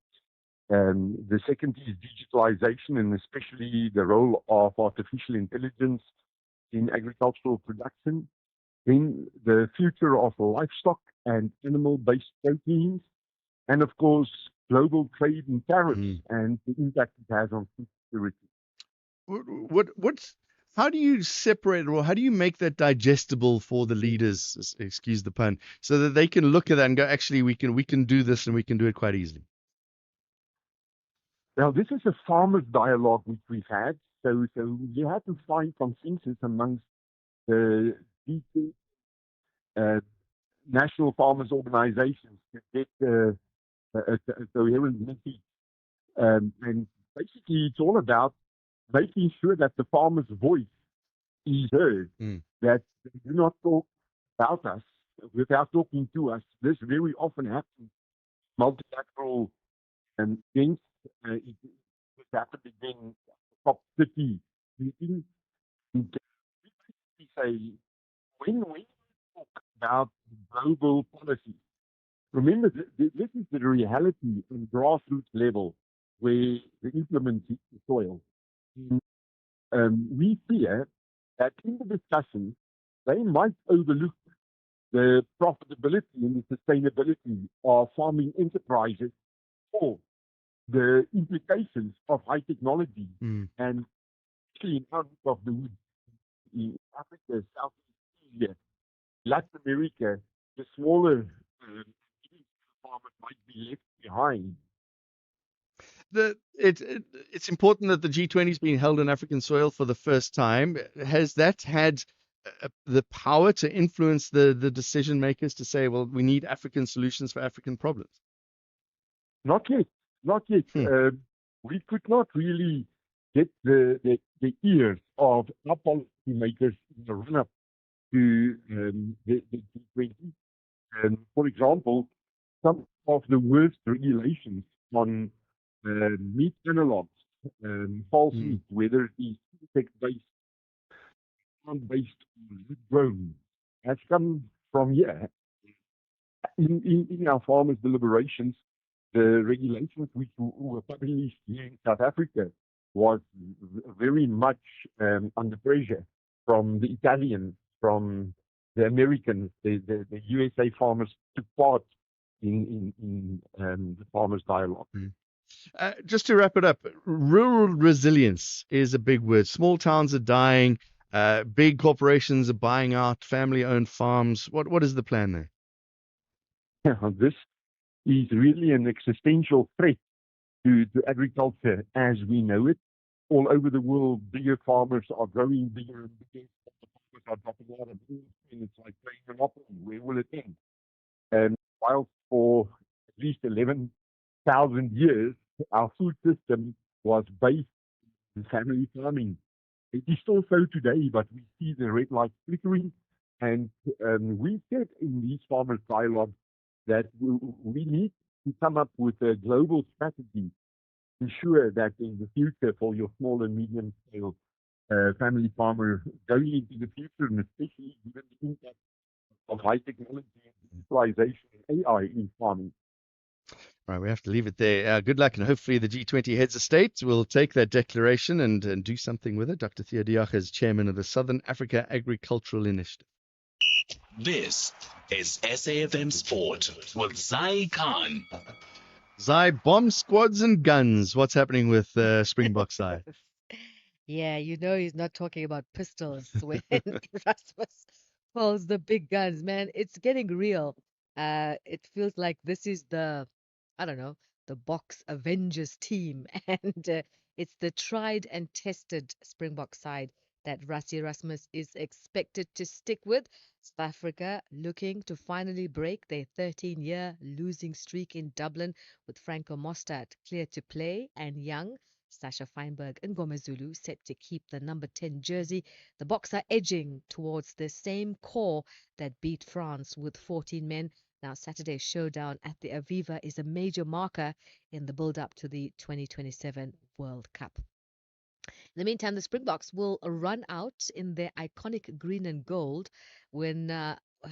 The second is digitalization and especially the role of artificial intelligence in agricultural production. Then the future of livestock and animal-based proteins. And of course, global trade and tariffs and the impact it has on food security. How do you separate, or how do you make that digestible for the leaders, excuse the pun, so that they can look at that and go, actually, we can do this and we can do it quite easily? Now, this is a farmers' dialogue which we've had. So you have to find consensus amongst the national farmers' organizations to get a coherent message. And basically, it's all about making sure that the farmer's voice is heard, that they do not talk about us without talking to us. This very often happens multilateral things. It happened again top 30 meeting. And we basically say, when we talk about global policy, remember, this is the reality on grassroots level where the implement hits the soil. We fear that in the discussion, they might overlook the profitability and the sustainability of farming enterprises or the implications of high technology and actually in terms of the wood in Africa, Southeast Asia, Latin America, the smaller farmers might be left behind. It's important that the G20 is being held on African soil for the first time. Has that had the power to influence the decision makers to say, well, we need African solutions for African problems? Not yet. We could not really get the ears of our policymakers in the run-up to the G20. For example, some of the worst regulations on meat analogs, false meat, whether it is insect-based, plant-based, or grown, has come from here. In our farmers' deliberations, the regulations which were published here in South Africa was very much under pressure from the Italians, from the Americans. The USA farmers took part in the farmers' dialogue. Just to wrap it up, rural resilience is a big word. Small towns are dying. Big corporations are buying out family-owned farms. What is the plan there? This is really an existential threat to agriculture as we know it. All over the world, bigger farmers are growing bigger and bigger. Farmers are dropping out of the and it's like playing Monopoly. Where will it end? And while for at least 11,000 years, our food system was based on family farming. It is still so today, but we see the red light flickering. And we said in these farmers' dialogues that we need to come up with a global strategy to ensure that in the future for your small and medium scale family farmer going into the future, and especially given the impact of high technology, digitalization, and AI in farming. Right, we have to leave it there. Good luck, and hopefully the G20 heads of state will take that declaration and do something with it. Dr. Theo Diach is chairman of the Southern Africa Agricultural Initiative. This is SAFM Sport with Zai Khan. Zai, bomb squads and guns. What's happening with Springbok Zai? Yeah, you know he's not talking about pistols when Erasmus pulls the big guns, man. It's getting real. It feels like this is I don't know, the Box Avengers team, and it's the tried and tested Springbok side that Rassie Erasmus is expected to stick with. South Africa looking to finally break their 13-year losing streak in Dublin with Franco Mostert clear to play and young Sasha Feinberg and Ngomezulu set to keep the number 10 jersey. The Boks are edging towards the same core that beat France with 14 men. Now, Saturday's showdown at the Aviva is a major marker in the build-up to the 2027 World Cup. In the meantime, the Springboks will run out in their iconic green and gold when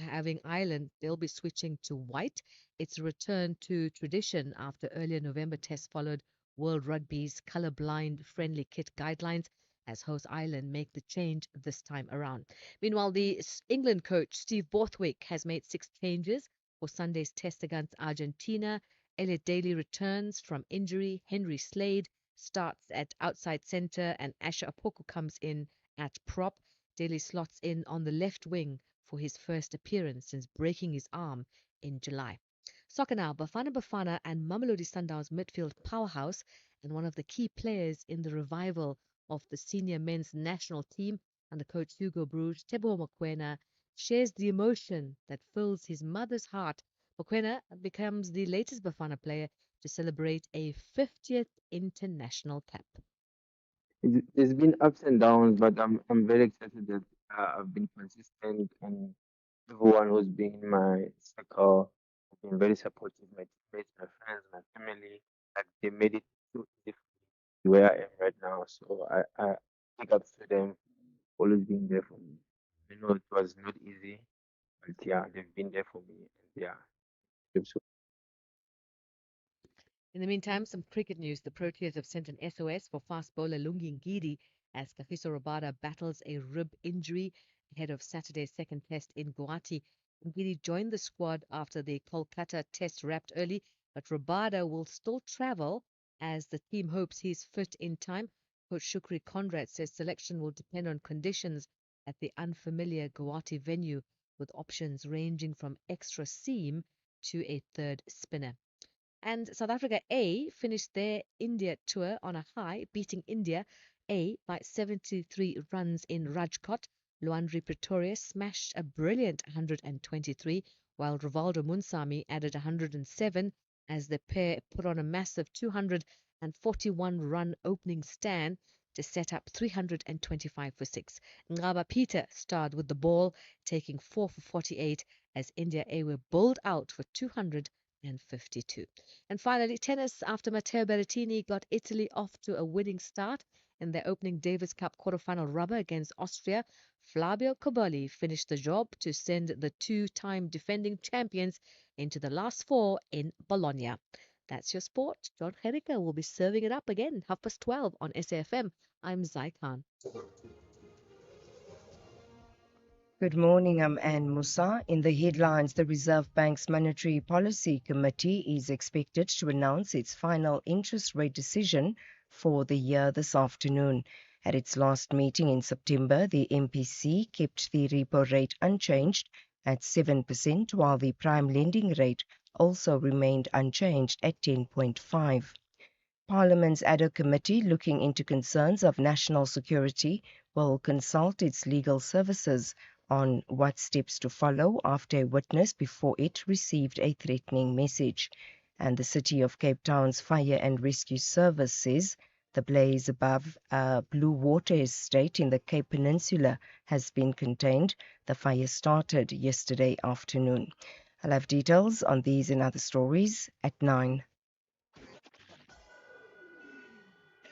having Ireland, they'll be switching to white. It's a return to tradition after earlier November tests followed World Rugby's colour-blind friendly kit guidelines as host Ireland make the change this time around. Meanwhile, the England coach Steve Borthwick has made 6 changes for Sunday's test against Argentina. Elliot Daly returns from injury. Henry Slade starts at outside centre and Asher Apoko comes in at prop. Daly slots in on the left wing for his first appearance since breaking his arm in July. Soccer now, Bafana and Mamelodi Sundowns midfield powerhouse and one of the key players in the revival of the senior men's national team under coach Hugo Broos, Teboho Mokoena, shares the emotion that fills his mother's heart. Mokoena becomes the latest Bafana player to celebrate a 50th international cap. There's been ups and downs, but I'm very excited that I've been consistent and everyone who's been in my circle has been very supportive. My teammates, my friends, my family, like they made it so easy for me where I am right now. So I big ups to them, always being there for me. I know it was not easy, but yeah, they've been there for me. And yeah, so In the meantime, some cricket news. The Proteas have sent an SOS for fast bowler Lungi Ngidi as Kagiso Rabada battles a rib injury ahead of Saturday's second test in Guwahati. Ngidi joined the squad after the Kolkata test wrapped early, but Rabada will still travel as the team hopes he's fit in time. Coach Shukri Conrad says selection will depend on conditions at the unfamiliar Guwahati venue, with options ranging from extra seam to a third spinner. And South Africa A finished their India tour on a high, beating India A by 73 runs in Rajkot. Luandri Pretoria smashed a brilliant 123, while Rivaldo Munsami added 107 as the pair put on a massive 241-run opening stand to set up 325 for 6. Ngaba Peter starred with the ball, taking 4 for 48 as India A were bowled out for 252. And finally, tennis, after Matteo Berrettini got Italy off to a winning start in their opening Davis Cup quarterfinal rubber against Austria, Flavio Cobolli finished the job to send the 2-time defending champions into the last 4 in Bologna. That's your sport. Jon Gericke will be serving it up again, 12:30 on SAFM. I'm Zai Khan. Good morning, I'm Anne Musa. In the headlines, the Reserve Bank's Monetary Policy Committee is expected to announce its final interest rate decision for the year this afternoon. At its last meeting in September, the MPC kept the repo rate unchanged at 7%, while the prime lending rate also remained unchanged at 10.5%. Parliament's ad hoc committee looking into concerns of national security will consult its legal services on what steps to follow after a witness before it received a threatening message. And the City of Cape Town's Fire and Rescue Service says the blaze above Blue Water Estate in the Cape Peninsula has been contained. The fire started yesterday afternoon. I'll have details on these and other stories at 9.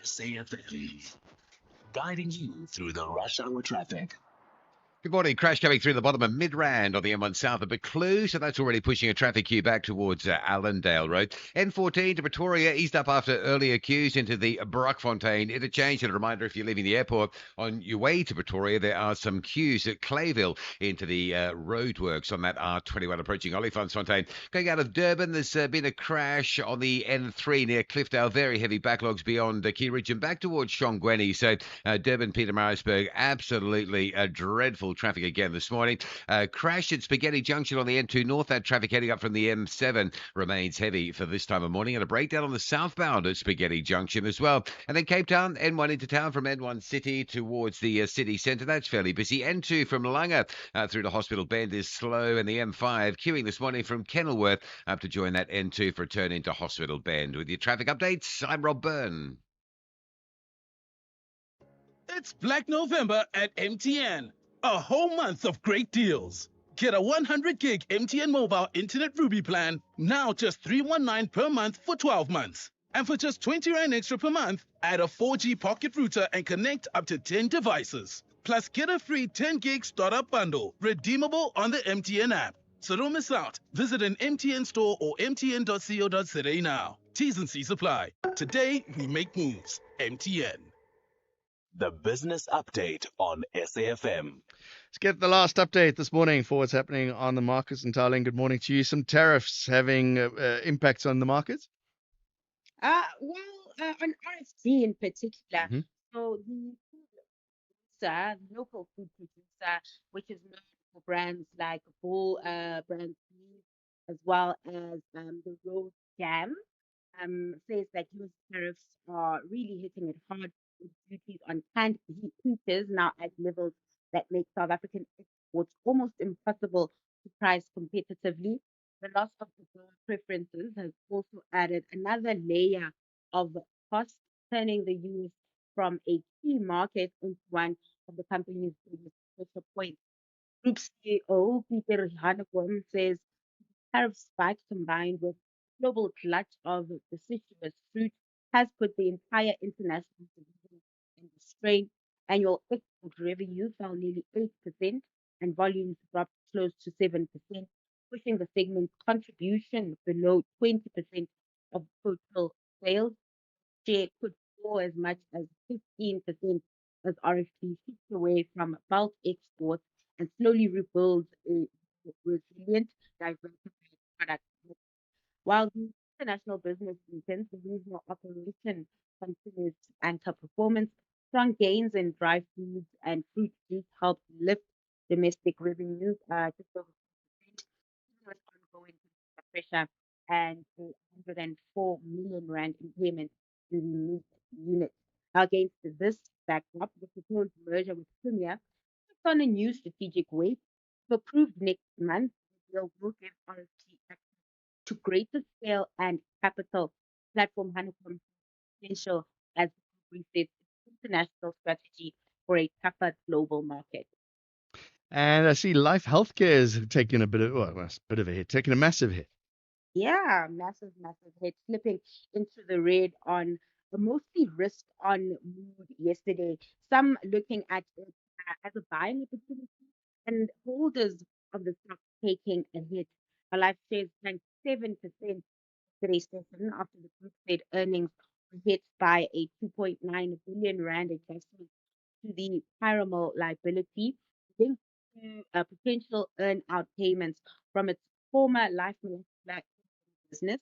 SAFM, guiding you through the rush hour traffic. Good morning. Crash coming through the bottom of Midrand on the M1 south of Buccleuch, so that's already pushing a traffic queue back towards Allendale Road. N14 to Pretoria, eased up after earlier queues into the Brockfontein interchange. And a reminder, if you're leaving the airport on your way to Pretoria, there are some queues at Clayville into the roadworks on that R21 approaching Olifantsfontein. Going out of Durban, there's been a crash on the N3 near Cliffdale. Very heavy backlogs beyond Key Ridge and back towards Shongweni. So Durban, Pietermaritzburg, absolutely dreadful traffic again this morning. Crash at Spaghetti Junction on the N2 North. That traffic heading up from the M7 remains heavy for this time of morning. And a breakdown on the southbound at Spaghetti Junction as well. And then Cape Town, N1 into town from N1 City towards the city centre. That's fairly busy. N2 from Langa through to Hospital Bend is slow. And the M5 queuing this morning from Kenilworth up to join that N2 for a turn into Hospital Bend. With your traffic updates, I'm Rob Byrne. It's Black November at MTN. A whole month of great deals. Get a 100 gig MTN mobile internet Ruby plan, now just $319 per month for 12 months. And for just 20 Rand extra per month, add a 4G pocket router and connect up to 10 devices. Plus get a free 10 gig startup bundle, redeemable on the MTN app. So don't miss out. Visit an MTN store or mtn.co.za now. T's and C's apply. Today, we make moves. MTN. The Business Update on SAFM. Let's get the last update this morning for what's happening on the markets. And Tarling, good morning to you. Some tariffs having impacts on the markets? On RFG in particular, so the producer, local food producer, which is known for brands like Bull, brand Beef, as well as the Rose Jam, says that US tariffs are really hitting it hard with duties on canned peaches now at levels that make South African exports almost impossible to price competitively. The loss of the grower preferences has also added another layer of cost, turning the US from a key market into one of the company's biggest pressure points. Group CEO Peter Hanekom says tariff spikes combined with global glut of deciduous fruit has put the entire international division in strain. Annual export revenue fell nearly 8% and volumes dropped close to 7%, pushing the segment's contribution below 20% of total sales. Share could fall as much as 15% as RFP shifts away from bulk exports and slowly rebuilds a resilient, diversified product mix. While the international business weakens, the regional operation continues to anchor performance. Strong gains in dry foods and fruit juice helped lift domestic revenues just over 2%, even with ongoing consumer pressure and a 104 million rand impairment in the meat unit. Against this backdrop, the proposed merger with Premier puts on a new strategic weight. If approved next month, the deal will give RFG access to greater scale and capital. Platform Honeycomb potential as the group resets its international strategy for a tougher global market. And I see Life Healthcare is taking a bit of, well, a bit of a hit, taking a massive hit. Yeah, massive hit, slipping into the red on a mostly risk on mood yesterday. Some looking at it as a buying opportunity, and holders of the stock taking a hit. A life shares sank 7% today's session after the group said earnings were hit by a 2.9 billion rand adjustment to the Pyramid liability linked to potential earn-out payments from its former life molecular business.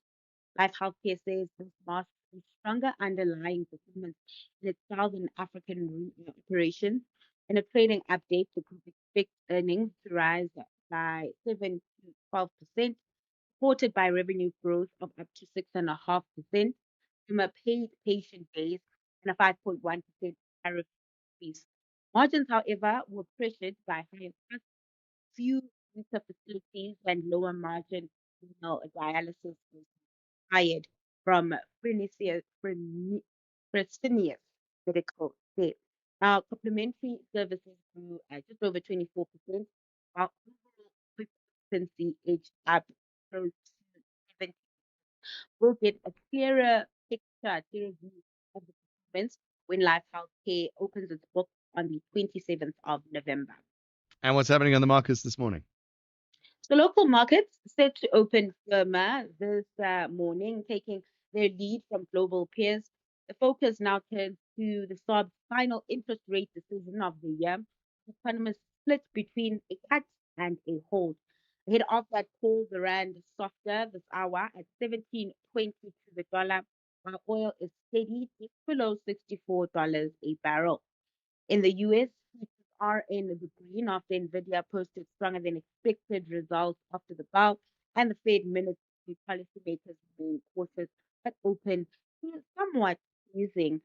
Life Healthcare says this masks a stronger underlying performance in its Southern African operations. In a trading update, the group expects earnings to rise by 7 to 12%, supported by revenue growth of up to 6.5% from a paid patient base and a 5.1% tariff increase. Margins, however, were pressured by higher costs, few weaker facilities, and lower margin renal dialysis hired from Fresenius Medical Care. Now, complementary services grew at just over 24%, while overall occupancy edged up close to 70. We'll get a clearer picture, clearer view of the performance when Life Healthcare opens its book on the 27th of November. And what's happening on the markets this morning? The local markets set to open firmer this morning, taking their lead from global peers. The focus now turns to the SARB's final interest rate decision of the year. Economists split between a cut and a hold. Ahead of that call, the rand is softer this hour at 17.20 to the dollar, while oil is steady just below $64 a barrel. In the US, futures are in the green after Nvidia posted stronger than expected results after the bell, and the Fed minutes with policymakers remain cautious but open to somewhat easing,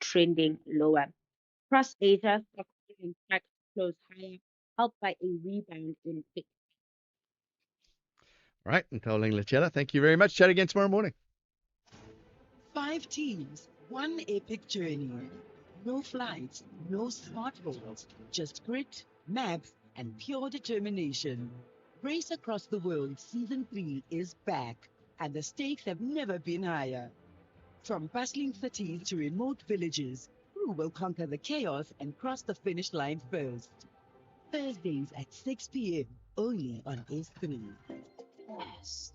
trending lower. Across Asia, stocks in fact close higher, helped by a rebound in tech. All right, and Colin Lachella, thank you very much. Chat again tomorrow morning. 5 teams, one epic journey. No flights, no smartphones, just grit, maps, and pure determination. Race Across the World Season 3 is back, and the stakes have never been higher. From bustling cities to remote villages, who will conquer the chaos and cross the finish line first? Thursdays at 6 p.m. only on S3. Yes.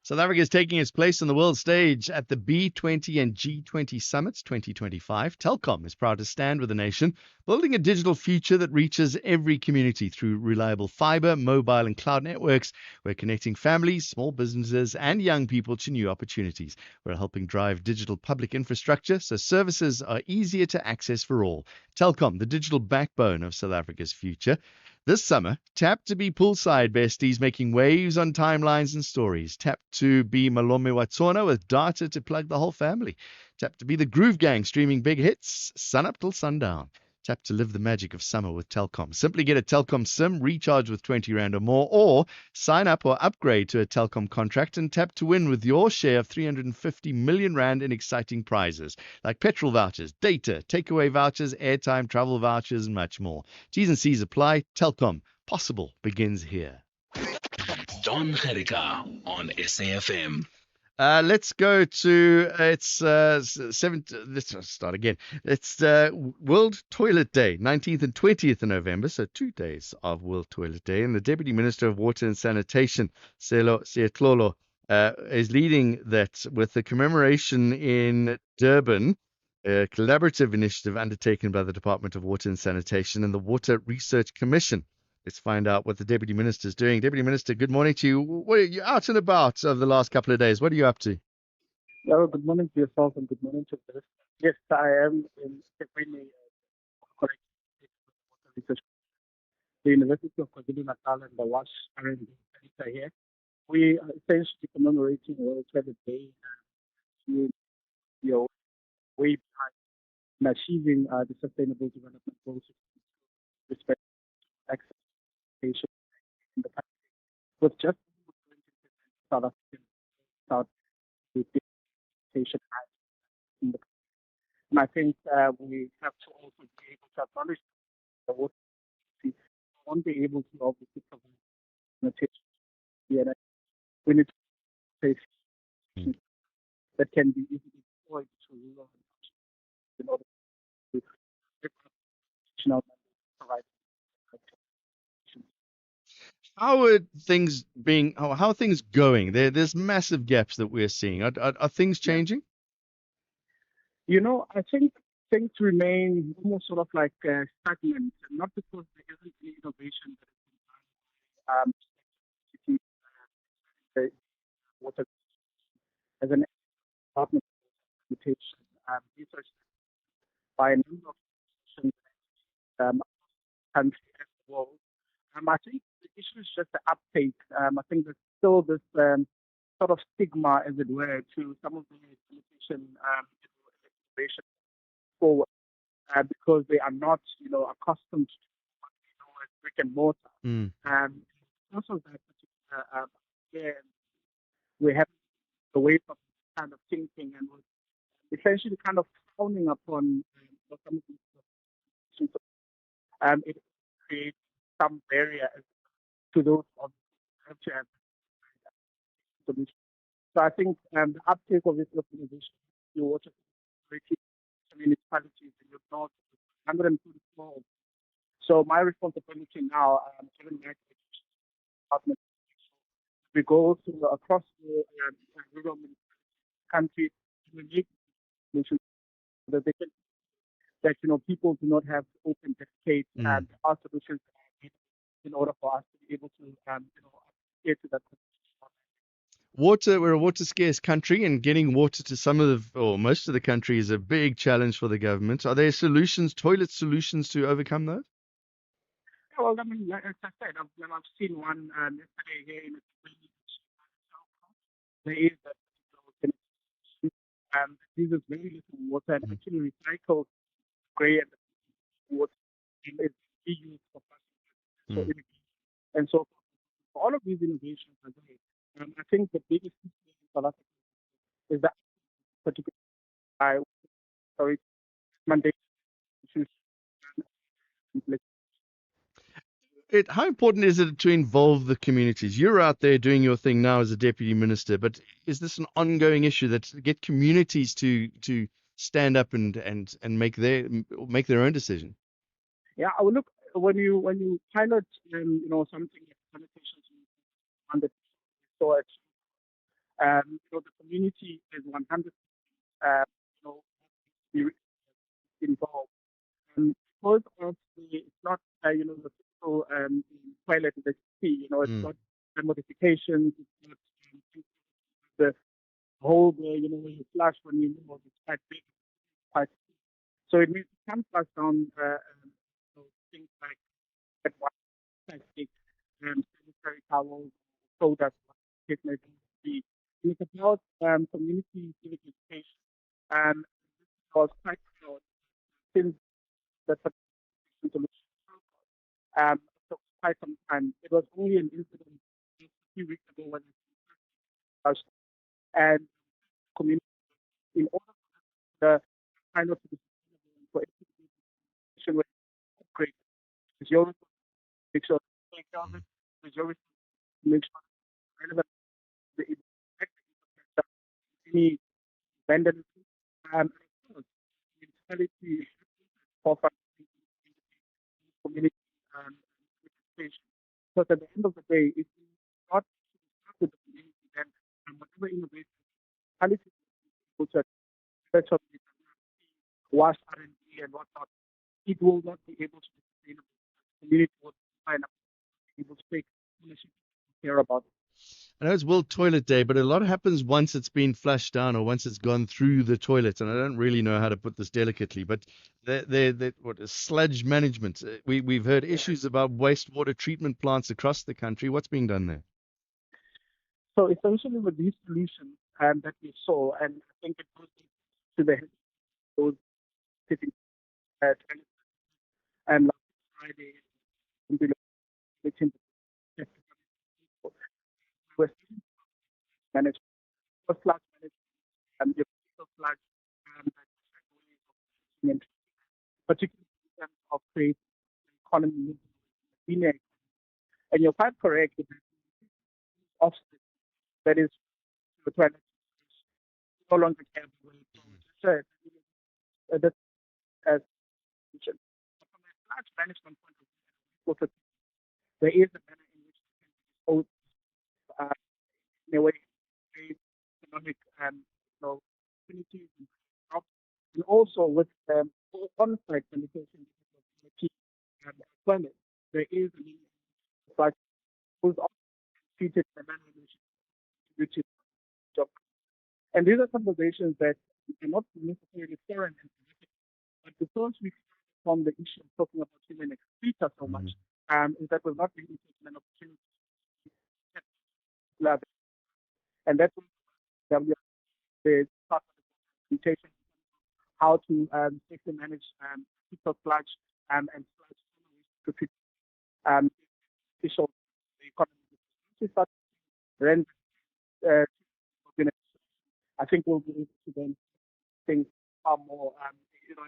South Africa is taking its place on the world stage at the B20 and G20 summits 2025. Telkom is proud to stand with the nation, building a digital future that reaches every community through reliable fiber, mobile, and cloud networks. We're connecting families, small businesses, and young people to new opportunities. We're helping drive digital public infrastructure so services are easier to access for all. Telkom, the digital backbone of South Africa's future. This summer, tap to be poolside besties making waves on timelines and stories. Tap to be Malome Watsona with data to plug the whole family. Tap to be the Groove Gang streaming big hits, sun up till sundown. Tap to live the magic of summer with Telkom. Simply get a Telkom SIM, recharge with 20 Rand or more, or sign up or upgrade to a Telkom contract and tap to win with your share of 350 million Rand in exciting prizes like petrol vouchers, data, takeaway vouchers, airtime, travel vouchers, and much more. T's and C's apply. Telkom. Possible begins here. Jon Gericke on SAFM. Let's go to it's let's start again. It's World Toilet Day, 19th and 20th of November, so 2 days of World Toilet Day. And the Deputy Minister of Water and Sanitation, Selo Seatlolo, is leading that with the commemoration in Durban, a collaborative initiative undertaken by the Department of Water and Sanitation and the Water Research Commission. Let's find out what the Deputy Minister is doing. Deputy Minister, good morning to you. What are you out and about over the last couple of days? What are you up to? Well, good morning to yourself and good morning to this. Yes, I am in Sekwini, correct, research. The University of KwaZulu-Natal and the WASH R&D Center here. We are essentially commemorating World Toilet Day to your way behind in achieving the Sustainable Development Goals with respect to access to education in the country. With just 20% South African South education in the country. And I think we have to also be able to acknowledge the water. We won't be able to obviously provide sanitation. We need to take that can be easily deployed to rural in order to provide. How are things being? How are things going? There's massive gaps that we're seeing. Are things changing? You know, I think things remain almost sort of like stagnant, not because there isn't any innovation that is done. Water as an department of sanitation research by a number of countries as well. I think the issue is just the uptake. I think there's still this sort of stigma, as it were, to some of the sanitation innovation forward because they are not, accustomed to what we know as brick and mortar. Because of that particular, we have away from this kind of thinking and we're essentially kind of frowning upon some of these. It creates some barrier to those of have to have solutions. So I think the uptake of this organization, your water municipalities in your north, 124 So my responsibility now, given my department, we go to across the rural country to make solutions so that they can, that people do not have to open defecate, and our solutions are needed in order for us to be able to get to that. Water, we're a water scarce country, and getting water to some of the, or most of the country is a big challenge for the government. Are there solutions, toilet solutions to overcome those? Yeah, well, I mean, like I said, I've seen one yesterday here in the there is that uses very little water and actually recycles grey and water and is reused for plastic, so irrigation and so forth. All of these innovations are great. I think the biggest issue in South Africa is that particular mandate issues. How important is it to involve the communities? You're out there doing your thing now as a deputy minister, but is this an ongoing issue that get communities to stand up and make their own decision? Yeah, I will look when you pilot something like sanitation on the storage, the community is 100 be involved. Because of it's not the typical toilet that you see, it's not modifications, it's not the hole where where you flush when you move, it's quite big, quite. So it means it can flush down things like plastic, sanitary towels, soda, it may be. And it's about community civic education. And I was quite proud since the solution took quite some time. It was only an incident a few weeks ago when it and community in order for the kind of to be sustainable for education with upgrade. It's your responsibility to make sure you take care of it. It's your responsibility to make sure it's relevant to the infrastructure, any vandalism, and of course, municipality for community education. Because at the end of the day, if you not start with the community, then whatever innovation, quality, culture, special wash R&D and whatnot, it will not be able to be sustainable. The community will find out able to take ownership and care about it. I know it's World Toilet Day, but a lot happens once it's been flushed down or once it's gone through the toilet. And I don't really know how to put this delicately, but what is sludge management? We've heard issues about wastewater treatment plants across the country. What's being done there? So essentially, with these solutions that we saw, and I think it goes to the those sitting and last Friday, we're managed for flash management and the flash and particularly in terms of creating economy linear. And you're quite correct that offset that is the toilet no longer can be said that as mentioned. From a large management point of view, there is a manner in which we can in a way create economic opportunities and jobs, and also with on-site sanitation and employment, there is a need for who's treated in a manner which is job. And these are conversations that are not necessarily foreign and specific, but because we from the issue of talking about human excreta so much, is that we're not really taking an opportunity to love it. And that's what the part of the presentation, how to safely manage people sludge and sludge to fit official the economy. Then I think we'll be able to then think far more in a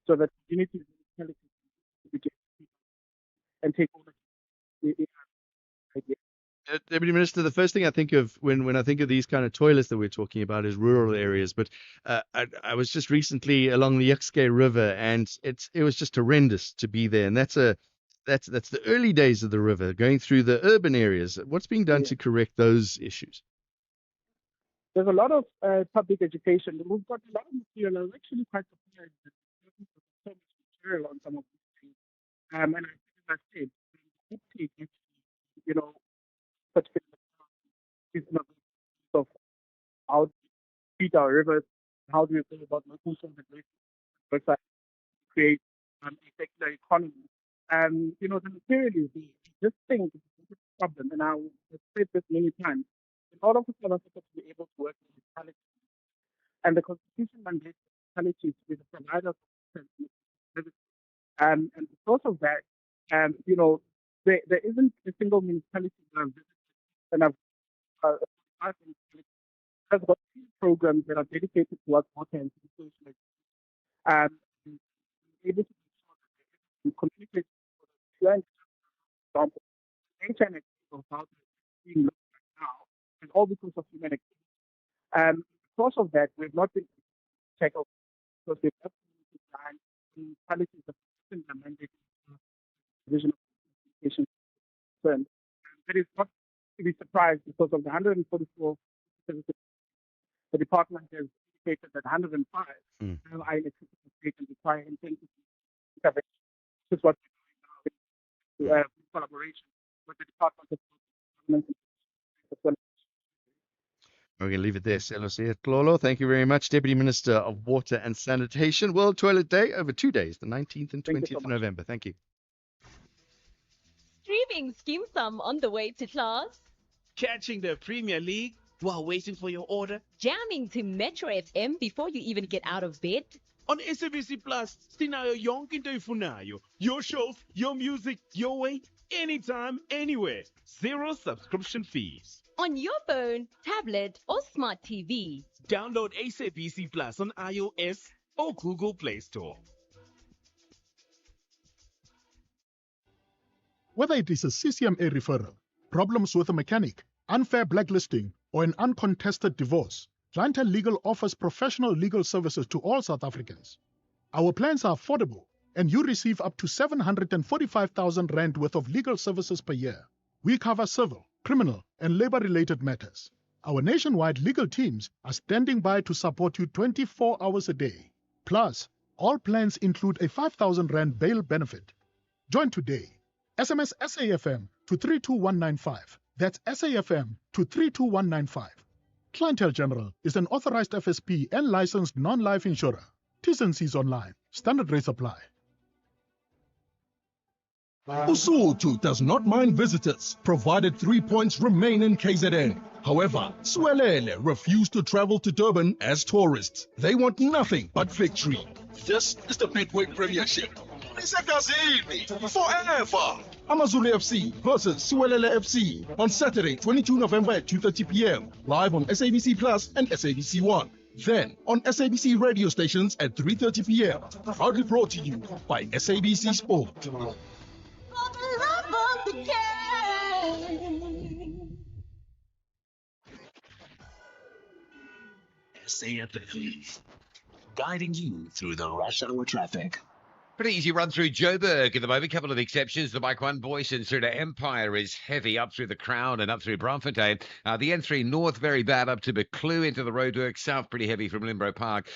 so that communities and take ownership. Deputy Minister, the first thing I think of when I think of these kind of toilets that we're talking about is rural areas. But I was just recently along the Yukske River, and it was just horrendous to be there. And that's the early days of the river going through the urban areas. What's being done to correct those issues? There's a lot of public education. We've got a lot of material. I was actually quite surprised that there's so much material on some of these things. And I think, as I said, it takes actually, you know, particular of how to treat our rivers, how do we go about making sure that we create a secular economy. You know, the material is there. This thing is a problem, and I've said this many times. In order for South Africa to be able to work with municipalities, and the Constitution mandates municipalities to be the provider of services. And because of that, you know, there isn't a single municipality that I've visited, and I've has got few programs that are dedicated towards water and sanitation. Able to communicate with example, nature and of how it's being looked at now, and all because of human activity. Because of that, we've not been check out because we've absolutely designed municipalities that are mandated provision of education. And that is not to be surprised because of the 144 services. The department has indicated that 105 are in a critical state and require intensive intervention. This is what we're doing now in collaboration with the Department of Government as well. We're going to leave it there. Selosia Tlolo, thank you very much. Deputy Minister of Water and Sanitation. World Toilet Day over 2 days, the 19th and 20th of November. Thank you. Streaming Skim Sum on the way to class. Catching the Premier League while waiting for your order. Jamming to Metro FM before you even get out of bed. On SABC Plus, sinayo yonke into ifunayo. Your shows, your music, your way, anytime, anywhere. Zero subscription fees. On your phone, tablet, or smart TV. Download SABC Plus on iOS or Google Play Store. Whether it is a CCMA referral, problems with a mechanic, unfair blacklisting, or an uncontested divorce, Clientele Legal offers professional legal services to all South Africans. Our plans are affordable, and you receive up to 745,000 Rand worth of legal services per year. We cover civil, criminal, and labor-related matters. Our nationwide legal teams are standing by to support you 24 hours a day. Plus, all plans include a 5,000 Rand bail benefit. Join today. SMS SAFM to 32195. That's SAFM to 32195. Clientele General is an authorized FSP and licensed non-life insurer. T's and C's online. Standard rates apply. Usutu does not mind visitors, provided 3 points remain in KZN. However, Swelele refuse to travel to Durban as tourists. They want nothing but victory. This is the Betway Premiership. Forever. Amazulu FC versus Swelele FC on Saturday, 22 November at 2:30 p.m. live on SABC Plus and SABC One. Then on SABC radio stations at 3:30 p.m. Proudly brought to you by SABC Sport. SAFM, guiding you through the rush hour traffic. Pretty easy run through Joburg at the moment. Couple of exceptions. The Bike 1 Boyson through to Empire is heavy up through the Crown and up through Braamfontein. The N3 North very bad up to Beclue into the roadwork. South pretty heavy from Limbro Park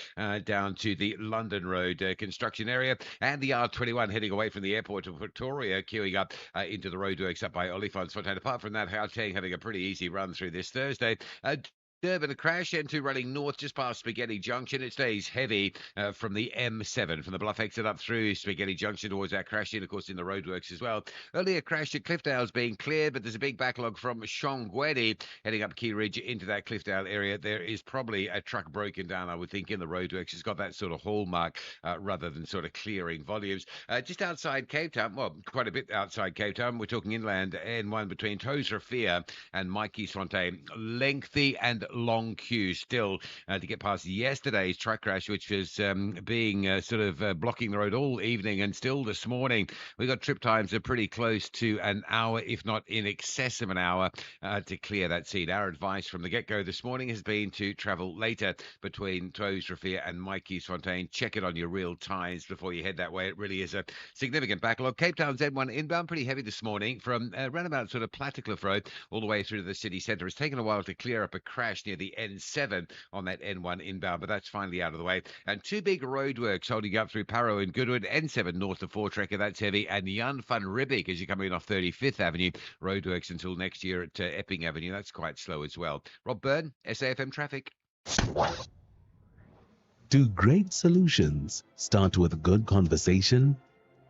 down to the London Road construction area. And the R21 heading away from the airport to Pretoria, queuing up into the roadworks up by Olifantsfontein. Apart from that, Gauteng having a pretty easy run through this Thursday. Durban, a crash, N2 running north just past Spaghetti Junction. It stays heavy from the M7, from the Bluff exit up through Spaghetti Junction towards that crash in, of course, in the roadworks as well. Earlier crash at Cliffdale's being cleared, but there's a big backlog from Shongweni heading up Key Ridge into that Cliffdale area. There is probably a truck broken down, I would think, in the roadworks. It's got that sort of hallmark rather than sort of clearing volumes. Just outside Cape Town, well, quite a bit outside Cape Town. We're talking inland, N1 between Toes Rafia and Mikey's Fontaine. Lengthy and long queue still to get past yesterday's truck crash, which was being blocking the road all evening, and still this morning we got trip times are pretty close to an hour, if not in excess of an hour, to clear that scene. Our advice from the get-go this morning has been to travel later between Close, Rafia and Mikey's Fontaine. Check it on your real times before you head that way. It really is a significant backlog. Cape Town Z1 inbound pretty heavy this morning from roundabout sort of Plattekloof Road all the way through to the city centre. It's taken a while to clear up a crash near the N7 on that N1 inbound, but that's finally out of the way. And two big roadworks holding up through Parow and Goodwood. N7 north of Voortrekker, that's heavy. And Jan van Riebeek as you're coming in off 35th Avenue. Roadworks until next year at Epping Avenue. That's quite slow as well. Rob Byrne, SAFM Traffic. Do great solutions start with good conversation?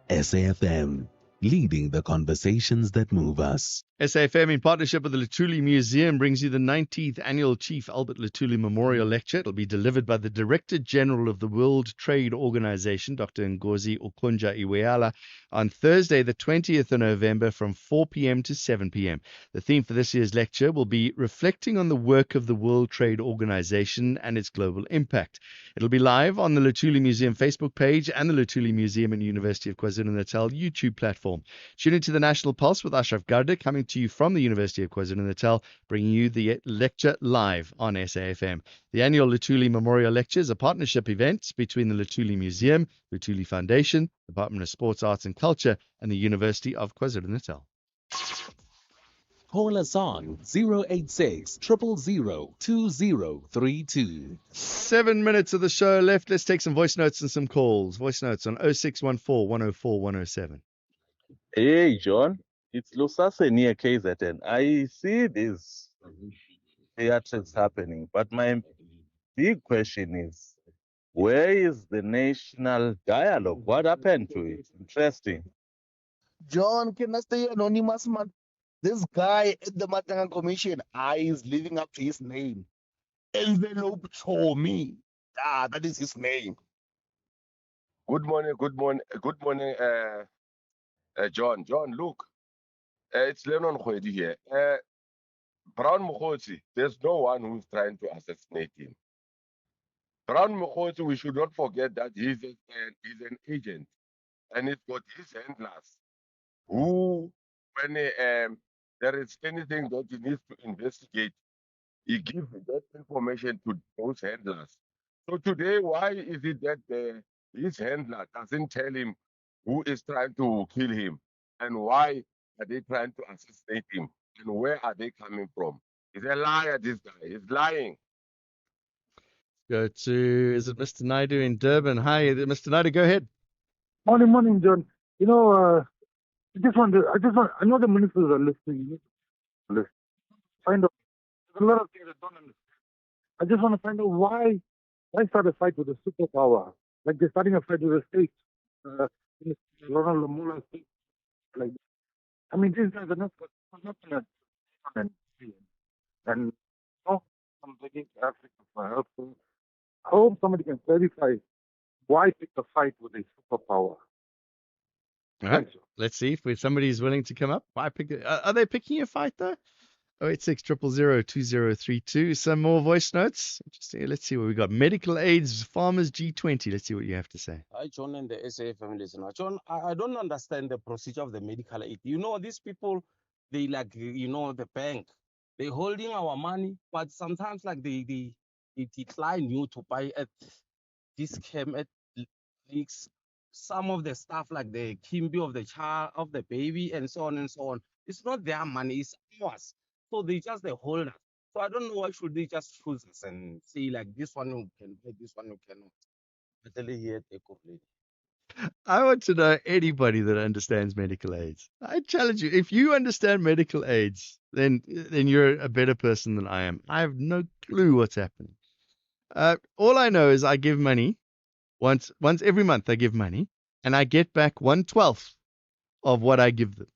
SAFM, leading the conversations that move us. SAFM, in partnership with the Luthuli Museum, brings you the 19th Annual Chief Albert Luthuli Memorial Lecture. It'll be delivered by the Director General of the World Trade Organization, Dr. Ngozi Okonjo-Iweala, on Thursday, the 20th of November from 4 p.m. to 7 p.m. The theme for this year's lecture will be reflecting on the work of the World Trade Organization and its global impact. It'll be live on the Luthuli Museum Facebook page and the Luthuli Museum and University of KwaZulu-Natal YouTube platform. Tune into the National Pulse with Ashraf Garda, coming to you from the University of KwaZulu-Natal, bringing you the lecture live on SAFM. The annual Luthuli Memorial Lecture is a partnership event between the Luthuli Museum, Luthuli Foundation, Department of Sports, Arts and Culture, and the University of KwaZulu-Natal. Call us on 086 000 2032. 7 minutes of the show left. Let's take some voice notes and some calls. Voice notes on 0614 104 107. Hey, John. It's Lusase near KZN. I see these theatrics happening, but my big question is, where is the national dialogue? What happened to it? Interesting. John, can I stay anonymous, man? This guy at the Matanga Commission is living up to his name. Envelope Chomi. That is his name. Good morning, John. John, look, it's Lennon Khwedi here. Brown Mokgotsi, there's no one who's trying to assassinate him. Brown Mokgotsi, we should not forget that he's an agent, and he's got his handlers who, when there is anything that he needs to investigate, he gives that information to those handlers. So today, why is it that his handler doesn't tell him who is trying to kill him, and why are they trying to assassinate him, and where are they coming from? He's a liar, this guy. He's lying. Go to, is it Mr. Naidu in Durban? Hi, Mr. Naidu, go ahead. Morning, John. I know the ministers are listening. Find out. There's a lot of things I don't understand. I just want to find out why start a fight with a superpower? Like they're starting a fight with the states. Ronald Lamola state. Like, I mean, these guys are not going to. And I'm begging Africa for help. So I hope somebody can clarify why pick a fight with a superpower. All right. Let's see if somebody's willing to come up. Why pick it? Are they picking a fight though? 086 000 2032. Some more voice notes. Interesting. Let's see what we got. Medical aids, farmers G20. Let's see what you have to say. Hi, John and the SAFM listener. John, I don't understand the procedure of the medical aid. These people, they the bank, they're holding our money, but sometimes they decline you to buy at discount at leaks. Some of the stuff like the kimbi of the child, of the baby, and so on and so on. It's not their money, it's ours. So they hold us. So I don't know why should they just choose us and say this one you can buy, this one you cannot. I want to know anybody that understands medical aids. I challenge you. If you understand medical aids, then you're a better person than I am. I have no clue what's happening. All I know is I give money once every month. I give money, and I get back 1/12 of what I give them.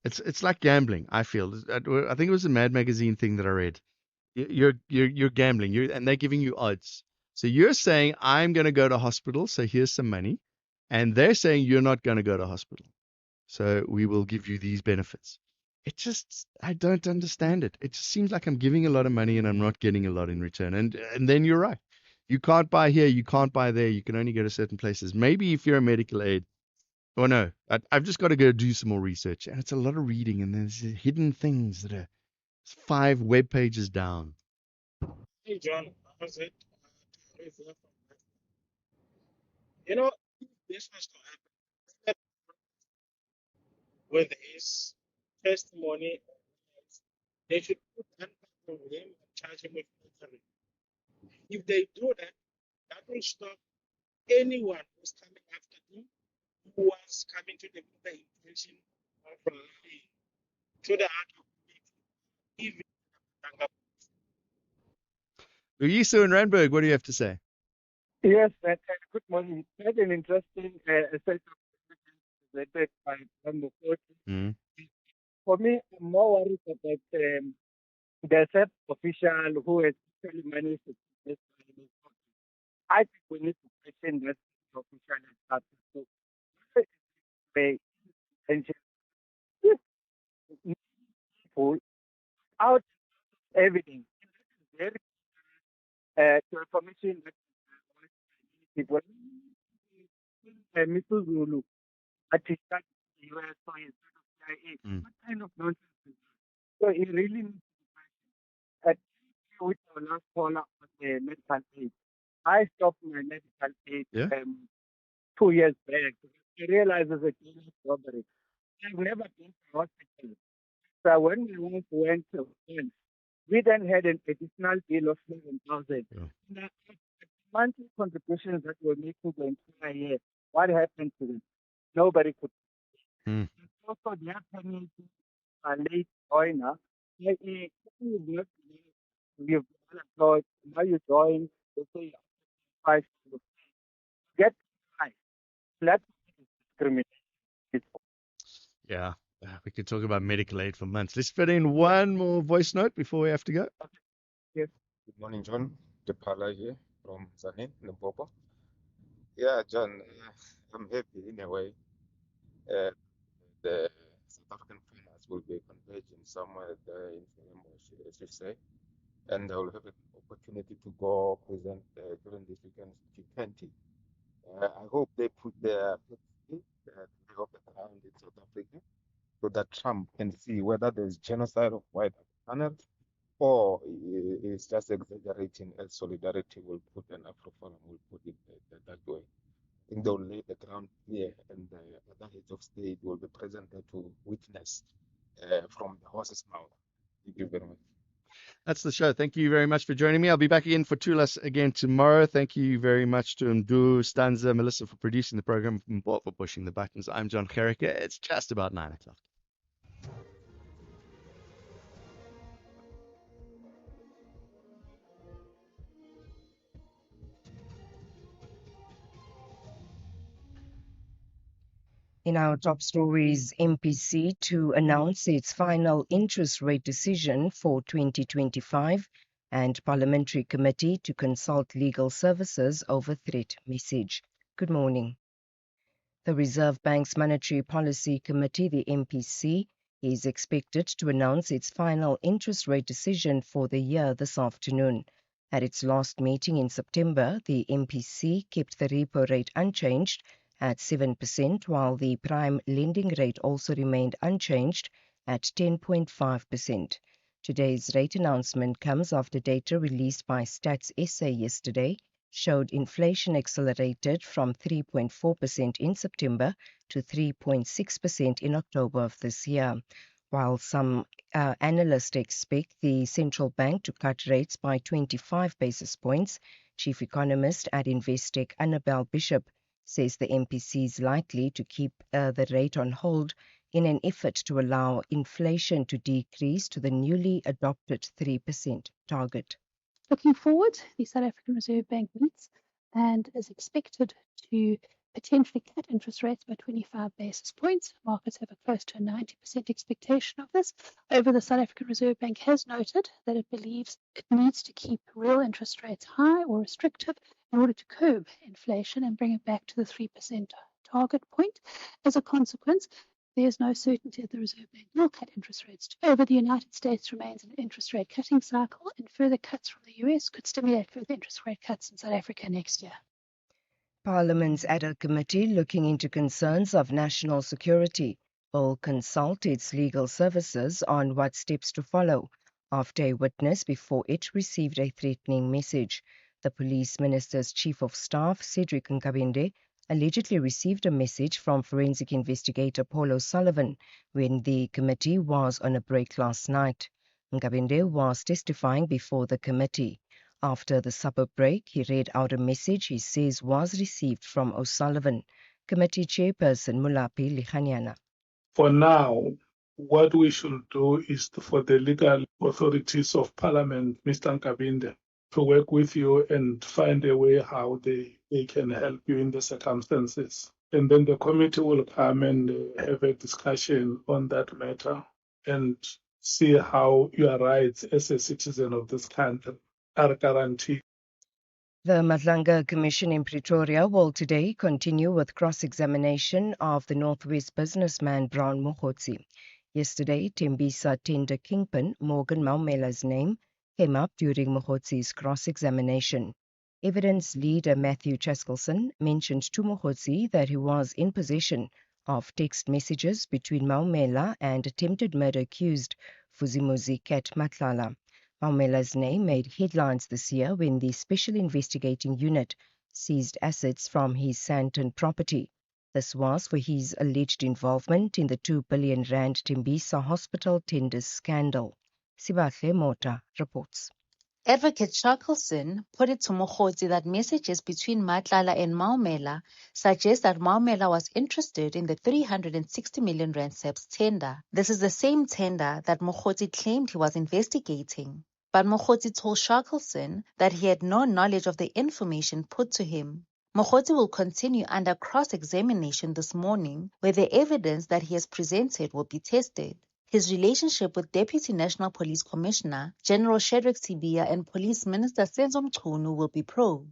It's like gambling. I feel. I think it was a Mad Magazine thing that I read. You're gambling. And they're giving you odds. So you're saying I'm going to go to hospital. So here's some money, and they're saying you're not going to go to hospital. So we will give you these benefits. I don't understand it. It just seems like I'm giving a lot of money and I'm not getting a lot in return. And then you're right. You can't buy here, you can't buy there. You can only go to certain places. Maybe if you're a medical aid, or no, I've just got to go do some more research. And it's a lot of reading, and there's hidden things that are 5 web pages down. Hey, John, how's it? You know, this was to happen with his testimony. They should put handcuffs on him and charge him with perjury. If they do that, that will stop anyone who's coming after him, who was coming to the intention of lying to the heart of even Uyiso and Randburg, what do you have to say? Yes, good morning. Quite an interesting set of presented by Mukoti. Mm. For me, I'm more worried about the set official who has actually managed to put this in his pocket. I think we need to question that official and start to pay attention out evidence. Very to information that people Mr. Zulu at his start the US so instead of CIA. What kind of nonsense is that? So he really needs to with our last caller on the medical aid. I stopped my medical aid 2 years back. I realized it's a dangerous robbery. I've never been to hospital. So when my wife went to France, we then had an additional bill of 7,000. The monthly contributions that were making the entire year, what happened to them? Nobody could. Also, the penalty are late joiner. You've not you've unemployed, now you join, they say 5 to get high. That's discrimination. Yeah, we could talk about medical aid for months. Let's fit in one more voice note before we have to go. Yes. Good morning, John. Depala here from Zanin, Limpopo. Yeah, John, I'm happy in a way. Uh, the South African farmers will be converging somewhere there in Stellenbosch, as you say, and they will have an opportunity to go present during this weekend G20. I hope they put their lay off the ground in South Africa so that Trump can see whether there's genocide of white Afrikaners or it's just exaggerating as solidarity will put and Afroforum will put it that way. I think they'll lay the ground clear and the other heads of state will be present there to witness from the horse's mouth. Thank you very much. That's the show. Thank you very much for joining me. I'll be back again for Tulas again tomorrow. Thank you very much to Mdu, Stanza, Melissa for producing the program, and Bob for pushing the buttons. I'm Jon Gericke. It's just about 9 o'clock. In our top stories, MPC to announce its final interest rate decision for 2025 and Parliamentary Committee to consult legal services over threat message. Good morning. The Reserve Bank's Monetary Policy Committee, the MPC, is expected to announce its final interest rate decision for the year this afternoon. At its last meeting in September, the MPC kept the repo rate unchanged at 7%, while the prime lending rate also remained unchanged at 10.5%. Today's rate announcement comes after data released by Stats SA yesterday showed inflation accelerated from 3.4% in September to 3.6% in October of this year. While some analysts expect the central bank to cut rates by 25 basis points, Chief Economist at Investec, Annabel Bishop, says the MPC is likely to keep the rate on hold in an effort to allow inflation to decrease to the newly adopted 3% target. Looking forward, the South African Reserve Bank meets and is expected to potentially cut interest rates by 25 basis points. Markets have a close to a 90% expectation of this. However, the South African Reserve Bank has noted that it believes it needs to keep real interest rates high or restrictive in order to curb inflation and bring it back to the 3% target point. As a consequence, there is no certainty that the Reserve Bank will cut interest rates. However, the United States remains in an interest rate cutting cycle, and further cuts from the US could stimulate further interest rate cuts in South Africa next year. Parliament's ad hoc committee looking into concerns of national security will consult its legal services on what steps to follow after a witness before it received a threatening message. The police minister's chief of staff, Cedric Nkabinde, allegedly received a message from forensic investigator Paul O'Sullivan when the committee was on a break last night. Nkabinde was testifying before the committee. After the supper break, he read out a message he says was received from O'Sullivan. Committee chairperson Mulapi Likhanyana. For now, what we should do is for the legal authorities of Parliament, Mr. Nkabinde, to work with you and find a way how they can help you in the circumstances. And then the committee will come and have a discussion on that matter and see how your rights as a citizen of this country are guaranteed. The Madlanga Commission in Pretoria will today continue with cross-examination of the Northwest businessman Brown Mokgotsi. Yesterday, Tembisa tender kingpin Morgan Maumela's name came up during Mokgotsi's cross-examination. Evidence leader Matthew Cheskelson mentioned to Mokgotsi that he was in possession of text messages between Maumela and attempted murder accused Fuzimuzi Ket Matlala. Maumela's name made headlines this year when the Special Investigating Unit seized assets from his Sandton property. This was for his alleged involvement in the 2 billion rand Tembisa hospital tenders scandal. Sibahle Mota reports. Advocate Shackleson put it to Mokgotsi that messages between Matlala and Maumela suggest that Maumela was interested in the 360 million rand SAPS tender. This is the same tender that Mokgotsi claimed he was investigating. But Mokgotsi told Shackleson that he had no knowledge of the information put to him. Mokgotsi will continue under cross-examination this morning, where the evidence that he has presented will be tested. His relationship with Deputy National Police Commissioner General Shadrack Sibiya and Police Minister Senzo Mchunu will be probed.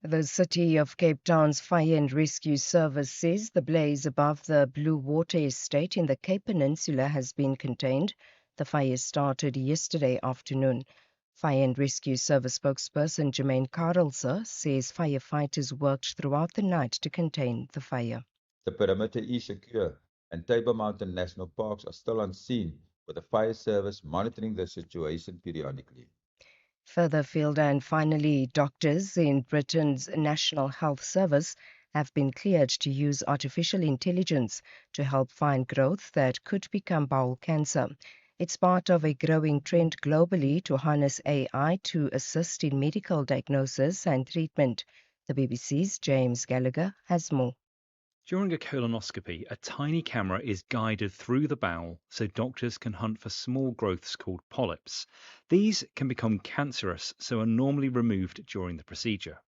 The City of Cape Town's Fire and Rescue Service says the blaze above the Blue Water Estate in the Cape Peninsula has been contained. The fire started yesterday afternoon. Fire and Rescue Service spokesperson Jermaine Carlser says firefighters worked throughout the night to contain the fire. The perimeter is secure, and Table Mountain National Parks are still on scene, with the fire service monitoring the situation periodically. Further afield, and finally, doctors in Britain's National Health Service have been cleared to use artificial intelligence to help find growth that could become bowel cancer. It's part of a growing trend globally to harness AI to assist in medical diagnosis and treatment. The BBC's James Gallagher has more. During a colonoscopy, a tiny camera is guided through the bowel so doctors can hunt for small growths called polyps. These can become cancerous, so are normally removed during the procedure.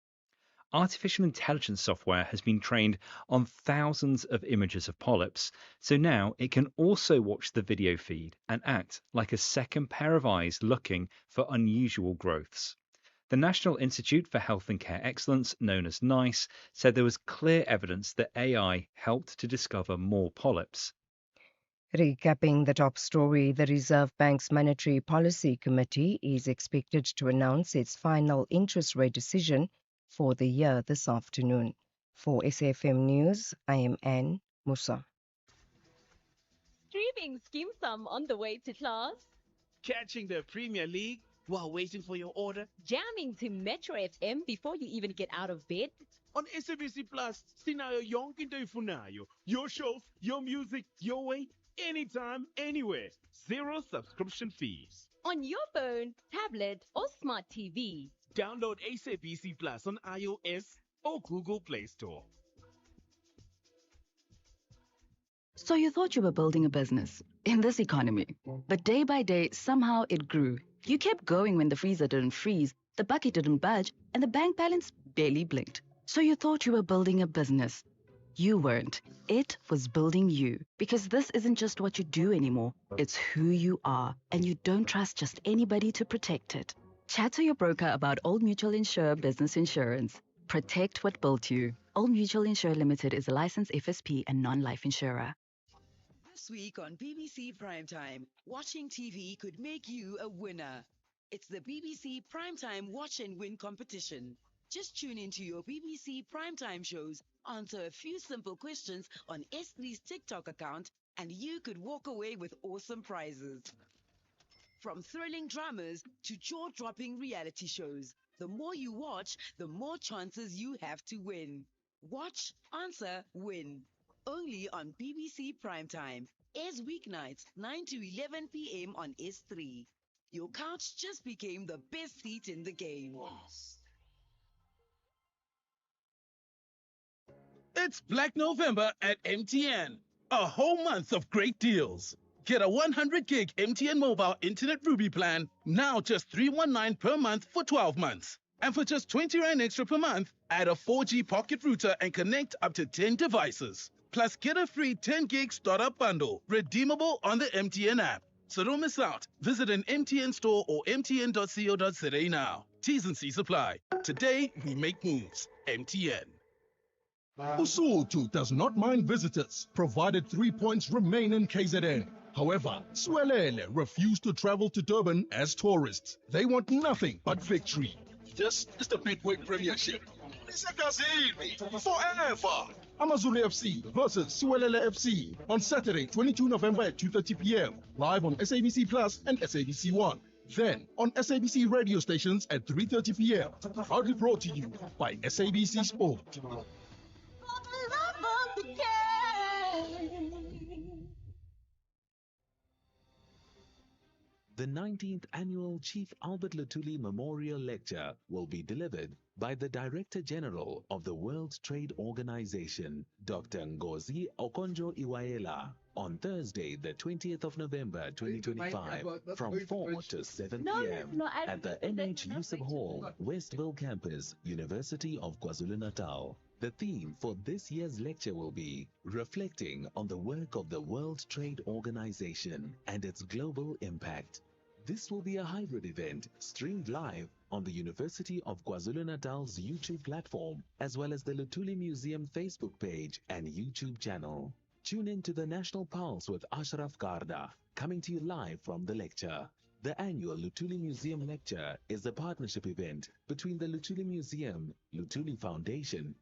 Artificial intelligence software has been trained on thousands of images of polyps, so now it can also watch the video feed and act like a second pair of eyes looking for unusual growths. The National Institute for Health and Care Excellence, known as NICE, said there was clear evidence that AI helped to discover more polyps. Recapping the top story, the Reserve Bank's Monetary Policy Committee is expected to announce its final interest rate decision for the year this afternoon. For SAFM News, I am Anne Musa. Streaming Skim Sum on the way to class. Catching the Premier League while waiting for your order. Jamming to Metro FM before you even get out of bed. On SABC Plus, sinayo yonke into ifunayo. Your shows, your music, your way, anytime, anywhere. Zero subscription fees. On your phone, tablet, or smart TV. Download SABC Plus on iOS or Google Play Store. So you thought you were building a business in this economy, but day by day, somehow it grew. You kept going when the freezer didn't freeze, the bucket didn't budge, and the bank balance barely blinked. So you thought you were building a business. You weren't. It was building you. Because this isn't just what you do anymore. It's who you are. And you don't trust just anybody to protect it. Chat to your broker about Old Mutual Insure Business Insurance. Protect what built you. Old Mutual Insure Limited is a licensed FSP and non-life insurer. This week on BBC Primetime, watching TV could make you a winner. It's the BBC Primetime Watch and Win competition. Just tune into your BBC Primetime shows, answer a few simple questions on S3's TikTok account, and you could walk away with awesome prizes. From thrilling dramas to jaw-dropping reality shows, the more you watch, the more chances you have to win. Watch, answer, win. Only on BBC Primetime. Airs weeknights 9 to 11 p.m. on S3. Your couch just became the best seat in the game. It's Black November at MTN. A whole month of great deals. Get a 100 gig MTN mobile internet Ruby plan, now just 319 per month for 12 months. And for just 20 Rand extra per month, add a 4G pocket router and connect up to 10 devices. Plus, get a free 10 gig startup bundle, redeemable on the MTN app. So don't miss out. Visit an MTN store or mtn.co.za now. T's and C's apply. Today, we make moves. MTN. Usutu does not mind visitors, provided 3 points remain in KZN. However, Swelele refused to travel to Durban as tourists. They want nothing but victory. This is the Midway Premiership. Forever! Amazulu FC versus Swelele FC on Saturday, 22 November at 2:30 p.m. Live on SABC Plus and SABC One. Then on SABC radio stations at 3:30 p.m. Proudly brought to you by SABC Sport. The 19th Annual Chief Albert Luthuli Memorial Lecture will be delivered by the Director General of the World Trade Organization, Dr. Ngozi Okonjo-Iweala, on Thursday, the 20th of November 2025, from 4 to 7 p.m. at the NH Yusuf Hall, Westville Campus, University of KwaZulu-Natal. The theme for this year's lecture will be Reflecting on the Work of the World Trade Organization and its Global Impact. This will be a hybrid event streamed live on the University of KwaZulu-Natal's YouTube platform, as well as the Luthuli Museum Facebook page and YouTube channel. Tune in to the National Pulse with Ashraf Garda, coming to you live from the lecture. The annual Luthuli Museum Lecture is a partnership event between the Luthuli Museum, Luthuli Foundation,